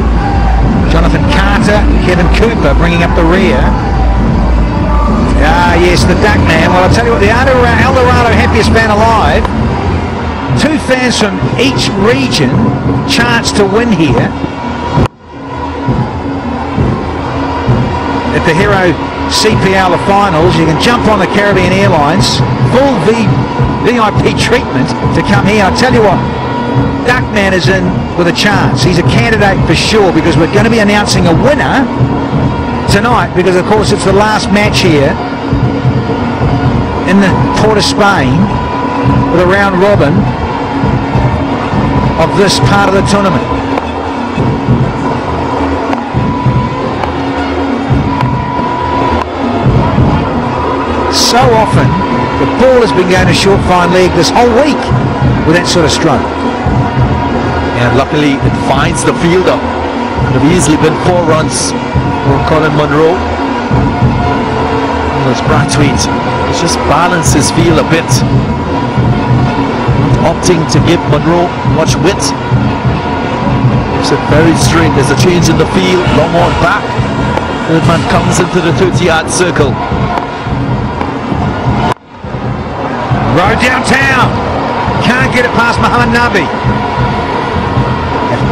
Jonathan Carter, Kevin Cooper bringing up the rear. Ah, yes, the duck man. Well, I'll tell you what, the Eldorado happiest fan alive 2 fans from each region chance to win here at the Hero CPL finals. You can jump on the Caribbean Airlines full VIP treatment to come here. I tell you what, Duckman is in with a chance. He's a candidate for sure, because we're going to be announcing a winner tonight, because of course it's the last match here in the Port of Spain with a round robin of this part of the tournament. So often the ball has been going to short fine leg this whole week with that sort of stroke. And luckily it finds the fielder. Could have easily been 4 runs for Colin Munro. As Brathwaite just balance his field a bit, opting to give Munro much width. It's a very straight. There's a change in the field. Long on back. Third man comes into the 30-yard circle. Road downtown. Can't get it past Muhammad Nabi.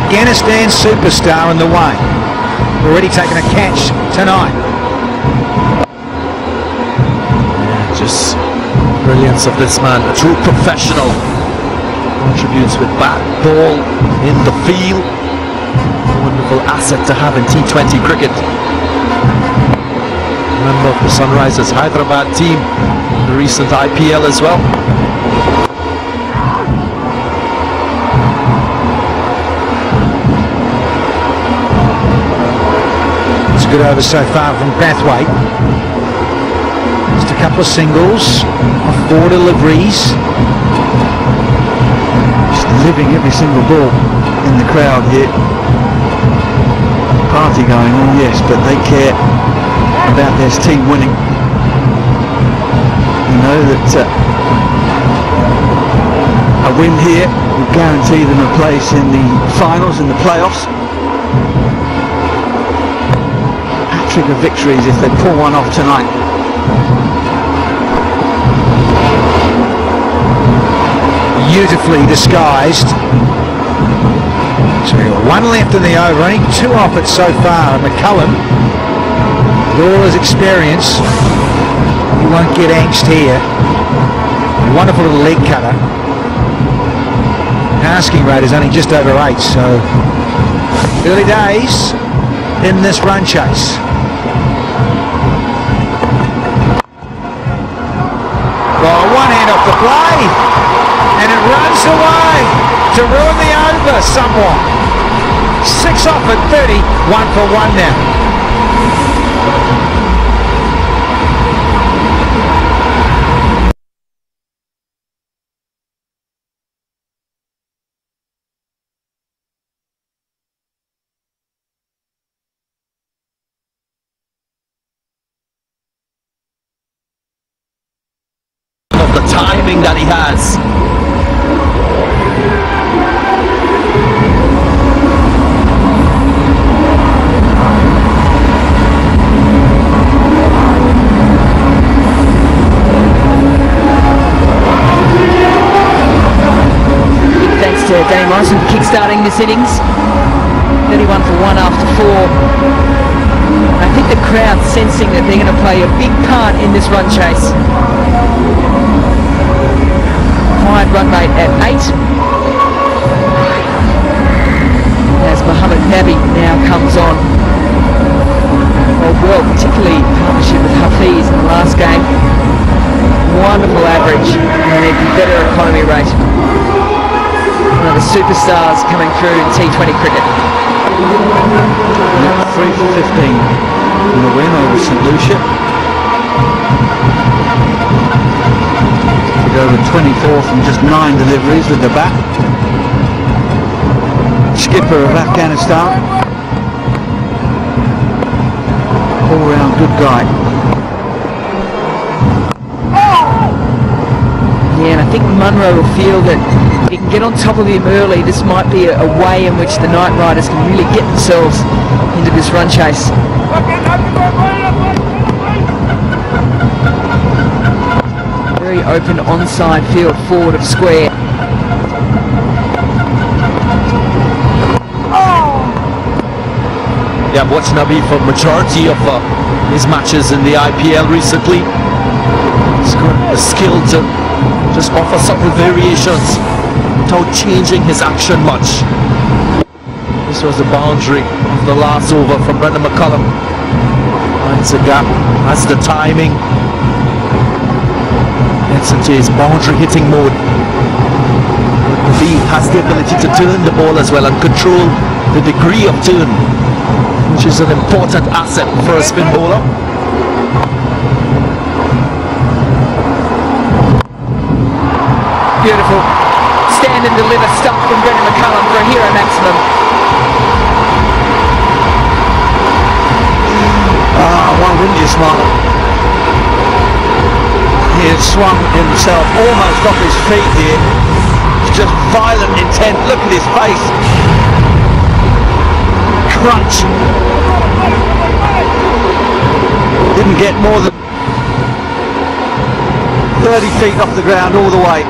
Afghanistan superstar in the way. Already taken a catch tonight. Just brilliance of this man. A true professional. Contributes with bat, ball, in the field. Wonderful asset to have in T20 cricket. Member of the Sunrisers Hyderabad team, the recent IPL as well. It's a good over so far from Brathwaite. Just a couple of singles, 4 deliveries. Just living every single ball in the crowd here. Party going on, yes, but they care about their team winning. You know that a win here will guarantee them a place in the finals, in the playoffs. Hat-trick of victories if they pull one off tonight. Beautifully disguised. So we've got 1 left in the over, only 2 off it so far. McCullum, with all his experience, he won't get angst here. Wonderful little leg cutter. Asking rate is only just over 8, so early days in this run chase. Well, 1 hand off the play, and it runs away to ruin the over somewhat. 6 off at 30, 1 for 1 now. Of the timing that he has. Thanks to Danny Morrison for kick-starting this innings. 31 for 1 after 4. I think the crowd sensing that they're going to play a big part in this run chase. High run rate at 8. As Muhammad Nabi now comes on. Well, particularly in partnership with Hafiz in the last game. Wonderful average and even better economy rate. One of the superstars coming through in T20 cricket. 3 for 15 in the win over St Lucia. To go with 24 from just 9 deliveries with the bat. Skipper of Afghanistan. All-round good guy. Yeah, and I think Munro will feel that if he can get on top of him early, this might be a way in which the Knight Riders can really get themselves into this run chase. Very open onside field forward of square. Yeah, I've watched Nabi for majority of his matches in the IPL recently. He's got the skill to just offer subtle variations without changing his action much. This was the boundary of the last over from Brendan McCullum. Finds a gap, has the timing, gets into his boundary hitting mode. He has the ability to turn the ball as well and control the degree of turn, which is an important asset for a spin bowler. Beautiful. Stand and deliver stuff from Brendan McCullum for a hero maximum. Why wouldn't you smile? He had swung himself almost off his feet here. It's just violent intent. Look at his face. Crunch. Didn't get more than 30 feet off the ground all the way.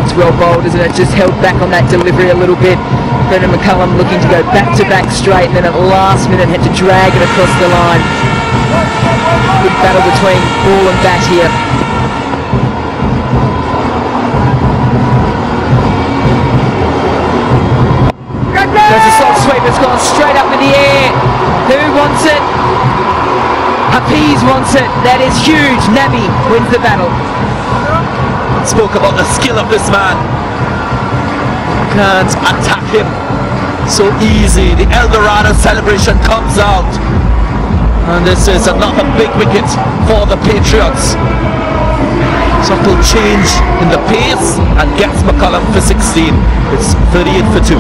It's well bowled, isn't it? Just held back on that delivery a little bit. Brendan McCullum looking to go back-to-back straight, and then at the last minute had to drag it across the line. Good battle between ball and bat here. There's a soft sweep that's gone straight up in the air. Who wants it? Hafiz wants it. That is huge. Nabi wins the battle. Spoke about the skill of this man. Can't attack him so easy. The Eldorado celebration comes out, and this is another big wicket for the Patriots. Subtle change in the pace and gets McCullum for 16. It's 38 for 2.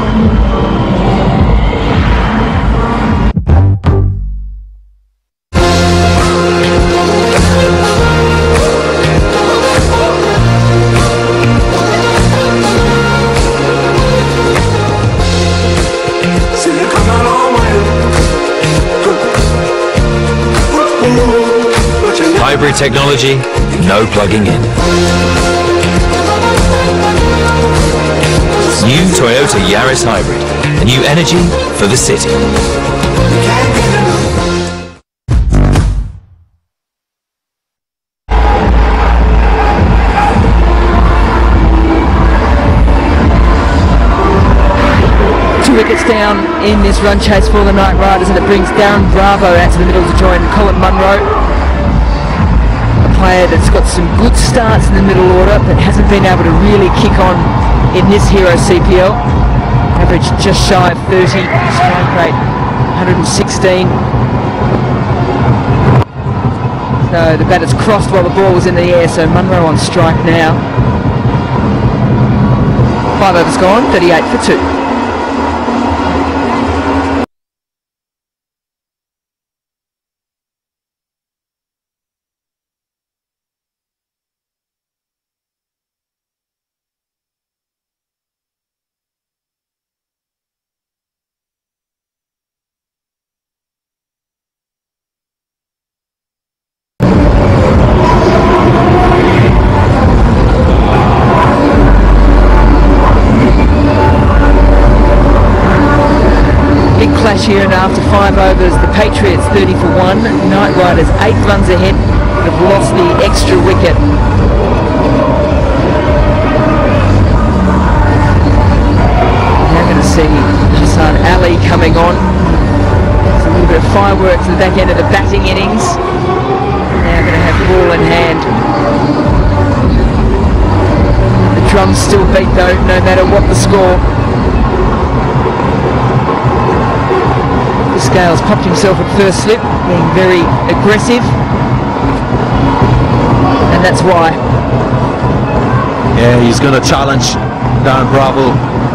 Hybrid technology, no plugging in. New Toyota Yaris Hybrid, a new energy for the city. Two wickets down in this run chase for the Knight Riders, and it brings Darren Bravo out to the middle to join Colin Munro. Player that's got some good starts in the middle order but hasn't been able to really kick on in this Hero CPL. Average just shy of 30, strike rate 116. So the batter's crossed while the ball was in the air, so Munro on strike now. 5 overs gone, 38 for 2. Here, and after 5 overs, the Patriots 30 for 1, Knight Riders 8 runs ahead, but have lost the extra wicket. Now going to see Hassan Ali coming on. There's a little bit of fireworks at the back end of the batting innings. Now going to have ball in hand. The drums still beat though, no matter what the score. Scales popped himself at first slip, being very aggressive, and that's why. Yeah, he's going to challenge Darren Bravo.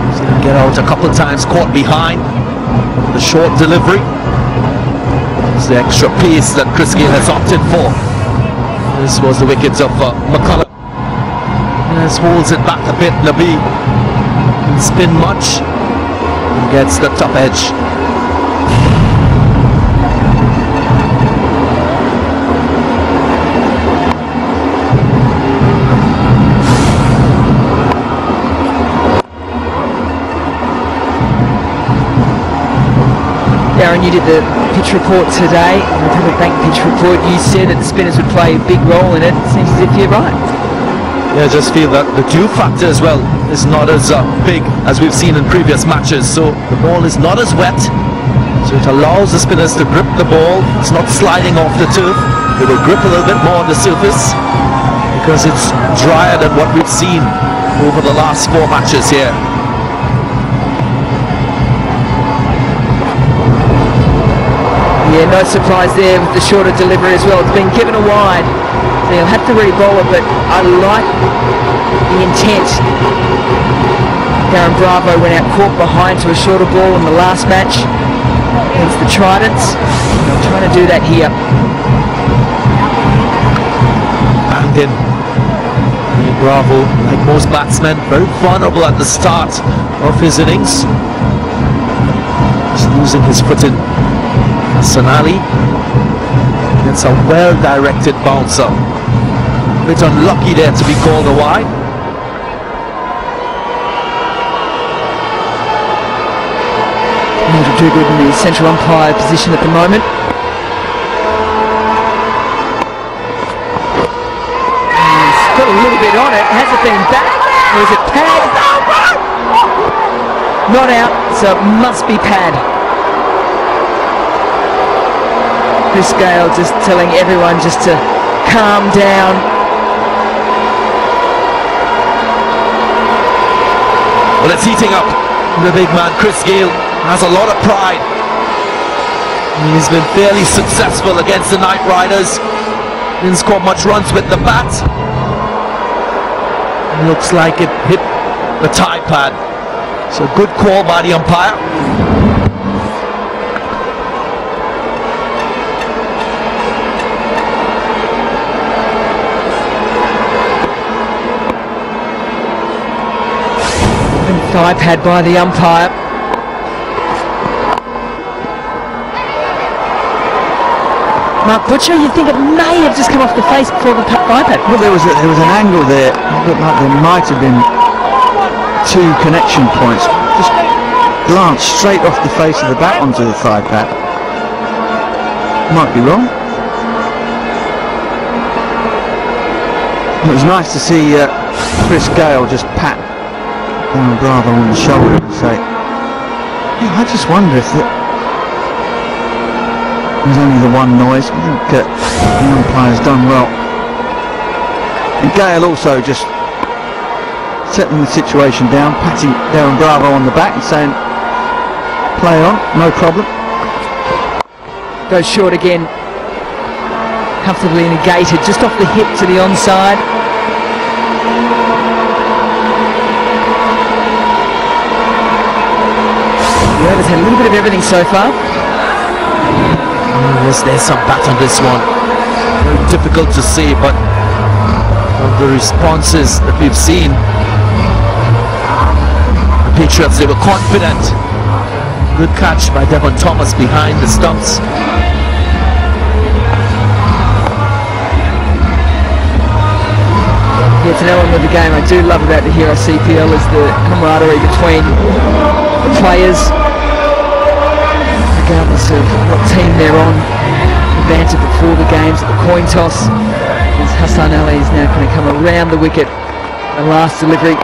He's going to get out a couple of times, caught behind the short delivery. It's the extra pace that Chris Gayle has opted for. This was the wickets of McCullum. This holds it back a bit. Nabi can spin much and gets the top edge. you did the pitch report today, the Public Bank pitch report, you said that the spinners would play a big role in it. It seems as if you're right. Yeah, I just feel that the dew factor as well is not as big as we've seen in previous matches, so the ball is not as wet, so it allows the spinners to grip the ball. It's not sliding off the turf. They will grip a little bit more on the surface because it's drier than what we've seen over the last 4 matches here. Yeah, no surprise there with the shorter delivery as well. It's been given a wide. So he'll have to re-bowl it, but I like the intent. Darren Bravo went out caught behind to a shorter ball in the last match against the Tridents. They're trying to do that here. And in Bravo, like most batsmen, very vulnerable at the start of his innings. He's losing his footing. Sonali gets a well-directed bouncer. A bit unlucky there to be called a wide. Andrew Duguid in the central umpire position at the moment. He's got a little bit on it. Has it been back? Or is it pad? Not out, so it must be pad. Chris Gale just telling everyone just to calm down. Well, it's heating up. The big man, Chris Gale, has a lot of pride. He's been fairly successful against the Knight Riders. Didn't score much runs with the bat. Looks like it hit the tie pad. So good call by the umpire. Thigh pad by the umpire. Mark Butcher, you think it may have just come off the face before the thigh pad? Well, there was an angle there. It looked like there might have been 2 connection points. Just glanced straight off the face of the bat onto the thigh pad. Might be wrong. It was nice to see Chris Gale just pat Darren Bravo on the shoulder and say, yeah, I just wonder if there's only the one noise. I think the umpire's done well. And Gale also just settling the situation down, patting Darren Bravo on the back and saying, play on, no problem. Goes short again. Comfortably negated, just off the hip to the onside. The over's had a little bit of everything so far. There's some bat on this one. Very difficult to say, but of the responses that we've seen, the Patriots, they were confident. Good catch by Devon Thomas behind the stumps. Yeah, it's an element of the game I do love about the Hero CPL is the camaraderie between the players, regardless of what team they're on. The banter before the games, the coin toss. As Hassan Ali is now going to come around the wicket. The last delivery.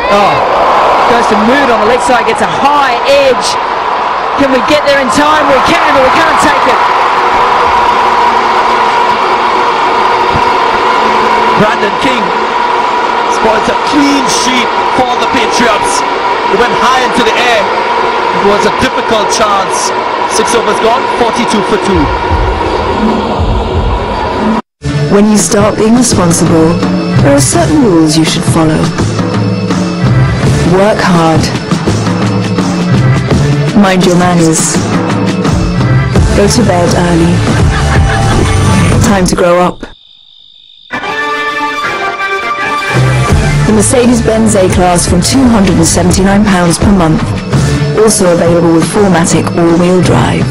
Oh, goes to Mood on the leg side, gets a high edge. Can we get there in time? We can, but we can't take it. Brandon King spoils a clean sheet for the Patriots. It went high into the air. It was a difficult chance. 6 overs gone, 42 for 2. When you start being responsible, there are certain rules you should follow. Work hard. Mind your manners. Go to bed early. Time to grow up. The Mercedes-Benz A-Class from £279 per month. Also available with 4MATIC all-wheel drive.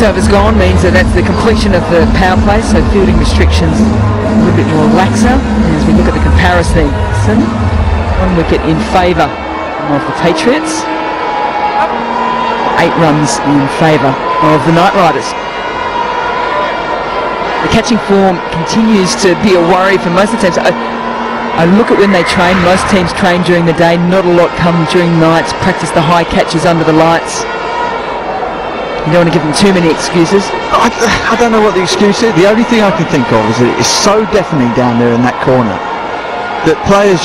over's gone means that that's the completion of the power play, so fielding restrictions a little bit more laxer. As we look at the comparison, 1 wicket in favour of the Patriots, 8 runs in favour of the Knight Riders. The catching form continues to be a worry for most of the teams. I look at when they train, most teams train during the day, not a lot come during nights, practice the high catches under the lights. You don't want to give them too many excuses. I don't know what the excuse is. The only thing I can think of is that it is so deafening down there in that corner that players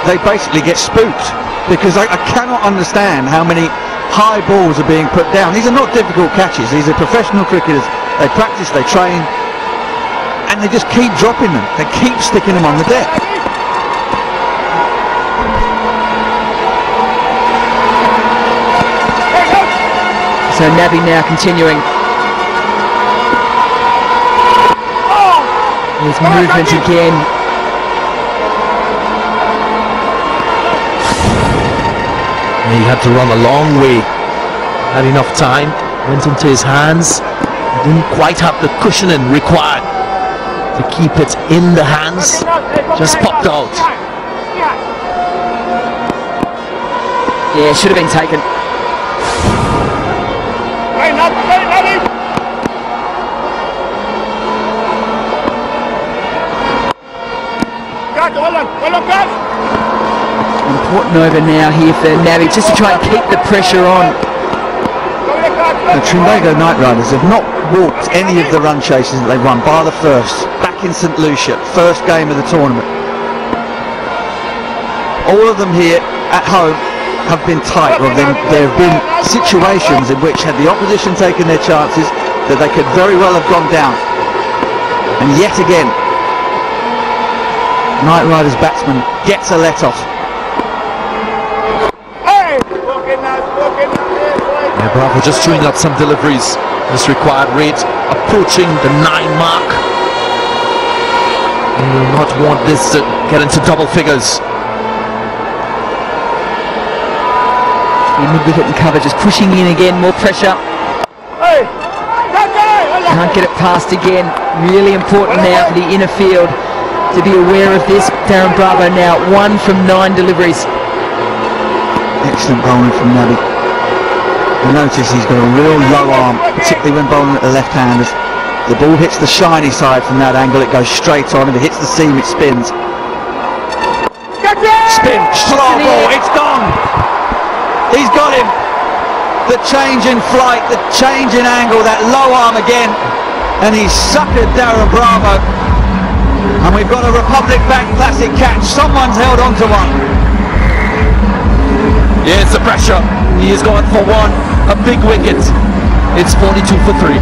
they basically get spooked, because I cannot understand how many high balls are being put down. These are not difficult catches. These are professional cricketers. They practice, they train, and they just keep dropping them. They keep sticking them on the deck. So Nabi now continuing. There's movement again. He had to run a long way. Had enough time. Went into his hands. Didn't quite have the cushioning required to keep it in the hands. Just popped out. Yeah, should have been taken. Important over now here for Nabi, just to try and keep the pressure on. The Trinbago Knight Riders have not walked any of the run chases that they've won, bar the first, back in St Lucia, first game of the tournament. All of them here at home have been tight. Well, there have been situations in which, had the opposition taken their chances, that they could very well have gone down. And yet again, Knight Riders batsman gets a let-off. Yeah, Bravo just chewing up some deliveries. This required rate approaching the 9 mark. You will not want this to get into double figures. Mid-wicket and cover just pushing in again, more pressure. Can't get it past again. Really important now for the inner field to be aware of this. Darren Bravo now 1 from 9 deliveries. Excellent bowling from Nabi. You notice he's got a real low arm, particularly when bowling at the left-handers. The ball hits the shiny side from that angle, it goes straight on. If it hits the seam, it spins. Spin, slow ball, it's gone! He's got him! The change in flight, the change in angle, that low arm again, and he's suckered Darren Bravo. And we've got a Republic Bank Classic catch. Someone's held on to one. Yeah, it's the pressure. He is going for 1, a big wicket. It's 42 for 3.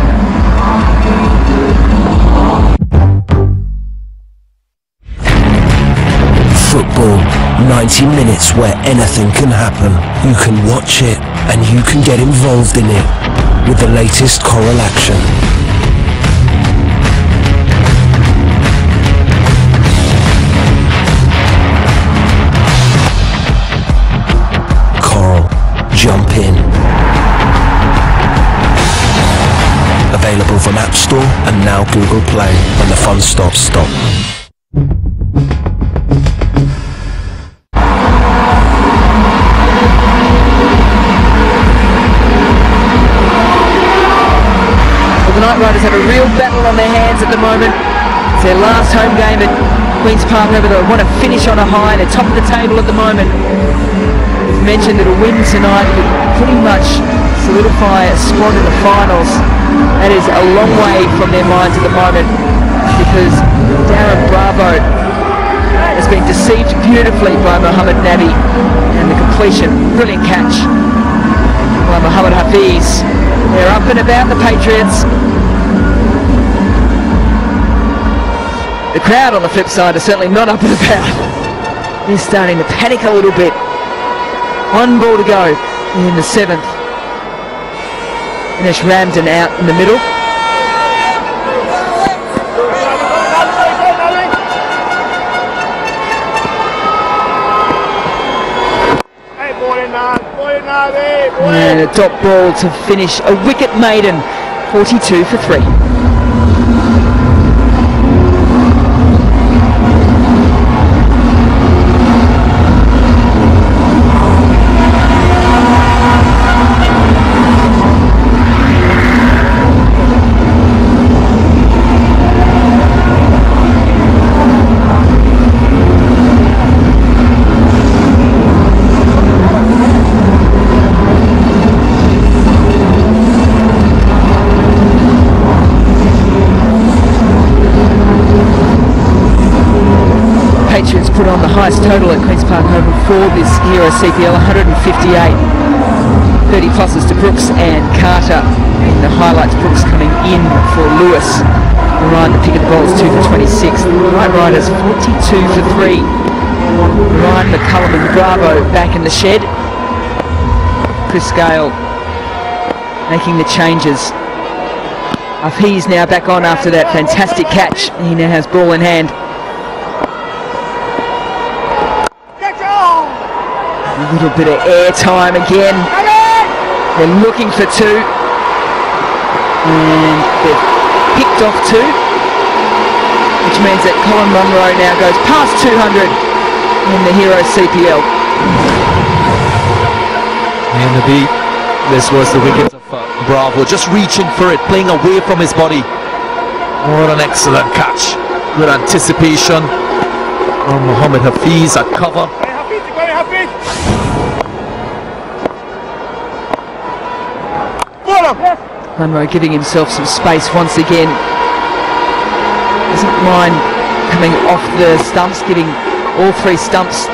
Football, 90 minutes where anything can happen. You can watch it and you can get involved in it with the latest Coral action. Coral, jump in. Available from App Store and now Google Play. When the fun stops, stop. The Knight Riders have a real battle on their hands at the moment. It's their last home game at Queen's Park over. They want to finish on a high. They're top of the table at the moment. We've mentioned that a win tonight would pretty much solidify a spot in the finals. That is a long way from their minds at the moment, because Darren Bravo has been deceived beautifully by Mohammad Nabi, and the completion, brilliant catch by Mohammad Hafiz. They're up and about, the Patriots. The crowd on the flip side are certainly not up and about. They're starting to panic a little bit. 1 ball to go in the 7th. Dinesh Ramden out in the middle. And a dot ball to finish, a wicket maiden 42 for 3. Patriots put on the highest total at Queen's Park Oval for this Hero CPL, 158. 30 pluses to Brooks and Carter. And the highlights, Brooks coming in for Lewis. Ryan, the pick of the ball is 2 for 26. Right Riders 42 for 3. Ryan McCullum and Bravo back in the shed. Chris Gale making the changes. He's now back on after that fantastic catch. He now has ball in hand. A little bit of air time again. They're looking for 2. And they've picked off 2. Which means that Colin Munro now goes past 200 in the Hero CPL. And this was the wicket of Bravo, just reaching for it, playing away from his body. What an excellent catch. Good anticipation from Mohammed Hafiz at cover. Munro giving himself some space once again. Doesn't mind coming off the stumps, giving all 3 stumps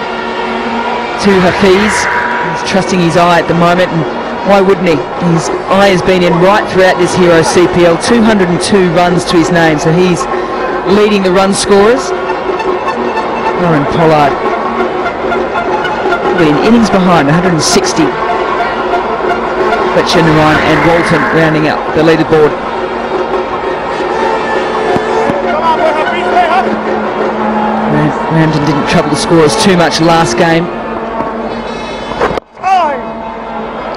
to Hafiz. He's trusting his eye at the moment, and why wouldn't he? His eye has been in right throughout this Hero CPL. 202 runs to his name, so he's leading the run scorers. Aaron Pollard will be an innings behind, 160. Fletcher, Narayan and Walton rounding out the leaderboard. Ramsden didn't trouble the scorers too much last game.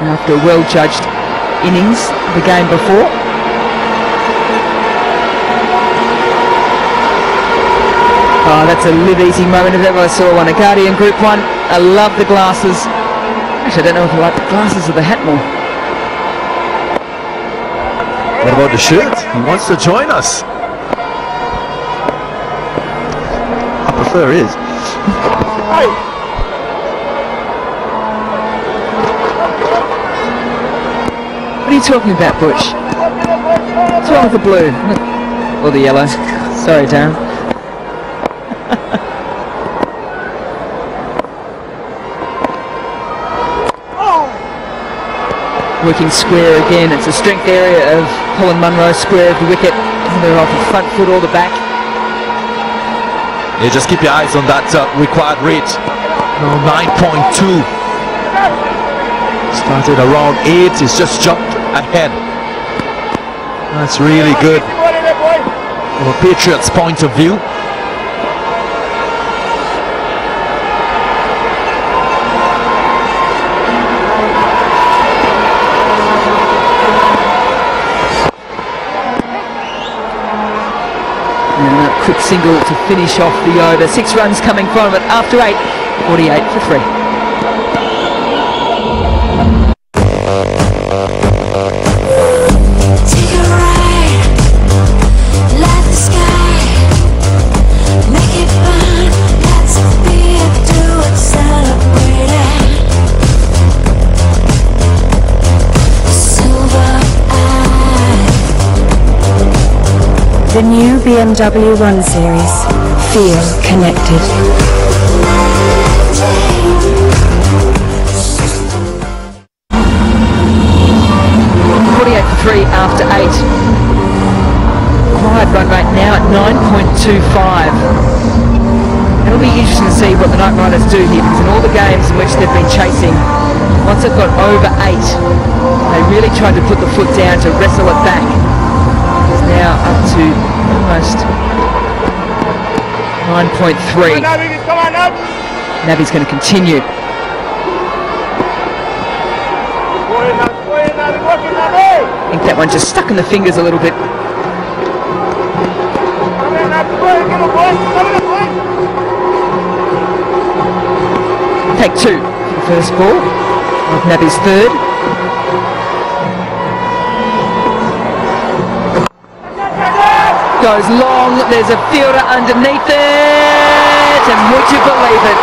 After a well-judged innings the game before. Oh, that's a live easy moment if ever I saw one. A Guardian Group 1. I love the glasses. Actually, I don't know if I like the glasses or the hat more. What about the shirt? He wants to join us. I prefer his. What are you talking about, Butch? What's wrong with the blue? Or the yellow? Sorry, Darren. Working square again. It's a strength area of Colin Munro. Square of the wicket. They're off the front foot or the back. Yeah, just keep your eyes on that required rate. 9.2. Started around 8. He's just jumped ahead. That's really good from a Patriots point of view. Quick single to finish off the over. 6 runs coming from it after 8. 48 for 3. The new BMW 1 Series. Feel connected. After 8. Quiet run rate now at 9.25. It'll be interesting to see what the Night Riders do here, because in all the games in which they've been chasing, once they've got over 8, they really tried to put the foot down to wrestle it back. It's now up to almost 9.3. Navi's going to continue. I think that one just stuck in the fingers a little bit. Take 2 for the first ball of Navi's third. Goes long, there's a fielder underneath it, and would you believe it?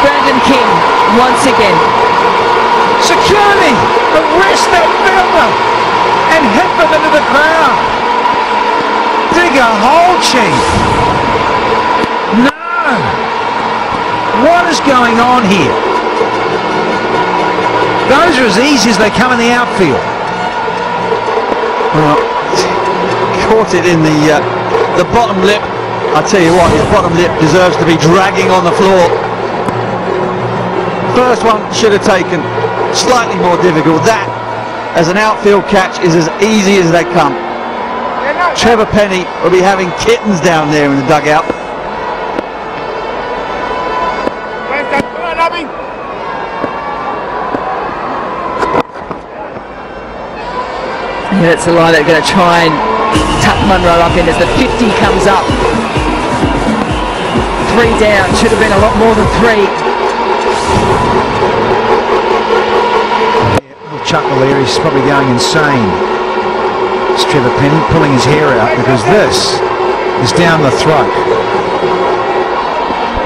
Brandon King, once again. Security! Arrest that fielder! And hit them into the crowd! Dig a hole, Chief! No! What is going on here? Those are as easy as they come in the outfield. Well, caught it in the bottom lip. I tell you what, his bottom lip deserves to be dragging on the floor. First one should have taken slightly more difficult. That, as an outfield catch, is as easy as they come. Trevor Penny will be having kittens down there in the dugout. Yeah, that's the line they're going to try and tuck Munro up in as the 50 comes up. 3 down, should have been a lot more than 3. Little chuckle there, he's probably going insane. It's Trevor Penny pulling his hair out because this is down the throat.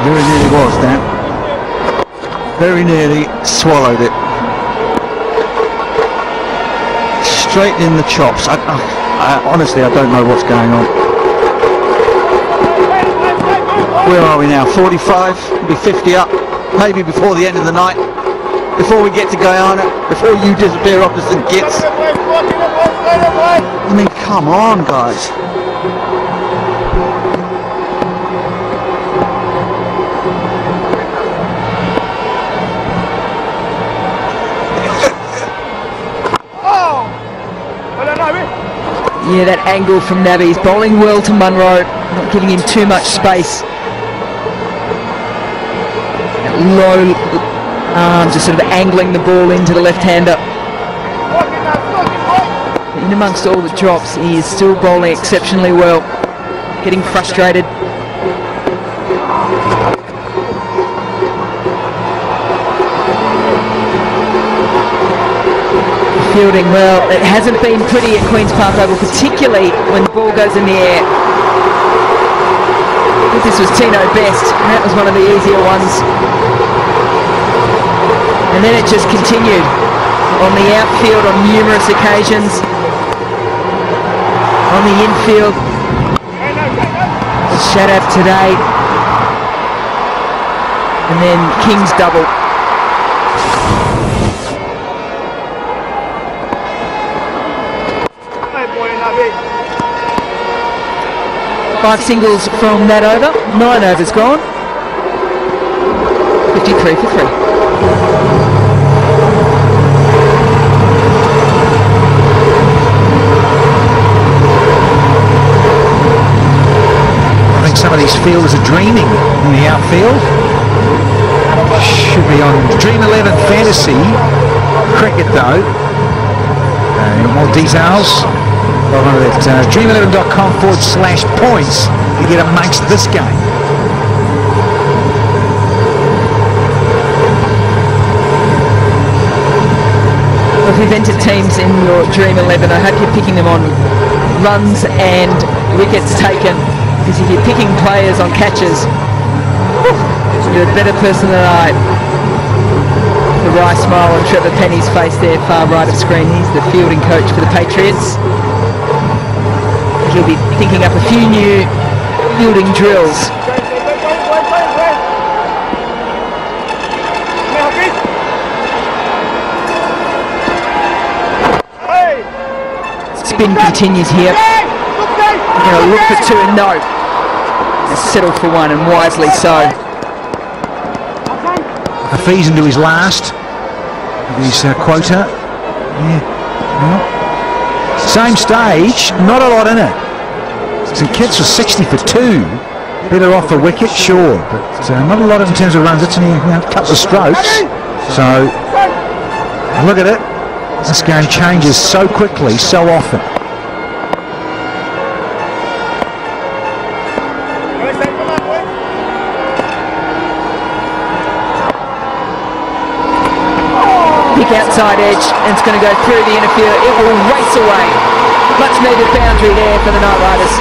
Very nearly was, Dan. Very nearly swallowed it. Straight in the chops. Honestly, I don't know what's going on. Where are we now? 45? We'll be 50 up. Maybe before the end of the night. Before we get to Guyana. Before you disappear off the St. Kitts. I mean, come on, guys. Yeah, that angle from Navi. He's bowling well to Munro, not giving him too much space. That low arm, just sort of angling the ball into the left-hander. In amongst all the drops, he is still bowling exceptionally well. Getting frustrated. Fielding well, it hasn't been pretty at Queen's Park Oval, particularly when the ball goes in the air. I think this was Tino Best, and that was one of the easier ones. And then it just continued on the outfield on numerous occasions. On the infield, Shadab today, and then King's double. Five singles from that over, 9 overs gone, 53 for 3. I think some of these fielders are dreaming in the outfield. Should be on Dream 11 Fantasy Cricket though. More details. At dream11.com/points to get amongst this game. Well, if you've entered teams in your Dream 11, I hope you're picking them on runs and wickets taken, because if you're picking players on catches, you're a better person than I. The wry smile on Trevor Penny's face there, far right of screen. He's the fielding coach for the Patriots. He'll be thinking up a few new fielding drills. Spin continues here. We're going to look for 2 and no. Settle for 1, and wisely so. Hafiz into his last. His quota. Yeah. Well, same stage, not a lot in it. St. Kitts was 60 for 2. Better off the wicket, sure, but not a lot in terms of runs. It's only a couple of strokes. So look at it. This game changes so quickly, so often. Pick outside edge, and it's going to go through the interfield. It will race away. Much needed boundary there for the Night Riders.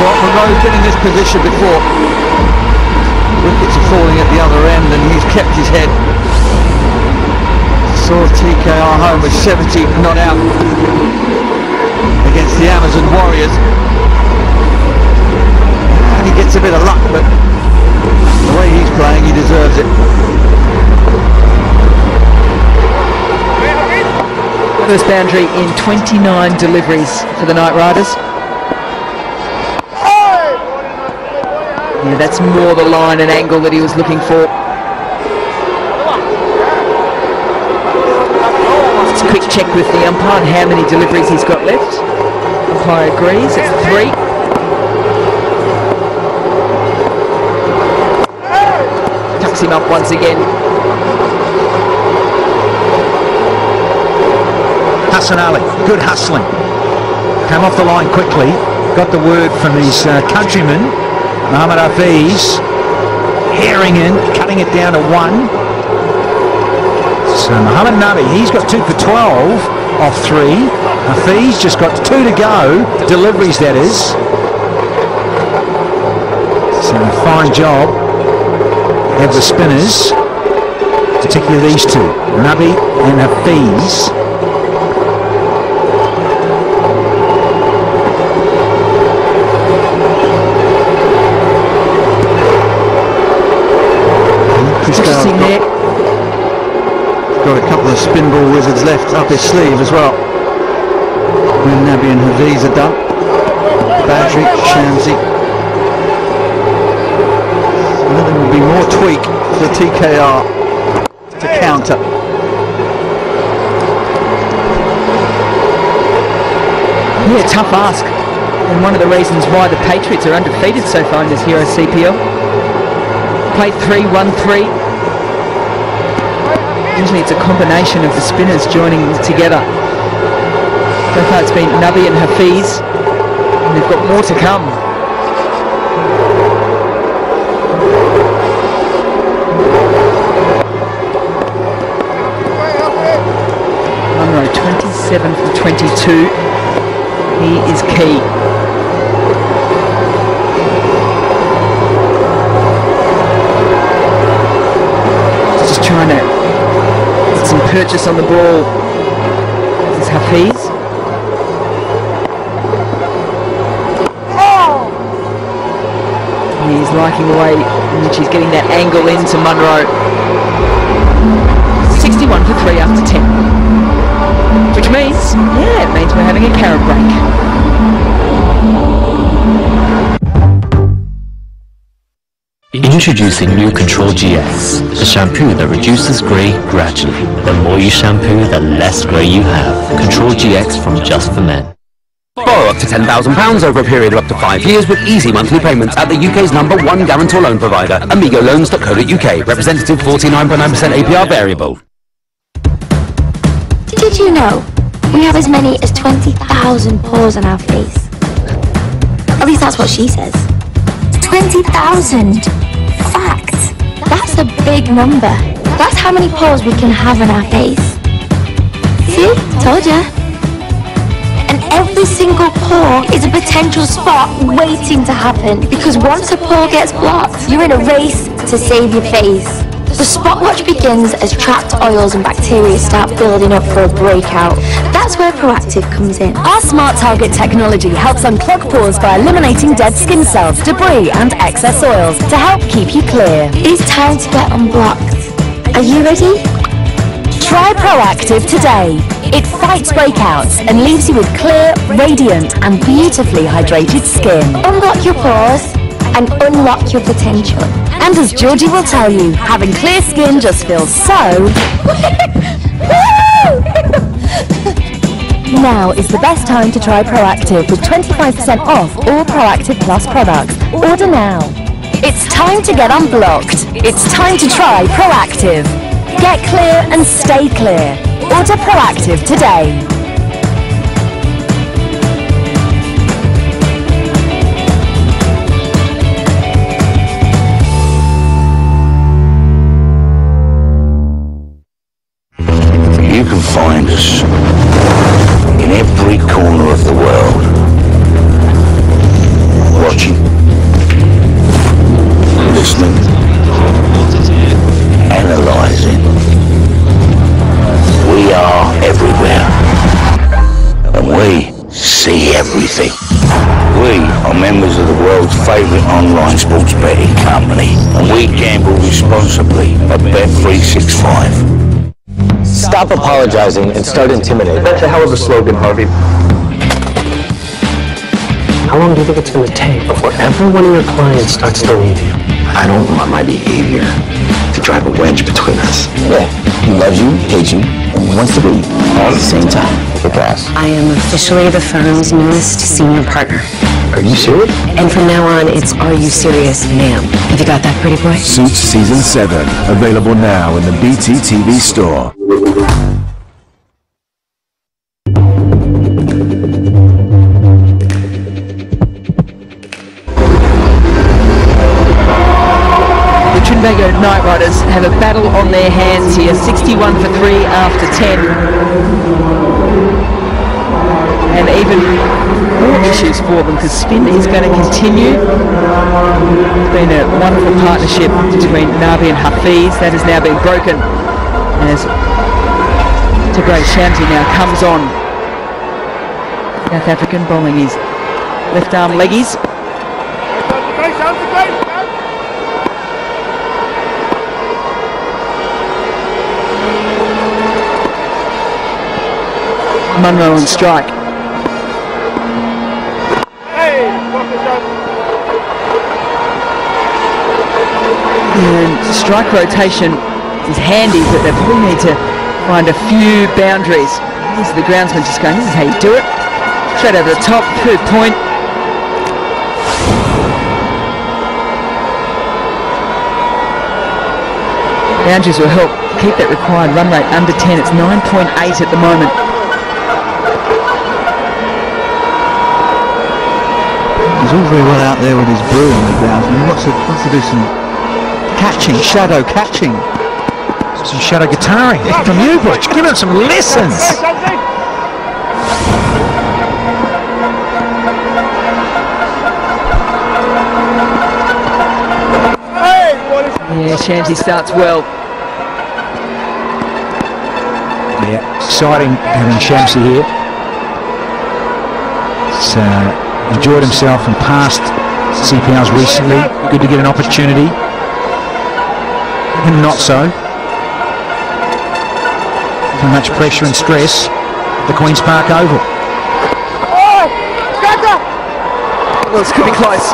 Well, Monroe's been in this position before. Wickets are falling at the other end, and he's kept his head. Saw TKR home with 70 not out against the Amazon Warriors. And he gets a bit of luck, but the way he's playing, he deserves it. First boundary in 29 deliveries for the Night Riders. Yeah, that's more the line and angle that he was looking for. Just a quick check with the umpire on how many deliveries he's got left. Umpire agrees, it's 3. Tucks him up once again. Hassan Ali, good hustling. Came off the line quickly, got the word from his countryman, Mohammad Hafiz, herring in, cutting it down to 1. So Mohammad Nabi, he's got 2 for 12 off 3. Hafiz just got 2 to go, deliveries that is. So a fine job of the spinners, particularly these two, Nabi and Hafiz. Interesting there. Got a couple of spin ball wizards left up his sleeve as well. When Nabi and Hafiz are done. Badri, Shamsi. And then there will be more tweak for TKR to counter. Yeah, tough ask. And one of the reasons why the Patriots are undefeated so far in this Hero CPL. Played 3-1-3. Usually it's a combination of the spinners joining together. So far it's been Nabi and Hafiz, and they've got more to come. Monroe 27 from 22. He is key. Just trying to get some purchase on the ball. This is Hafiz. He's liking the way in which he's getting that angle into Monroe. 61 for 3 after 10. Which means, yeah, it means we're having a carrot break. Introducing new Control GX, the shampoo that reduces grey gradually. The more you shampoo, the less grey you have. Control GX from Just for Men. Borrow up to £10,000 over a period of up to 5 years with easy monthly payments at the UK's #1 guarantor loan provider, amigoloans.co.uk. Representative 49.9% APR variable. Did you know we have as many as 20,000 pores on our face? At least that's what she says. 20,000! Fact! That's a big number. That's how many pores we can have on our face. See? Told ya. And every single pore is a potential spot waiting to happen. Because once a pore gets blocked, you're in a race to save your face. The spot watch begins as trapped oils and bacteria start building up for a breakout. That's where Proactive comes in. Our Smart Target technology helps unclog pores by eliminating dead skin cells, debris and excess oils to help keep you clear. It's time to get unblocked. Are you ready? Try Proactive today. It fights breakouts and leaves you with clear, radiant and beautifully hydrated skin. Unblock your pores and unlock your potential. And as Georgie will tell you, having clear skin just feels so... Now is the best time to try Proactive with 25% off all Proactive Plus products. Order now. It's time to get unblocked. It's time to try Proactive. Get clear and stay clear. Order Proactive today. You can find us in every corner of the world. Watching, listening, analysing. We are everywhere. And we see everything. We are members of the world's favourite online sports betting company. And we gamble responsibly at Bet365. Stop apologizing and start intimidating. That's a hell of a slogan, Harvey. How long do you think it's going to take before every one of your clients starts to leave you? I don't want my behavior to drive a wedge between us. Yeah, he loves you, hates you, and wants to be all at the same time. The boss. I am officially the firm's newest senior partner. Are you serious? And from now on, it's Are You Serious, Ma'am? Have you got that, pretty boy? Suits Season 7, available now in the BT TV store. Trinbago Knight Riders have a battle on their hands here, 61 for 3 after 10. And even more issues for them because spin is going to continue. It's been a wonderful partnership between Navi and Hafiz. That has now been broken as TKR Shamsi now comes on. South African bowling his left arm leggies. Munro on strike. And strike rotation is handy, but they probably need to find a few boundaries. These are the groundsmen just going, this is how you do it. Straight over the top, third point. Boundaries will help keep that required run rate under 10. It's 9.8 at the moment. He's all very well out there with his brew on the ground. He wants to do some catching, shadow catching. Some shadow guitaring from you, Butch. Give him some lessons. Yeah, Shamsi starts well. Yeah, exciting having Shamsi here. It's enjoyed himself in past CPLs recently. Good to get an opportunity. And not so. Too much pressure and stress at the Queen's Park Oval. Well, this could be close.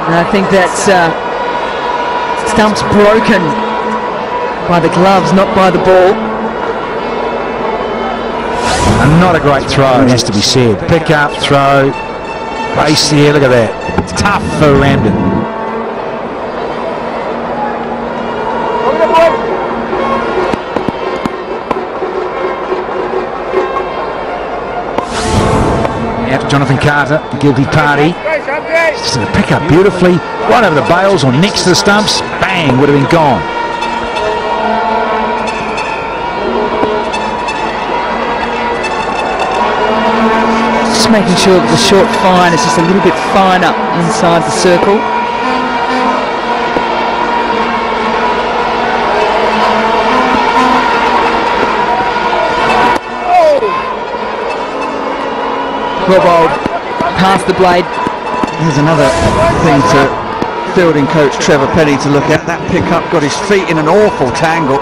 And I think that's stump's broken by the gloves, not by the ball. And not a great throw, it has to be said. Pick up, throw, base here, look at that. It's tough for Ramden. Out to Jonathan Carter, the guilty party. Just going to pick up beautifully, right over the bails or next to the stumps. Bang, would have been gone. Just making sure that the short fine is just a little bit finer inside the circle. Well bowled, past the blade. Here's another thing to fielding coach Trevor Petty to look at. That pickup got his feet in an awful tangle.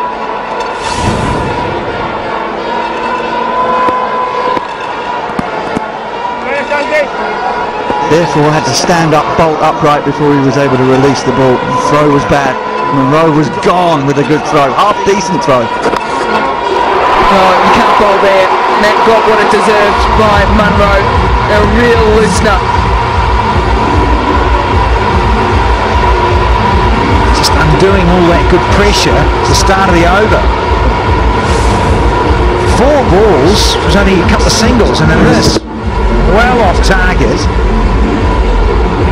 Therefore had to stand up, bolt upright before he was able to release the ball. The throw was bad. Monroe was gone with a good throw, half decent throw. Oh, you can't bowl there. That got what it deserved by Munro. A real loosener. Just doing all that good pressure at the start of the over. 4 balls was only a couple of singles, and then this well off target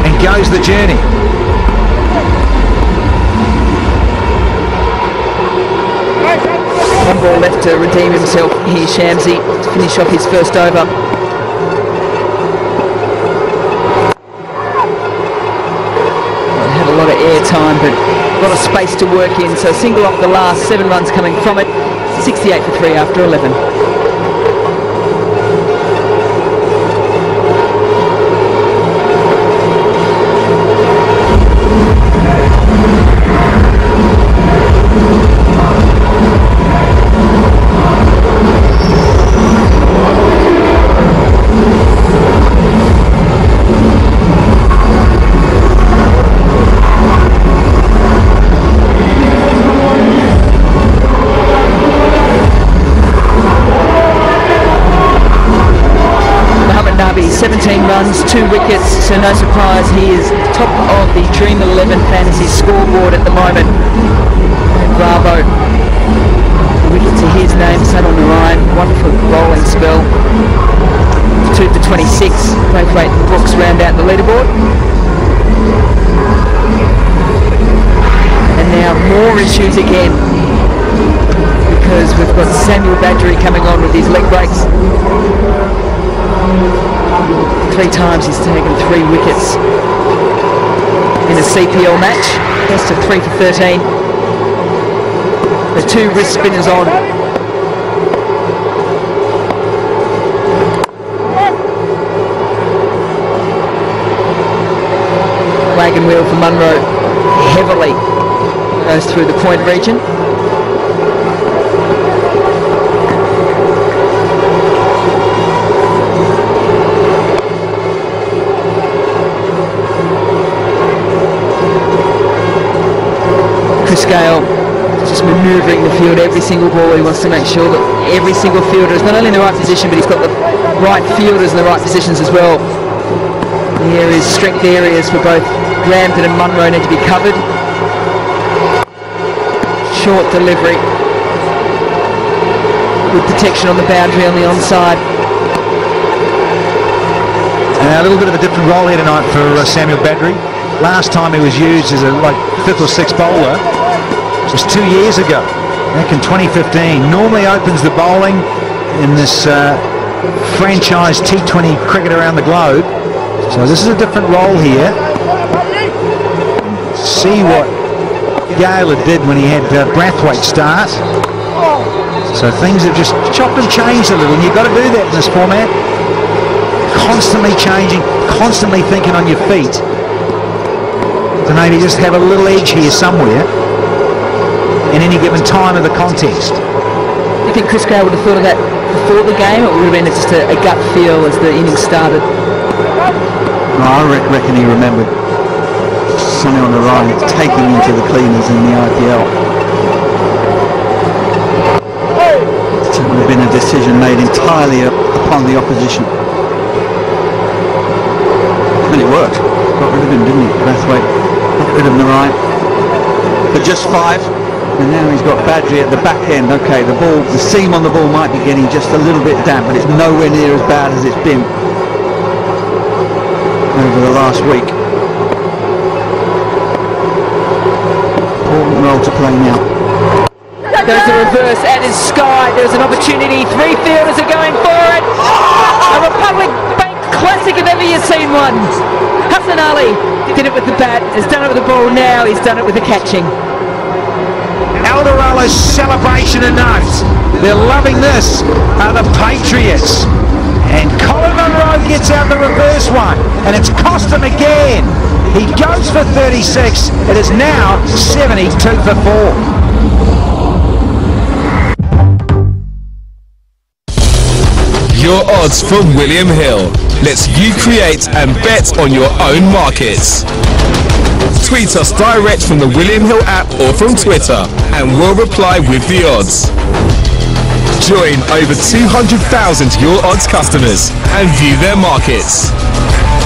and goes the journey. One ball left to redeem himself here, Shamsy, to finish off his first over. Had a lot of air time, but a lot of space to work in, so single off the last, 7 runs coming from it, 68 for 3 after 11. Nabi, 17 runs, 2 wickets, so no surprise he is top of the Dream 11 fantasy scoreboard at the moment. And Bravo, the wicket to his name, sat on the line, wonderful bowling spell. 2 for 26, Braithwaite and Brooks round out the leaderboard. And now more issues again, because we've got Samuel Badgery coming on with his leg breaks. 3 times he's taken 3 wickets in a CPL match. Best of 3 for 13. The 2 wrist spinners on. Wagon wheel for Munro heavily goes through the point region. Chris Gale just manoeuvring the field every single ball. He wants to make sure that every single fielder is not only in the right position, but he's got the right fielders in the right positions as well. The areas, strength areas for both Lambton and Munro need to be covered. Short delivery. Good protection on the boundary on the onside. A little bit of a different role here tonight for Samuel Badgery. Last time he was used as a 5th or 6th bowler was 2 years ago, back in 2015. Normally opens the bowling in this franchise T20 cricket around the globe. So this is a different role here. See what Gale did when he had Braithwaite start. So things have just chopped and changed a little, and you've got to do that in this format. Constantly changing, constantly thinking on your feet. To maybe just have a little edge here somewhere in any given time of the contest. Do you think Chris Gale would have thought of that before the game, or would have been just a gut feel as the innings started? No, I reckon he remembered Sonny on the right taking into the cleaners in the IPL. It would have been a decision made entirely upon the opposition. And it worked. Got rid of him, didn't he? Braithwaite got rid of him the right. But just 5. And now he's got Badgery at the back end. Okay, the seam on the ball might be getting just a little bit damp, but it's nowhere near as bad as it's been over the last week. Important role to play now. There's a reverse and in Sky. There's an opportunity. 3 fielders are going for it. A Republic Bank classic if ever you've seen one. Hassan Ali did it with the bat, has done it with the ball, now he's done it with the catching. Alderallo's celebration and notes. They're loving this, are the Patriots. And Colin Munro gets out the reverse one, and it's cost him again. He goes for 36. It is now 72 for 4. Your odds from William Hill lets you create and bet on your own markets. Tweet us direct from the William Hill app or from Twitter, and we'll reply with the odds. Join over 200,000 Your Odds customers and view their markets.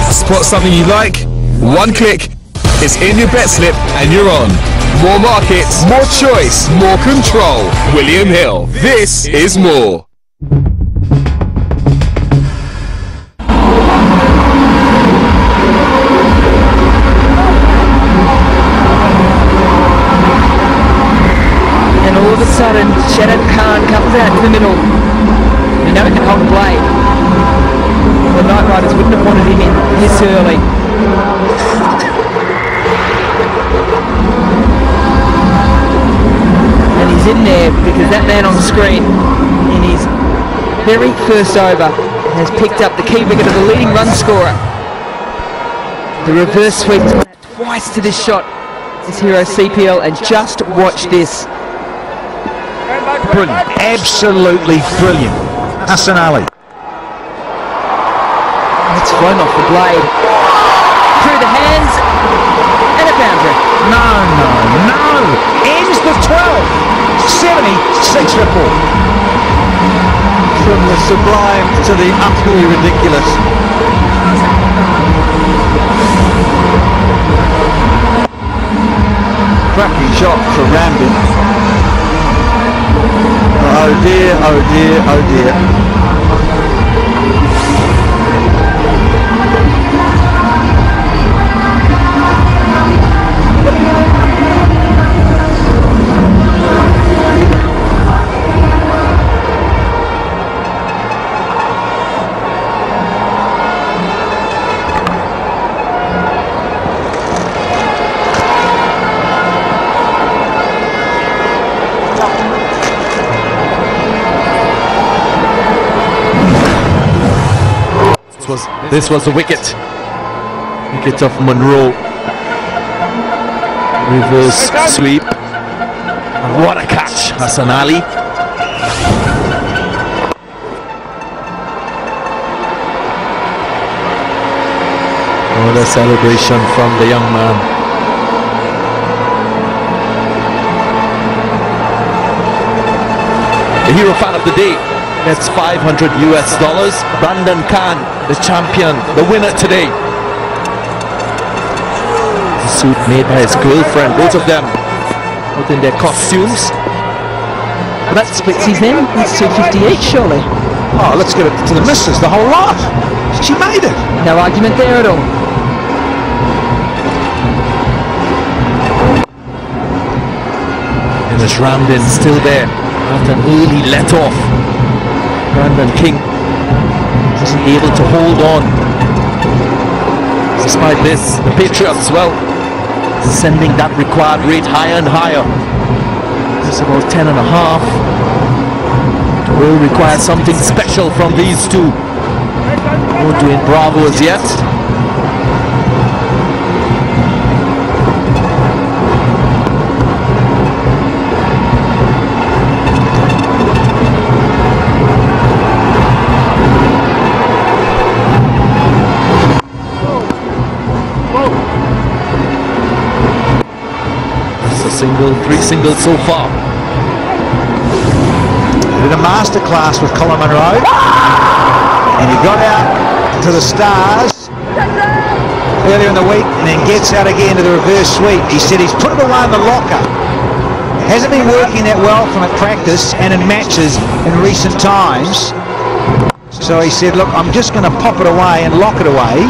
Spot something you like? One click, it's in your bet slip and you're on. more markets, more choice, more control. William Hill, this is more. And all of a sudden, Shannon Khan comes out in the middle. You know he can hold the blade. The Night Riders wouldn't have wanted him in this early. And he's in there because that man on the screen, in his very first over, has picked up the key wicket of the leading run scorer. The reverse sweep has gone out twice to this shot. This Hero CPL, and just watch this. Brilliant, absolutely brilliant. Hassan Ali. It's flown off the blade. Through the hands, and a boundary. No. Ends the 12. 76 for 4. From the sublime to the utterly ridiculous. Cracking shot for Rambin. Oh dear, oh dear, oh dear. This was the wicket of Monroe. Reverse sweep. What a catch, Hassan Ali. What a celebration from the young man. The hero fan of the day. That's $500 US. Brandon Khan, the champion, the winner today. The suit made by his girlfriend, both of them, both in their costumes. Well, that splits his then. That's $250 each, surely. Oh, let's give it to the missus, the whole lot. She made it. No argument there at all. And there's Ramden still there after an early let off. Brandon King wasn't able to hold on. Despite this, the Patriots, well, sending that required rate higher and higher. It's about 10.5. It will require something special from these two. No doing Bravo as yet. Three singles so far. Did a masterclass with Colin Monroe, and he got out to the stars earlier in the week, and then gets out again to the reverse sweep. He said he's put it away in the locker. It hasn't been working that well from at practice and in matches in recent times. So he said, look, I'm just going to pop it away and lock it away.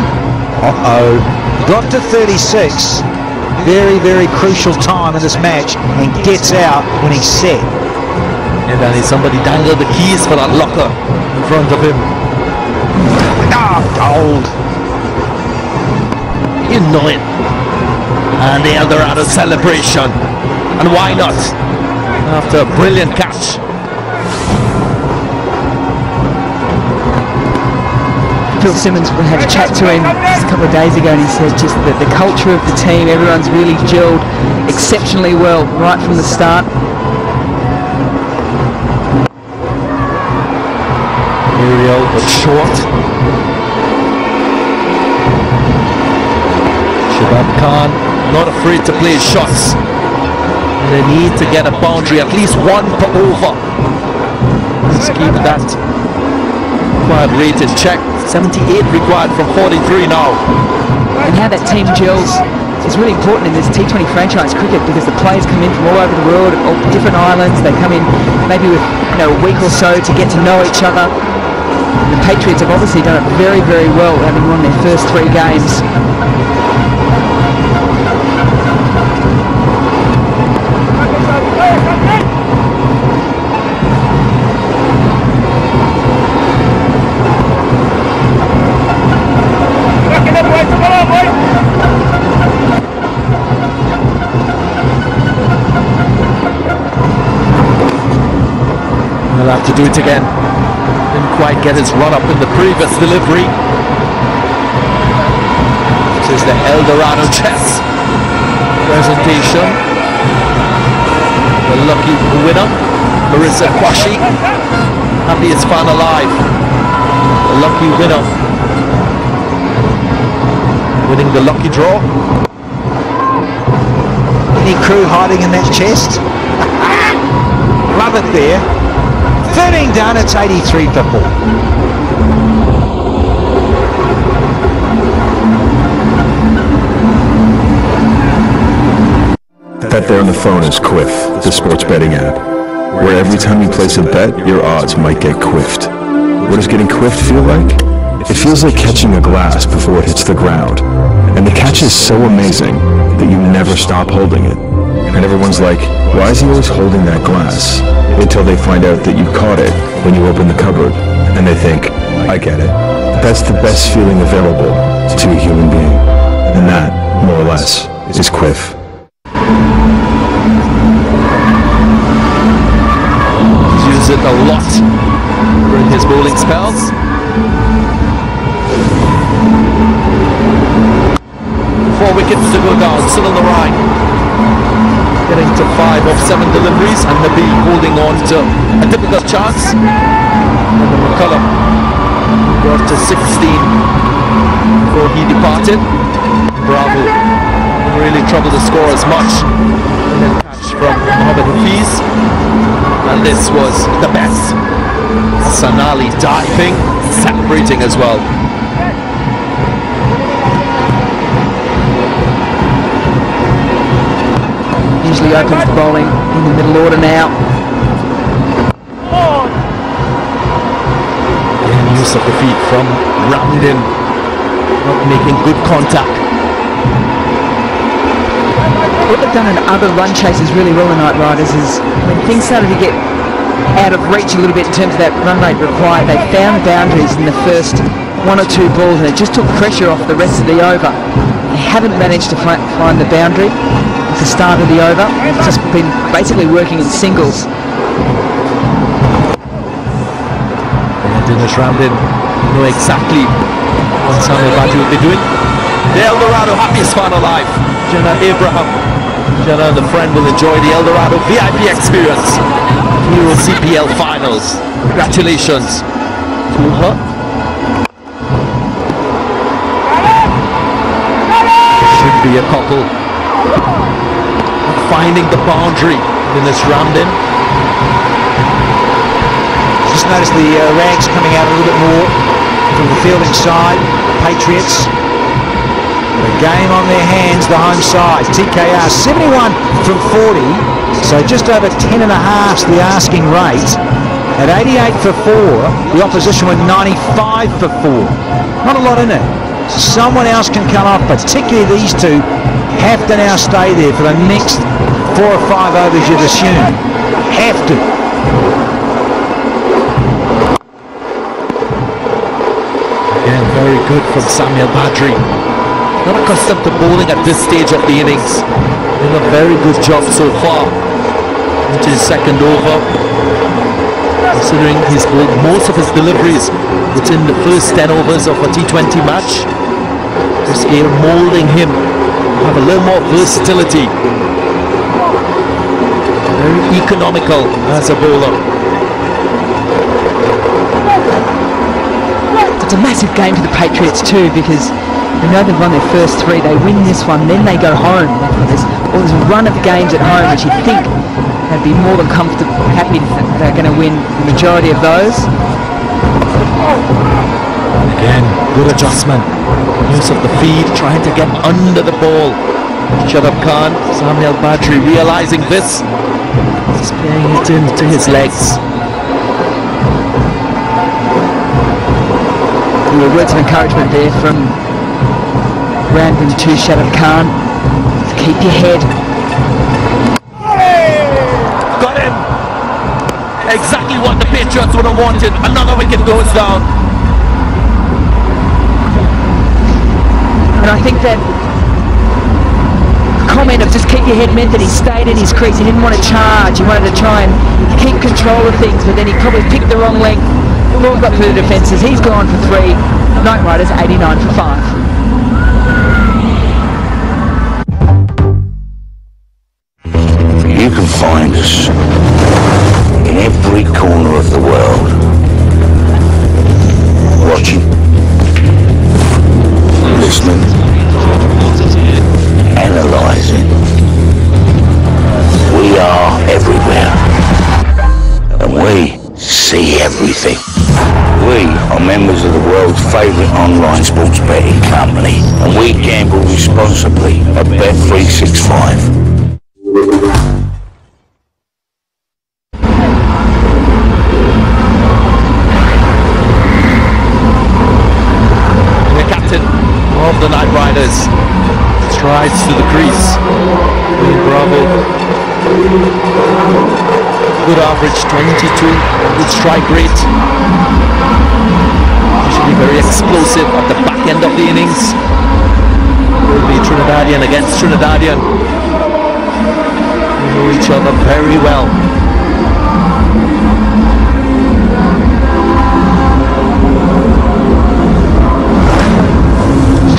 Got to 36. Very, very crucial time in this match, and gets out when he's set. And then somebody dangled the keys for that locker in front of him. Gold. You know it. And the Eldorado celebration. And why not? After a brilliant catch. Phil Simmons, we had a chat to him just a couple of days ago, and he said just that the culture of the team, everyone's really gelled exceptionally well right from the start. Muriel was short. Shabab Khan not afraid to play his shots. They need to get a boundary, at least one per over. Let's keep that required rate in check. 78 required from 43 now. And how that team gels is really important in this T20 franchise cricket because the players come in from all over the world, all different islands. They come in maybe with a week or so to get to know each other. The Patriots have obviously done it very, very well, having won their first 3 games. He'll have to do it again. Didn't quite get his run up in the previous delivery. This is the El Dorado chess presentation. The lucky winner, Marissa Kwashi, happiest fan alive. The lucky winner, winning the lucky draw. Any crew hiding in that chest? Love it there. 13 done, it's 83 for 4. That there on the phone is Quiff, the sports betting app, where every time you place a bet, your odds might get quiffed. What does getting quiffed feel like? It feels like catching a glass before it hits the ground. And the catch is so amazing that you never stop holding it. And everyone's like, why is he always holding that glass? Until they find out that you caught it when you open the cupboard. And they think, I get it. That's the best feeling available to a human being. And that, more or less, is Quiff. He's used it a lot during his bowling spells. 4 wickets to go down, still on the right. Getting to 5 of 7 deliveries, and Nabi holding on to a difficult chance. And the McCullum got to 16 before he departed. Bravo didn't really trouble the score as much. And then catch from Mohammad Hafiz, and this was the best. Sanali diving, celebrating as well. Usually opens the bowling in the middle order now. And use of the feet from Ramdin, not making good contact. What they've done in other run chases really well tonight, Riders, is when things started to get out of reach a little bit in terms of that run rate required, they found boundaries in the first 1 or 2 balls, and it just took pressure off the rest of the over. They haven't managed to find the boundary at the start of the over. It's just been basically working in singles. And Dinesh Ramdin know exactly what Samuel Badu will be doing. The El Dorado happiest fan alive. Jenna Abraham. Jenna and the friend will enjoy the El Dorado VIP experience. Euro CPL finals. Congratulations to her. Should be a couple. Finding the boundary in this Ramdin. Just notice the rags coming out a little bit more from the fielding side. Patriots. The game on their hands, the home side. TKR 71 from 40, so just over 10.5's the asking rate. At 88 for 4, the opposition were 95 for 4. Not a lot in it. Someone else can come up, particularly these two have to now stay there for the next 4 or 5 overs, you'd assume. Have to. Again, very good from Samuel Badri. Not accustomed to bowling at this stage of the innings. Doing a very good job so far. Into his second over. Considering he's bowled most of his deliveries within the first 10 overs of a T20 match. This game moulding him to have a little more versatility. Very economical as a bowler. It's a massive game for the Patriots too, because we know they've won their first 3, they win this one, then they go home. There's all this run of games at home, which you'd think they'd be more than comfortable, happy that they're going to win the majority of those. Again, good adjustment. Use of the feed, trying to get under the ball. Shadab Khan, Samuel Badri realizing this. He's playing it into his legs. Words of encouragement there from Brandon to Shadab Khan. Keep your head. Got him! Exactly what the Patriots would have wanted. Another wicket goes down. And I think that comment of just keep your head meant that he stayed in his crease. He didn't want to charge. He wanted to try and keep control of things, but then he probably picked the wrong length. Lord got through the defences. He's gone for 3. Knight Riders 89 for 5. You can find us in every corner of the world, watching, listening, analysing. We are everywhere, and we see everything. We are members of the world's favourite online sports betting company, and we gamble responsibly at Bet365. The captain of the Knight Riders strides to the crease. Bravo. Good average, 22. Good strike rate. Usually very explosive at the back end of the innings. Will be Trinidadian against Trinidadian. They know each other very well.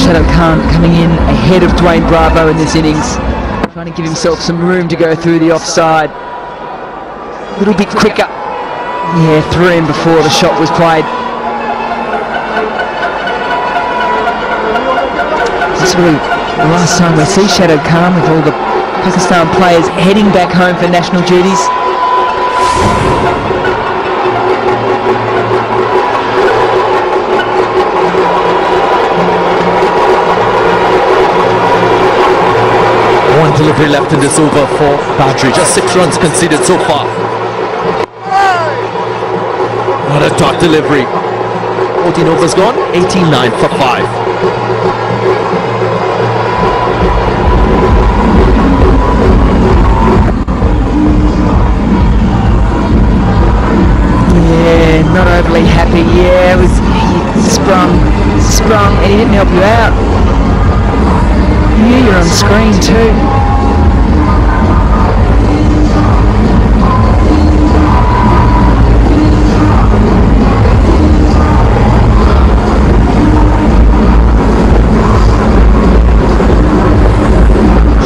Shadab Khan coming in ahead of Dwayne Bravo in this innings, trying to give himself some room to go through the offside. A little bit quicker. Yeah, threw him before the shot was played. This is really the last time we see Shadab Khan with all the Pakistan players heading back home for national duties. One delivery left in this over for Badri. Just 6 runs conceded so far. What a dot delivery. 14 overs gone, 89 for 5. Yeah, not overly happy. Yeah, it was he sprung, and he didn't help you out. Yeah, you're on screen too.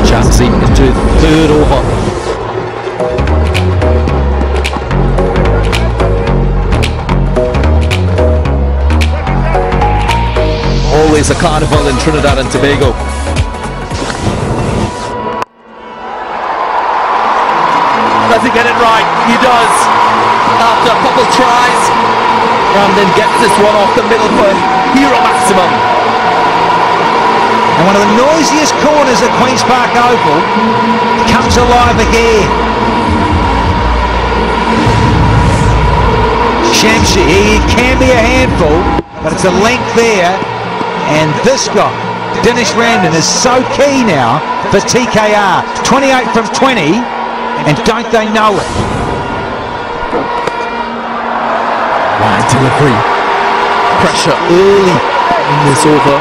Chansey into the 3rd over. Always a carnival in Trinidad and Tobago. Does he get it right? He does. After a couple tries, Ramden gets this one off the middle for hero maximum. And one of the noisiest corners at Queen's Park Oval comes alive again. Shamsi, he can be a handful, but it's a length there. And this guy, Dinesh Ramden, is so key now for TKR. 28 from 20, and don't they know it? Wide delivery. Pressure early in this over.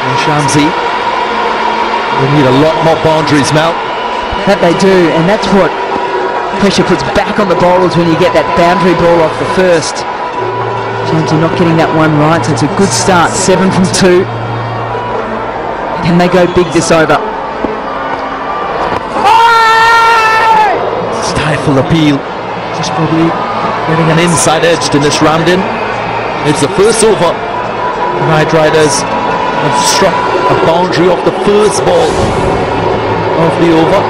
And Shamsi, they need a lot more boundaries, Mel. That they do, and that's what pressure puts back on the bowlers when you get that boundary ball off the first. Shamsi not getting that one right, so it's a good start. 7 from 2. Can they go big this over? Stifle appeal. Just probably getting an inside edge to Dinesh Ramden. It's the first over. The Knight Riders have struck a boundary off the first ball of the over.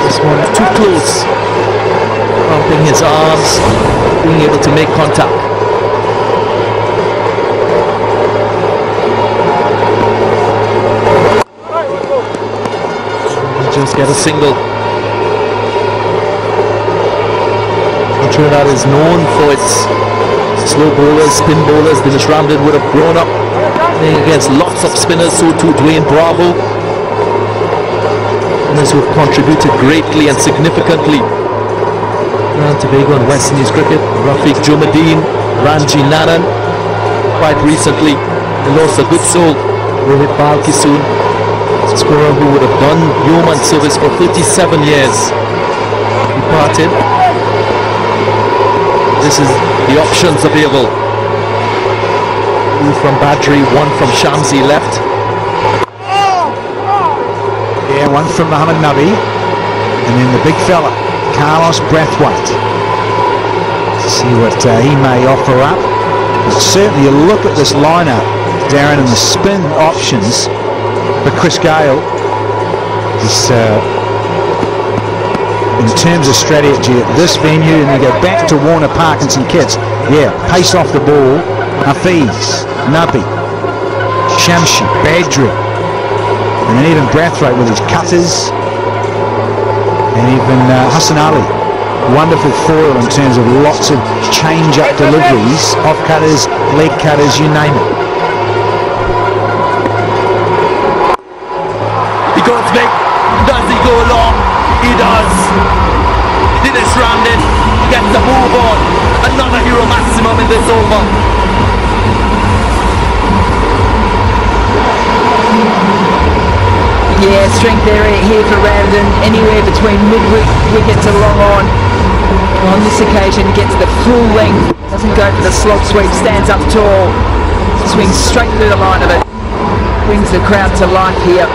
This one too close. Pumping his arms, being able to make contact. just get a single. Trinidad is known for its slow bowlers, spin bowlers. Dinesh Ramdin would have grown up playing against lots of spinners, so too Dwayne Bravo. Spinners who have contributed greatly and significantly. Tobago and West Indies cricket. Rafiq Jumadeen, Ranji Nanan. Quite recently, they lost a good soul, Rohit Balkisoon, scorer who would have done yeoman service for 37 years. Departed. This is the options available. Two from Badri, one from Shamsi left. Yeah, one from Mohammad Nabi, and then the big fella, Carlos Brathwaite. See what he may offer up. But certainly, you look at this lineup, Darren, and the spin options for Chris Gale. Is, in terms of strategy at this venue, and you go back to Warner Park and St Kitts, yeah, pace off the ball, Hafiz, Nabi, Shamshi, Badri, and then even Brathwaite with his cutters, and even Hassan Ali, wonderful foil in terms of lots of change-up deliveries, off cutters, leg cutters, you name it. He goes big. Does he go long? He does. Dinesh Ramdin gets the move on. Another hero maximum in this over. Yeah, strength area here for Ramdin, anywhere between mid-wicket to long on. On this occasion, he gets the full length, doesn't go for the slog sweep, stands up tall, swings straight through the line of it, brings the crowd to life here.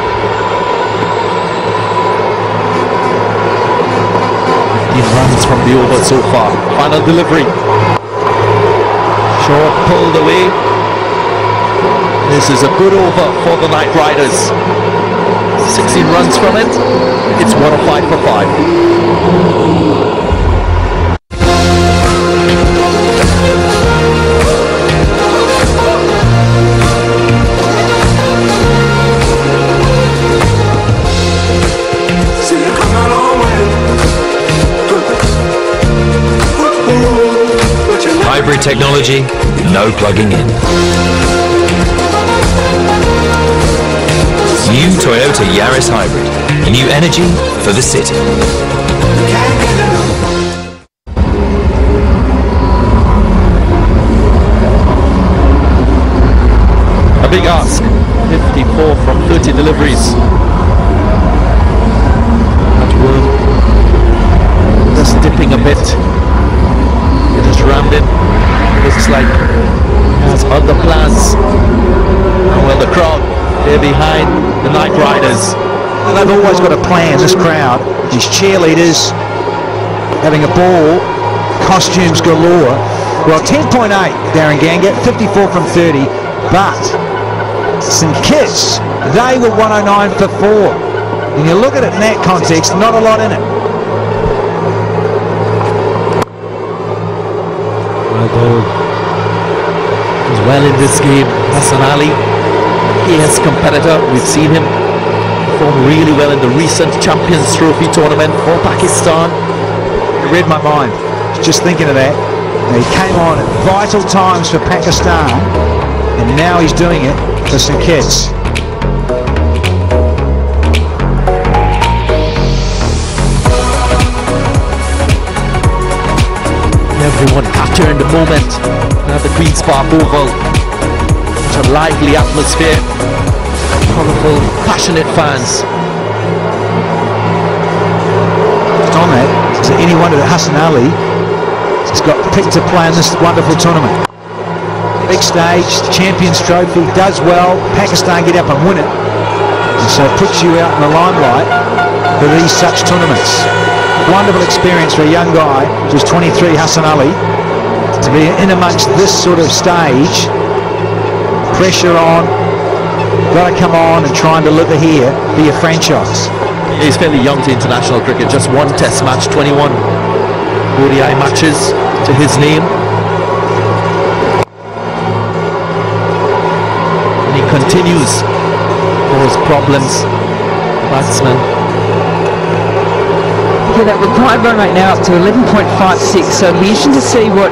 15 runs from the over so far. Final delivery. Short pulled away. This is a good over for the Knight Riders. 16 runs from it. It's 105 for 5. Hybrid technology, no plugging in. New Toyota Yaris Hybrid. A new energy for the city. A big ask. 54 from 30 deliveries. That worm just dipping a bit. It is Ramdin. Looks like he has other plans. And well, the crowd, they're behind the Knight Riders. And they've always got a plan, this crowd. These cheerleaders having a ball, costumes galore. Well, 10.8, Darren Ganga, 54 from 30. But St Kitts, they were 109 for 4. And you look at it in that context, not a lot in it. He's well in this game. Hassan Ali, fierce competitor. We've seen him perform really well in the recent Champions Trophy tournament for Pakistan. It read my mind. Just thinking of that. He came on at vital times for Pakistan, and now he's doing it for St Kitts. Everyone capturing the moment at the Queen's Park Oval. Such a lively atmosphere. Colorful, passionate fans. Just on that, is it any wonder that Hassan Ali has got picked to play in this wonderful tournament? Big stage, Champions Trophy, does well, Pakistan get up and win it. And so it puts you out in the limelight for these such tournaments. Wonderful experience for a young guy who's 23, Hassan Ali, to be in amongst this sort of stage. Pressure on, got to come on and try and deliver here for your franchise. He's fairly young to international cricket, just one test match, 21 ODI matches to his name. And he continues to cause problems. Batsman Yeah, that required run rate now up to 11.56, so it'll be interesting to see what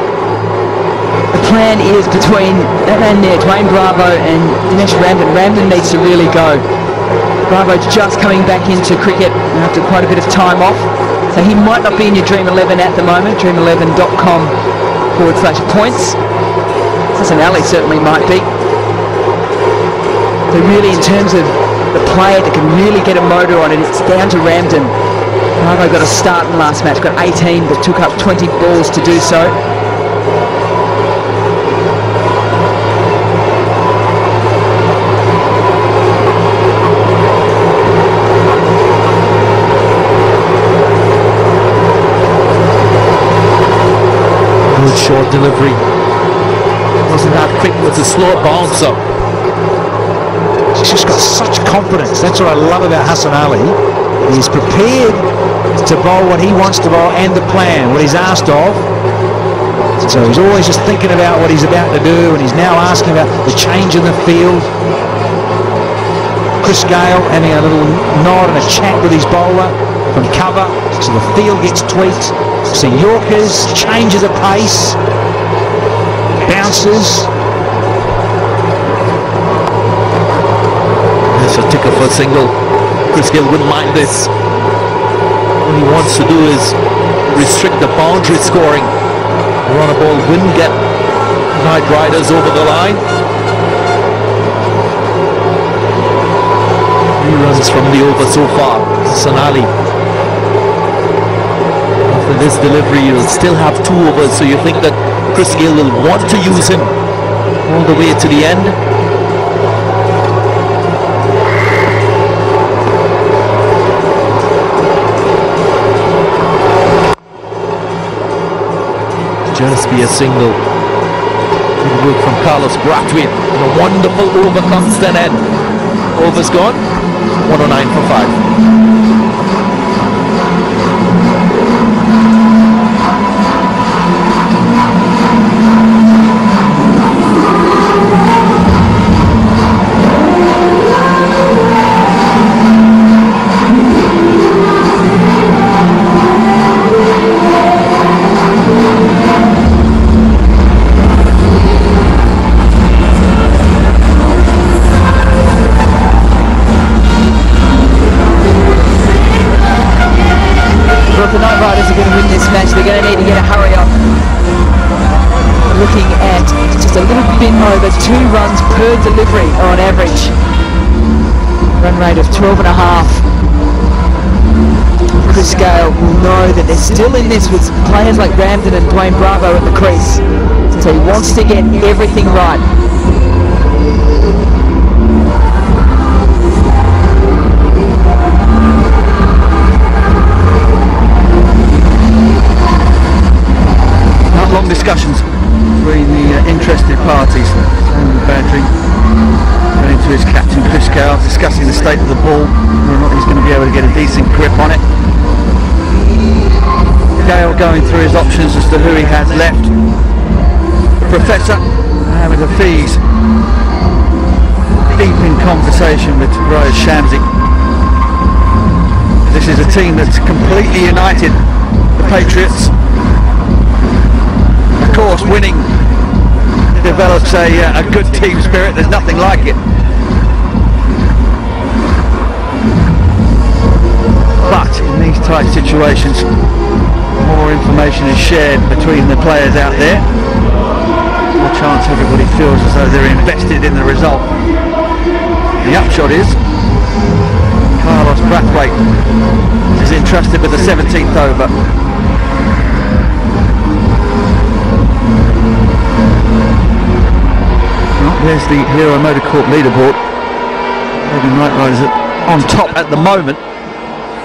the plan is between that man there, Dwayne Bravo, and Dinesh Ramden. Ramden needs to really go. Bravo's just coming back into cricket after quite a bit of time off, so he might not be in your Dream 11 at the moment, dream11.com/points. Cincinnati certainly might be. So really, in terms of the player that can really get a motor on it, it's down to Ramden. Bravo got a start in the last match, got 18, but took up 20 balls to do so. Good short delivery. Wasn't that quick with a slow bouncer. He's just got such confidence. That's what I love about Hassan Ali. He's prepared to bowl what he wants to bowl and the plan, what he's asked of. So he's always just thinking about what he's about to do, and he's now asking about the change in the field. Chris Gale having a little nod and a chat with his bowler from cover, so the field gets tweaked. So Yorkers, changes of pace, bounces. There's a ticker for a single. Chris Gill wouldn't mind this. What he wants to do is restrict the boundary scoring. Run a ball wouldn't get Knight Riders over the line. 3 runs from the over so far. Sonali. After this delivery, you'll still have 2 overs, so you think that Chris Gill will want to use him all the way to the end. Just be a single. Good work from Carlos Brathwaite. And a wonderful over comes then end. Over's gone. 109 for 5. If the Knight Riders are going to win this match, they're going to need to get a hurry up. Looking at just a little bit over 2 runs per delivery on average. Run rate of 12.5. Chris Gale will know that they're still in this with players like Ramden and Dwayne Bravo at the crease. So he wants to get everything right. Long discussions between the interested parties. Sandy Badry going to his captain Chris Gale, discussing the state of the ball, whether or not he's going to be able to get a decent grip on it. Gale going through his options as to who he has left. Professor Mohammed Hafiz deep in conversation with Rose Shamsi. This is a team that's completely united, the Patriots. Of course, winning develops a good team spirit. There's nothing like it. But in these tight situations, more information is shared between the players out there. The chance everybody feels as though they're invested in the result. The upshot is Carlos Brathwaite is entrusted with the 17th over. There's the Hero Motorcorp leaderboard. The Knight Riders are on top at the moment.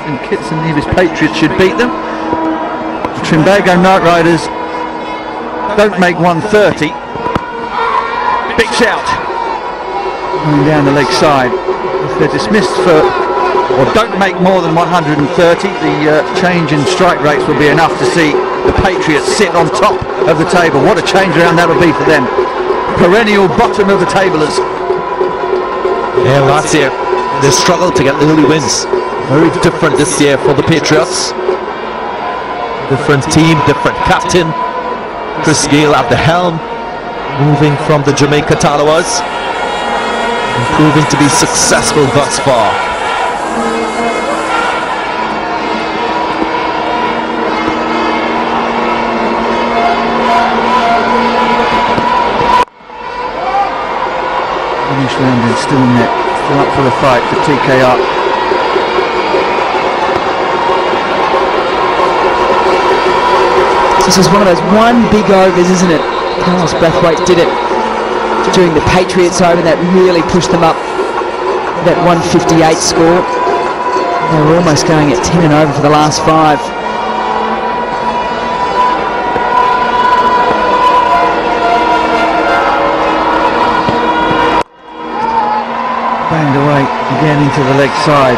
And Kitts and Nevis Patriots should beat them. Trinbago Knight Riders don't make 130. Big shout. Going down the leg side. If they're dismissed for, or don't make more than 130, the change in strike rates will be enough to see the Patriots sit on top of the table. What a change around that'll be for them. Perennial bottom of the tablers. Yeah, last year they struggled to get early wins. Very different this year for the Patriots. Different team, different captain. Chris Gayle at the helm, moving from the Jamaica Tallawahs, and proving to be successful thus far. Finish landing still in net, still up for the fight for TKR. This is one of those one big overs, isn't it? Carlos Brathwaite did it during the Patriots over, that really pushed them up that 158 score. They were almost going at 10 and over for the last 5. Banged away again into the leg side.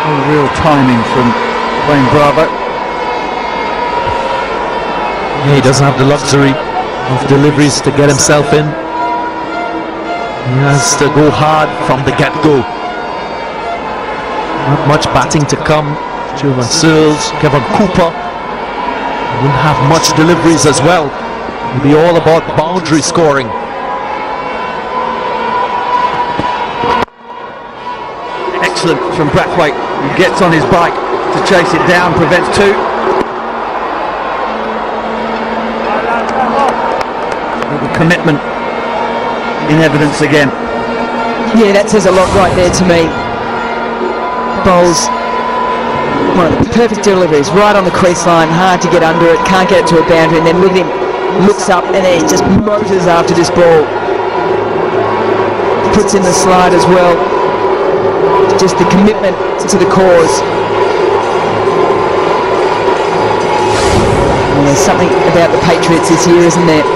No real timing from Wayne Bravo. Yeah, he doesn't have the luxury of deliveries to get himself in. He has to go hard from the get-go. Not much batting to come. Jovan Searles, Kevin Cooper wouldn't have much deliveries as well. It'll be all about boundary scoring. Excellent from Brathwaite, who gets on his bike to chase it down, prevents 2. Commitment in evidence again. Yeah, that says a lot right there to me. Bowls one of the perfect deliveries, right on the crease line, hard to get under it, can't get it to a boundary, and then look at him, looks up and then he just motors after this ball. Puts in the slide as well. Just the commitment to the cause. Well, there's something about the Patriots this year, isn't there?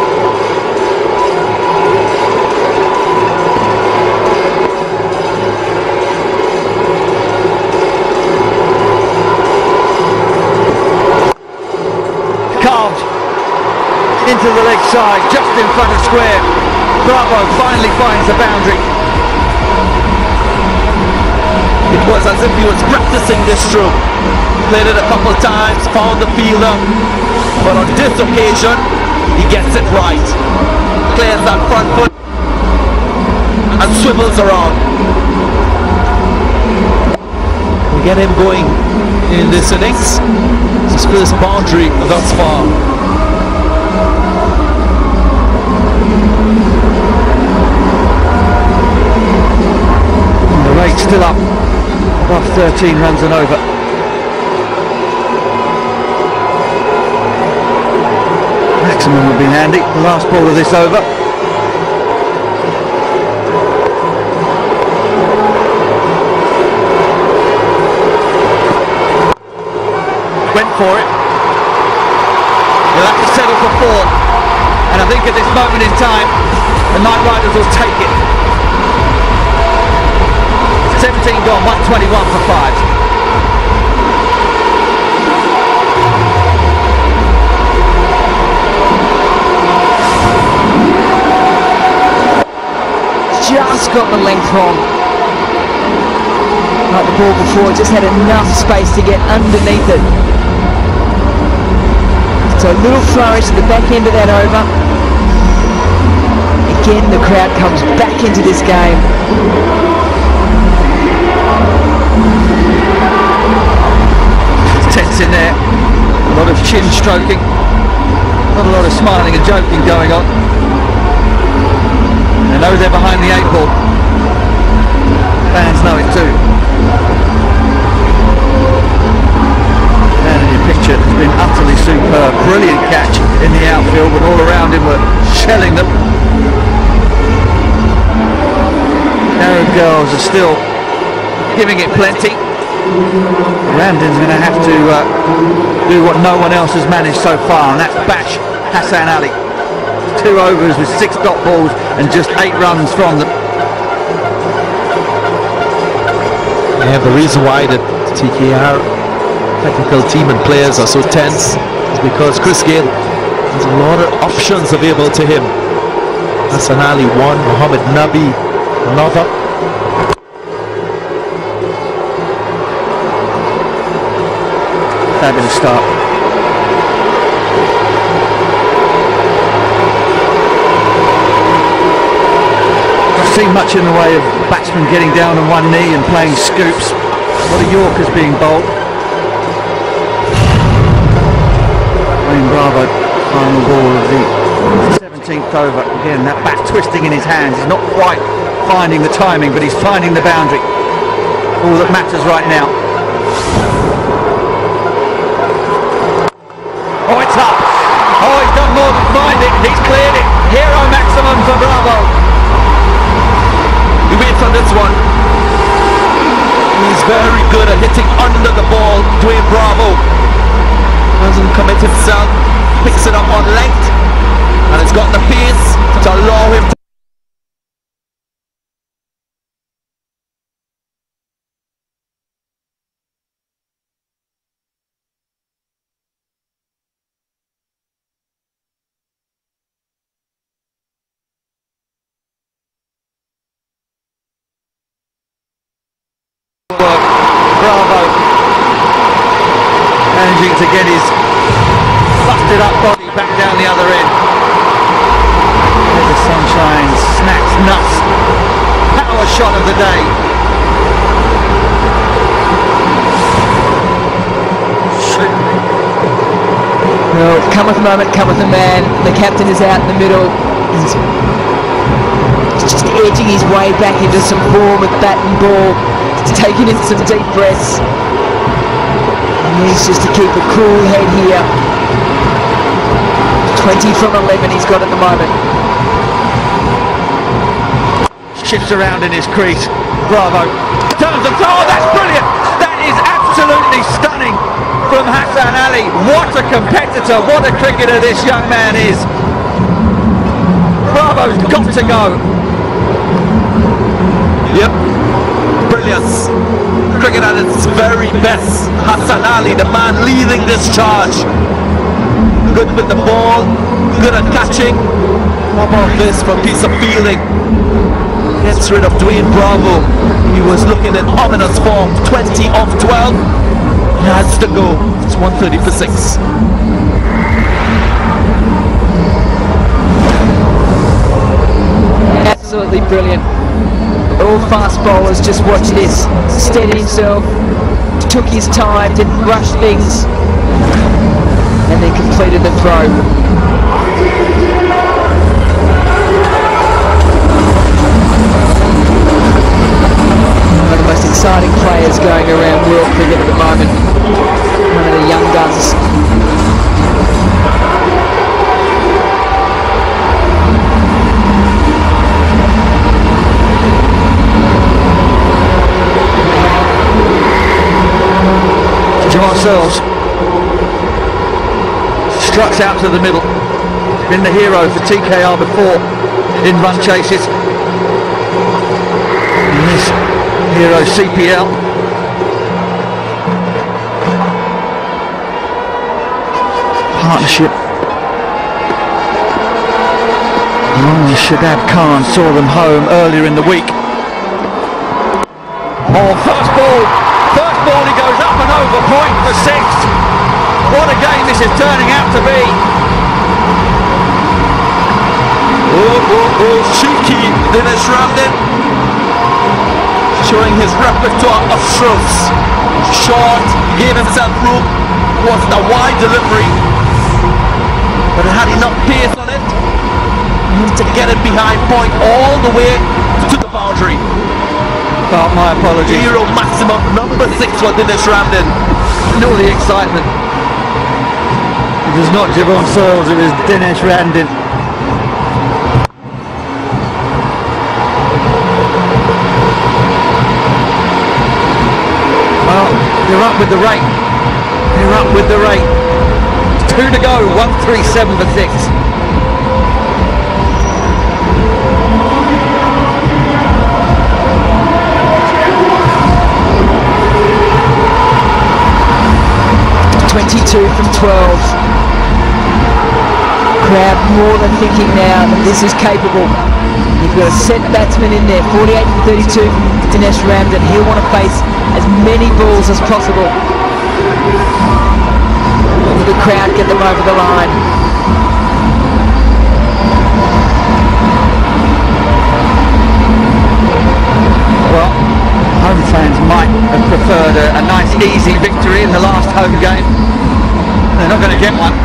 Into the leg side, just in front of square. Bravo finally finds the boundary. It was as if he was practicing this stroke. Played it a couple of times, found the fielder, but on this occasion, he gets it right. Clears that front foot and swivels around. We get him going in this innings. His first boundary thus far. The rate still up, above 13 runs and over. Maximum would be handy, the last ball of this over. Went for it. They'll have to settle for 4. And I think at this moment in time, the Night Riders will take it. 17 gone, 121 for 5. Just got the length wrong. Like the ball before, just had enough space to get underneath it. So a little flourish at the back end of that over. Again, the crowd comes back into this game. Tense in there, a lot of chin stroking, not a lot of smiling and joking going on. They know they're behind the 8 ball. Fans know it too. And in your picture, it's been utterly superb. Brilliant catch in the outfield when all around him were shelling them. Arab girls are still giving it plenty. Ramden's going to have to do what no one else has managed so far, and that's bash Hassan Ali. 2 overs with 6 dot balls and just 8 runs from them. Yeah, the reason why the TKR technical team and players are so tense is because Chris Gayle has a lot of options available to him. Hassan Ali one, Muhammad Nabi another. Fabulous start. seen much in the way of batsmen getting down on one knee and playing scoops. What a Yorkers being bowled. Wayne Bravo, final ball of the 17th over. Again, that bat twisting in his hands. He's not quite finding the timing, but he's finding the boundary. All that matters right now. Oh, it's up. Oh, he's done more than find it. He's cleared it. Hero maximum for Bravo. He waits on this one. He's very good at hitting under the ball. Dwayne Bravo doesn't commit himself. Picks it up on length, and it's got the pace to allow him to Bravo managing to get his busted up body back down the other end. There's the sunshine, snacks, nuts, power shot of the day. Well, cometh a moment, cometh a man. The captain is out in the middle. He's just edging his way back into some form with bat and ball. He's taking in some deep breaths. He needs just to keep a cool head here. 20 from 11 he's got at the moment. Shifts around in his crease. Bravo. Turns and oh, that's brilliant. That is absolutely stunning from Hassan Ali. What a competitor. What a cricketer this young man is. Bravo's got to go. Yep. Brilliance. Cricket at its very best. Hassan Ali, the man leading this charge. Good with the ball, good at catching. How about this for a piece of fielding? Gets rid of Dwayne Bravo. He was looking in ominous form. 20 off 12. He has to go. It's 130 for 6. Absolutely brilliant. All fast bowlers, just watch this. Steadied himself, took his time, didn't rush things, and then completed the throw. One of the most exciting players going around world cricket at the moment. One of the young guns. Ourselves struts out to the middle. Been the hero for TKR before in run chases. In this Hero CPL. Partnership. Along with Shadab Khan saw them home earlier in the week. Oh, first ball. First ball, he goes up and over, point for 6. What a game this is turning out to be. Oh, cheeky Dinesh Ramdin. Showing his repertoire of strokes. Short, gave himself room, wasn't a wide delivery, but it had enough pace on it to get it behind point all the way to the boundary. My apologies. Hero maximum, number 6 for Dinesh Ramdin. And all the excitement. It was not Javon Searles, it was Dinesh Ramdin. Well, they're up with the rate. They're up with the rate. 2 to go, 137 for 6. From 12. Crowd more than thinking now that this is capable. You've got a set batsman in there, 48 from 32 from Dinesh Ramdin. He'll want to face as many balls as possible. Will the crowd get them over the line? Fans might have preferred a nice easy victory in the last home game. They're not going to get one.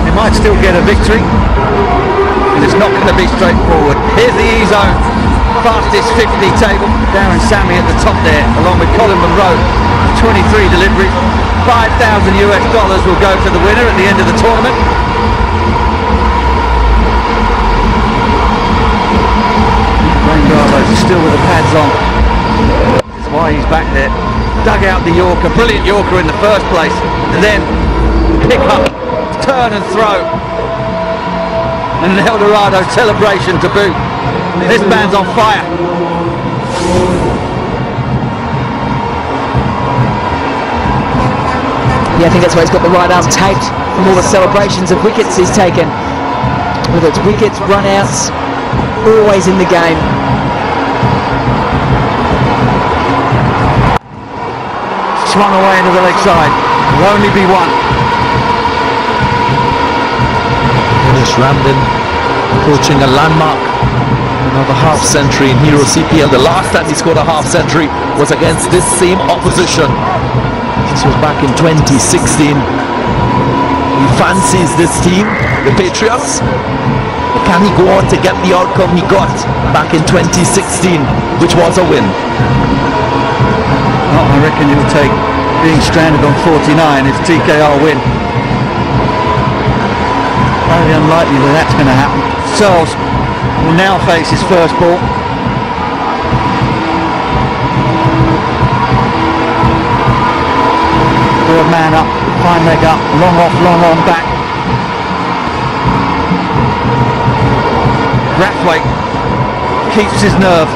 They might still get a victory, and it's not going to be straightforward. Here's the E-Zone fastest 50 table. Darren Sammy at the top there, along with Colin Monroe. 23 deliveries. $5,000 will go to the winner at the end of the tournament. Wayne Bravo's still with the pads on. That's why he's back there. Dug out the Yorker, brilliant Yorker in the first place, and then pick up, turn and throw, and an Eldorado celebration to boot. This man's on fire. Yeah, I think that's why he's got the right arm taped from all the celebrations of wickets he's taken. Whether it's wickets, run-outs, always in the game. Swung away into the leg side. Will only be one. Dennis Ramden approaching a landmark. Another half century in Hero CPL. The last time he scored a half century was against this same opposition. This was back in 2016. He fancies this team, the Patriots. Can he go on to get the outcome he got back in 2016, which was a win? I reckon he'll take being stranded on 49 if TKR win. Highly unlikely that that's going to happen. Searles will now face his first ball. Third man up, fine leg up, long off, long on back. Brathwaite keeps his nerve.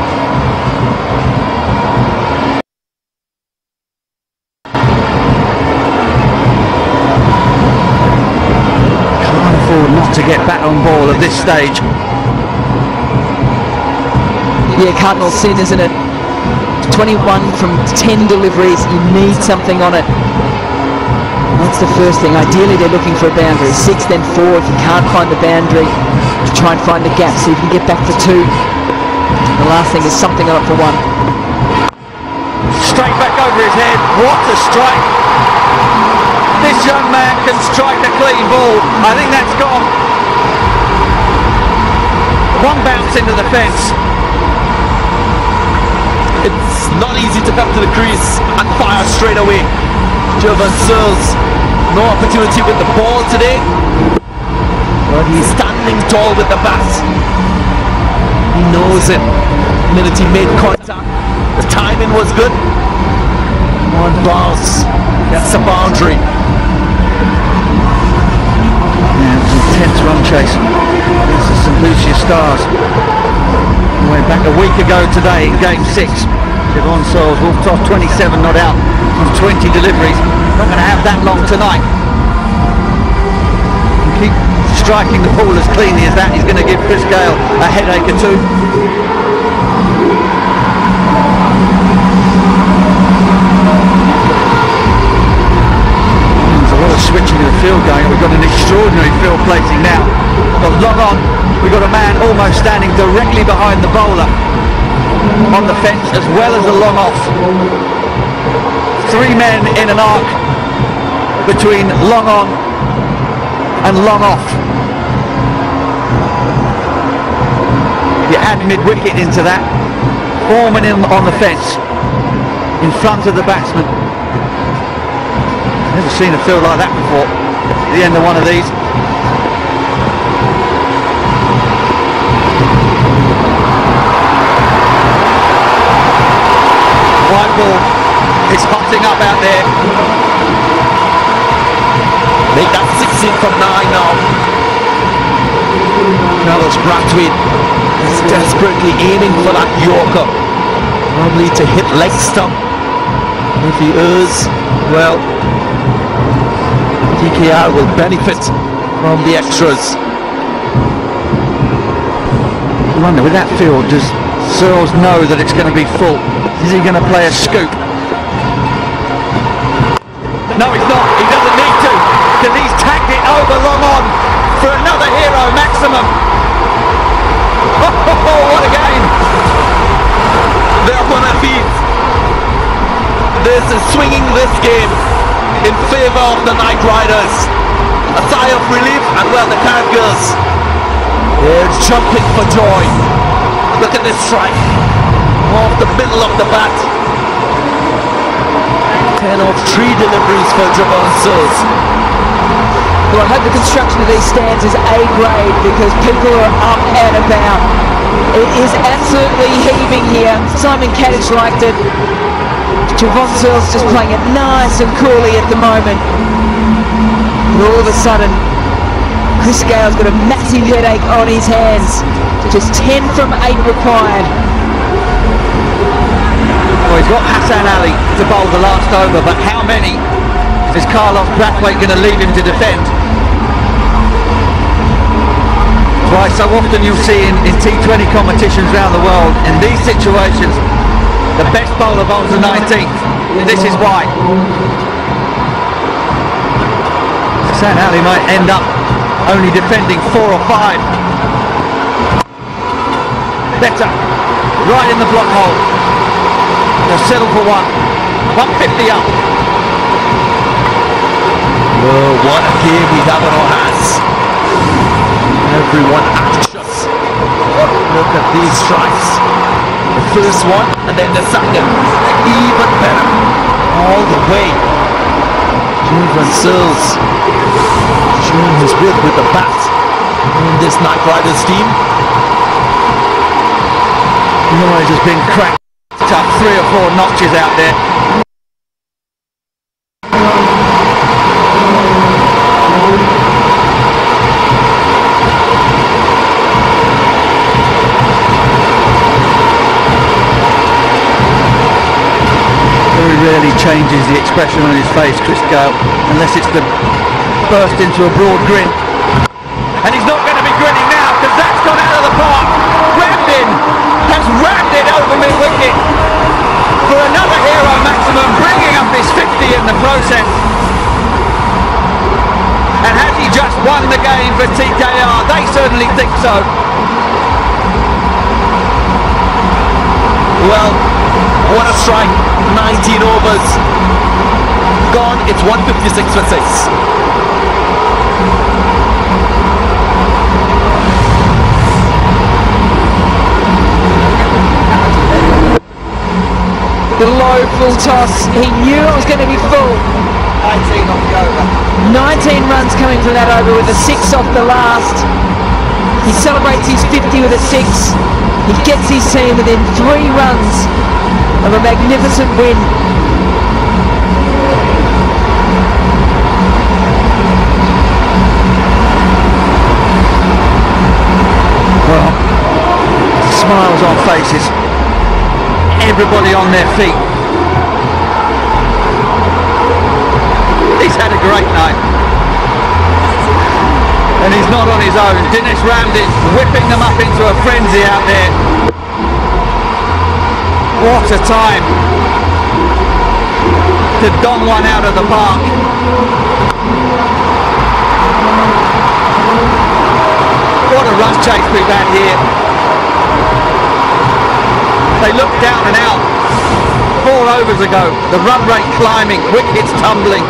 Can't afford not to get back on ball at this stage. Yeah, cardinal sin, isn't it? 21 from 10 deliveries, you need something on it. That's the first thing. Ideally they're looking for a boundary. 6, then 4 if you can't find the boundary, to try and find a gap so you can get back to 2. The last thing is something on it for 1. Straight back over his head. What a strike. This young man can strike a clean ball. I think that's gone. One bounce into the fence. It's not easy to come to the crease and fire straight away. Jovan Searles, no opportunity with the ball today, but he's standing tall with the bat. He knows it. The minute he made contact, the timing was good. One bounce, that's a boundary. Yeah, it was an intense run chase. This is St. Lucia Stars. Way back a week ago today in game 6. Jovan Searles, Wolf Toss 27 not out from 20 deliveries. Not going to have that long tonight. Keep striking the ball as cleanly as that. He's going to give Chris Gale a headache or two. There's a lot of switching in the field going. We've got an extraordinary field placing now. But long on, we've got a man almost standing directly behind the bowler on the fence, as well as a long off. 3 men in an arc between long on and long off. You add mid-wicket into that, 4 men in on the fence in front of the batsman. Never seen a field like that before. At the end of one of these. White ball is hotting up out there. Make that 16 from 9 now. Carlos Brathwaite is desperately aiming for that Yorker. Probably to hit leg stump. If he errs, well, TKR will benefit from the extras. I wonder, with that field, does Searles know that it's going to be full? Is he going to play a scoop? No, he's not. He doesn't need to, because he's tagged it over long on for another hero maximum. Oh, what a game! They're going to be this is swinging this game in favor of the Night Riders. A sigh of relief, and well, the Caribbeans, they're jumping for joy. Look at this strike off the middle of the bat. 10 of 3 deliveries for Javon Sills. Well, I hope the construction of these stands is A grade because people are up and about. It is absolutely heaving here. Simon Kadich liked it. Javon Sills just playing it nice and coolly at the moment. And all of a sudden, Chris Gale's got a massive headache on his hands. Just 10 from 8 required. Well, he's got Hassan Ali to bowl the last over, but how many is Carlos Brathwaite going to leave him to defend? Why so often you'll see in T20 competitions around the world, in these situations, the best bowler bowls the 19th. This is why. Hassan Ali might end up only defending 4 or 5. Better, right in the block hole. They'll settle for 1. 150 up. Oh, what a game we have on our hands. Everyone anxious. Look at these strikes. The first one and then the second. Even better. All the way. Javon Sills showing his wit with the bat in this Night Riders team. Noise has been cracked up 3 or 4 notches out there. Rarely changes the expression on his face, Chris Gale, unless it's to burst into a broad grin. And he's not going to be grinning now because that's gone out of the park. Rammed has rammed it over mid-wicket for another hero maximum, bringing up his 50 in the process. And has he just won the game for TKR? They certainly think so. Well, what a strike. 19 overs gone. It's 156 for 6. The low full toss. He knew it was going to be full. 19 off the over. 19 runs coming from that over with a 6 off the last. He celebrates his 50 with a 6. He gets his team within 3 runs of a magnificent win. Well, smiles on faces, everybody on their feet. He's had a great night. And he's not on his own. Dinesh Ramdin whipping them up into a frenzy out there. What a time to don one out of the park. What a run chase we've had here. They looked down and out 4 overs ago. The run rate climbing, wickets tumbling.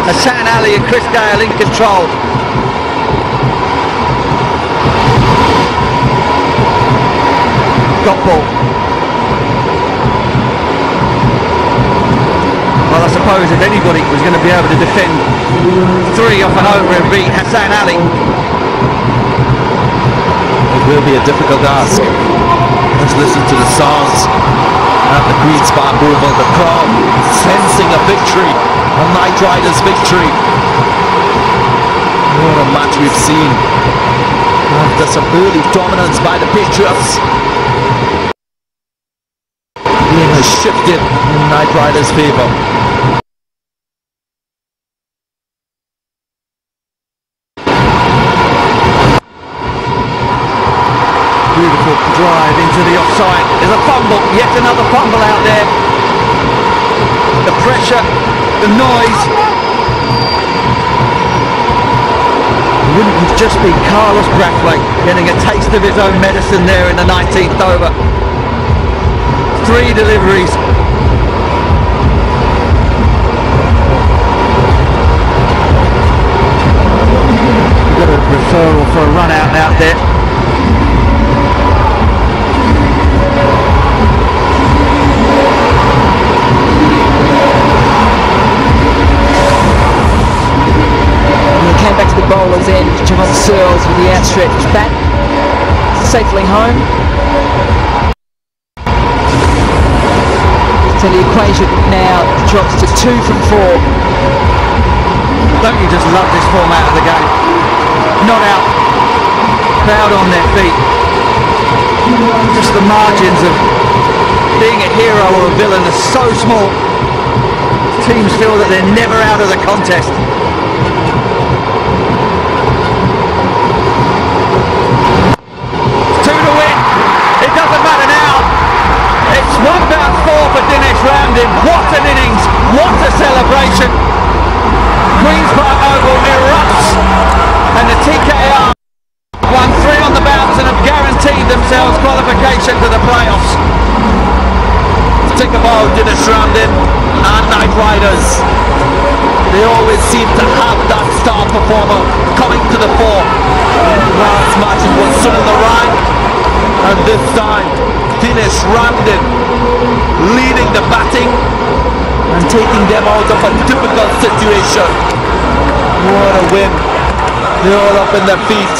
Hassan Ali and Chris Gale in control. Got ball. Well, I suppose if anybody was going to be able to defend 3 off an over, it'd be Hassan Ali. It will be a difficult ask. Let's listen to the songs at the Queen Park Oval. The crowd sensing a victory, a Night Riders victory. What a match we've seen. After some early dominance by the Patriots, game has shifted in Night Riders' favour. Beautiful drive into the offside. There's a fumble, yet another fumble out there. The pressure, the noise. Wouldn't it just be Carlos Brathwaite getting a taste of his own medicine there in the 19th over? 3 deliveries. stretch back safely home. So the equation now drops to 2 from 4. Don't you just love this format of the game? Not out, crowd on their feet. Just the margins of being a hero or a villain are so small. Teams feel that they're never out of the contest. Two to win. It doesn't matter now. It's 1-4 for Dinesh Ramdin. What an innings. What a celebration. Queen's Park Oval erupts, and the TKR won 3 on the bounce and have guaranteed themselves qualification to the playoffs. Think about Dinesh Ramdin and Knight Riders. They always seem to have that star performer coming to the fore. Last match it was Sunil Narine, and this time Dinesh Ramdin leading the batting and taking them out of a difficult situation. What a win. They're all up in their feet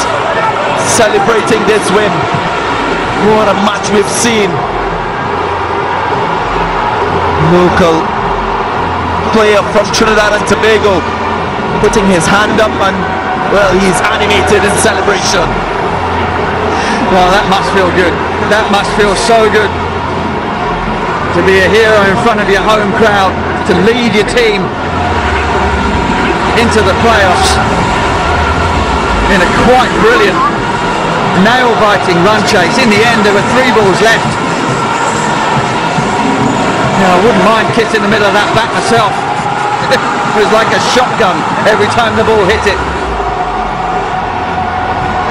celebrating this win. What a match we've seen. Local player from Trinidad and Tobago putting his hand up, and well, he's animated in celebration. Well, that must feel good. That must feel so good to be a hero in front of your home crowd, to lead your team into the playoffs in a quite brilliant, nail-biting run chase. In the end, there were 3 balls left. Now, I wouldn't mind kissing the middle of that bat myself. It was like a shotgun every time the ball hit it.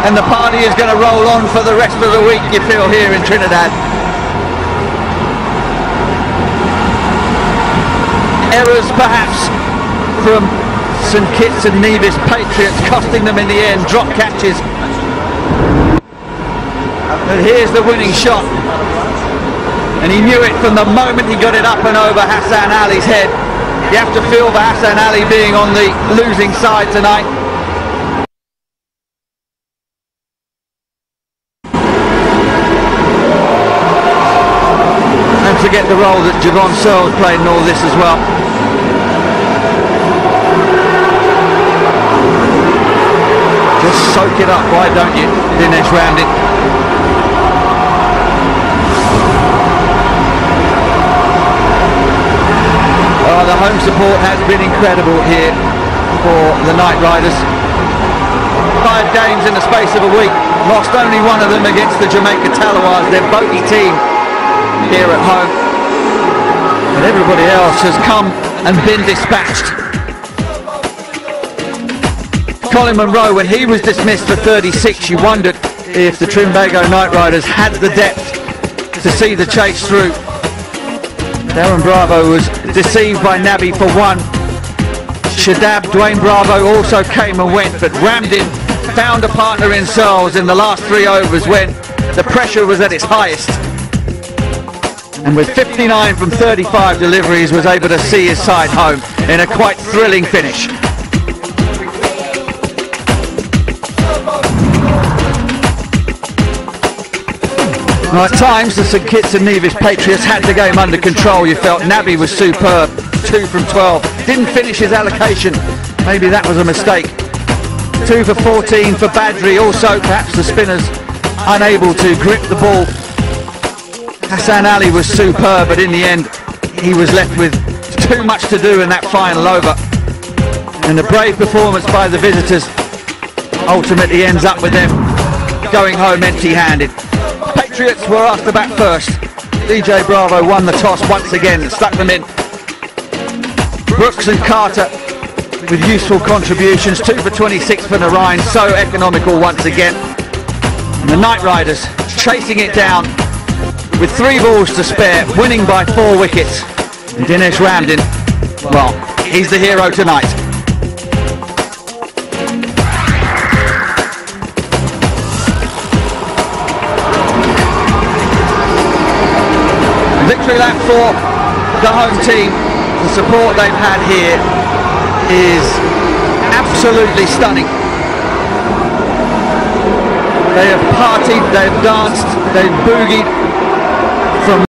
And the party is going to roll on for the rest of the week, you feel, here in Trinidad. Errors, perhaps, from St Kitts and Nevis Patriots, costing them in the end drop catches. And here's the winning shot. And he knew it from the moment he got it up and over Hassan Ali's head. You have to feel for Hassan Ali being on the losing side tonight. And forget the role that Javon Searles played in all this as well. Just soak it up, why don't you, Dinesh Ramdin? The home support has been incredible here for the Knight Riders. 5 games in the space of a week, lost only one of them against the Jamaica Talawars, their bogey team here at home. But everybody else has come and been dispatched. Colin Monroe, when he was dismissed for 36, you wondered if the Trinbago Knight Riders had the depth to see the chase through. Darren Bravo was deceived by Nabi for 1. Shadab, Dwayne Bravo also came and went, but Ramdin found a partner in Searles in the last 3 overs when the pressure was at its highest. And with 59 from 35 deliveries was able to see his side home in a quite thrilling finish. At times, the St Kitts and Nevis Patriots had the game under control. You felt Nabi was superb, 2 from 12. Didn't finish his allocation. Maybe that was a mistake. 2 for 14 for Badri. Also, perhaps the spinners unable to grip the ball. Hassan Ali was superb, but in the end, he was left with too much to do in that final over. And the brave performance by the visitors ultimately ends up with them going home empty-handed. Patriots were asked to bat first. DJ Bravo won the toss once again and stuck them in. Brooks and Carter with useful contributions. 2 for 26 for Narine, so economical once again. And the Knight Riders chasing it down with 3 balls to spare, winning by 4 wickets. And Dinesh Ramdin, well, he's the hero tonight. Victory lap for the home team. The support they've had here is absolutely stunning. They have partied, they've danced, they've boogied from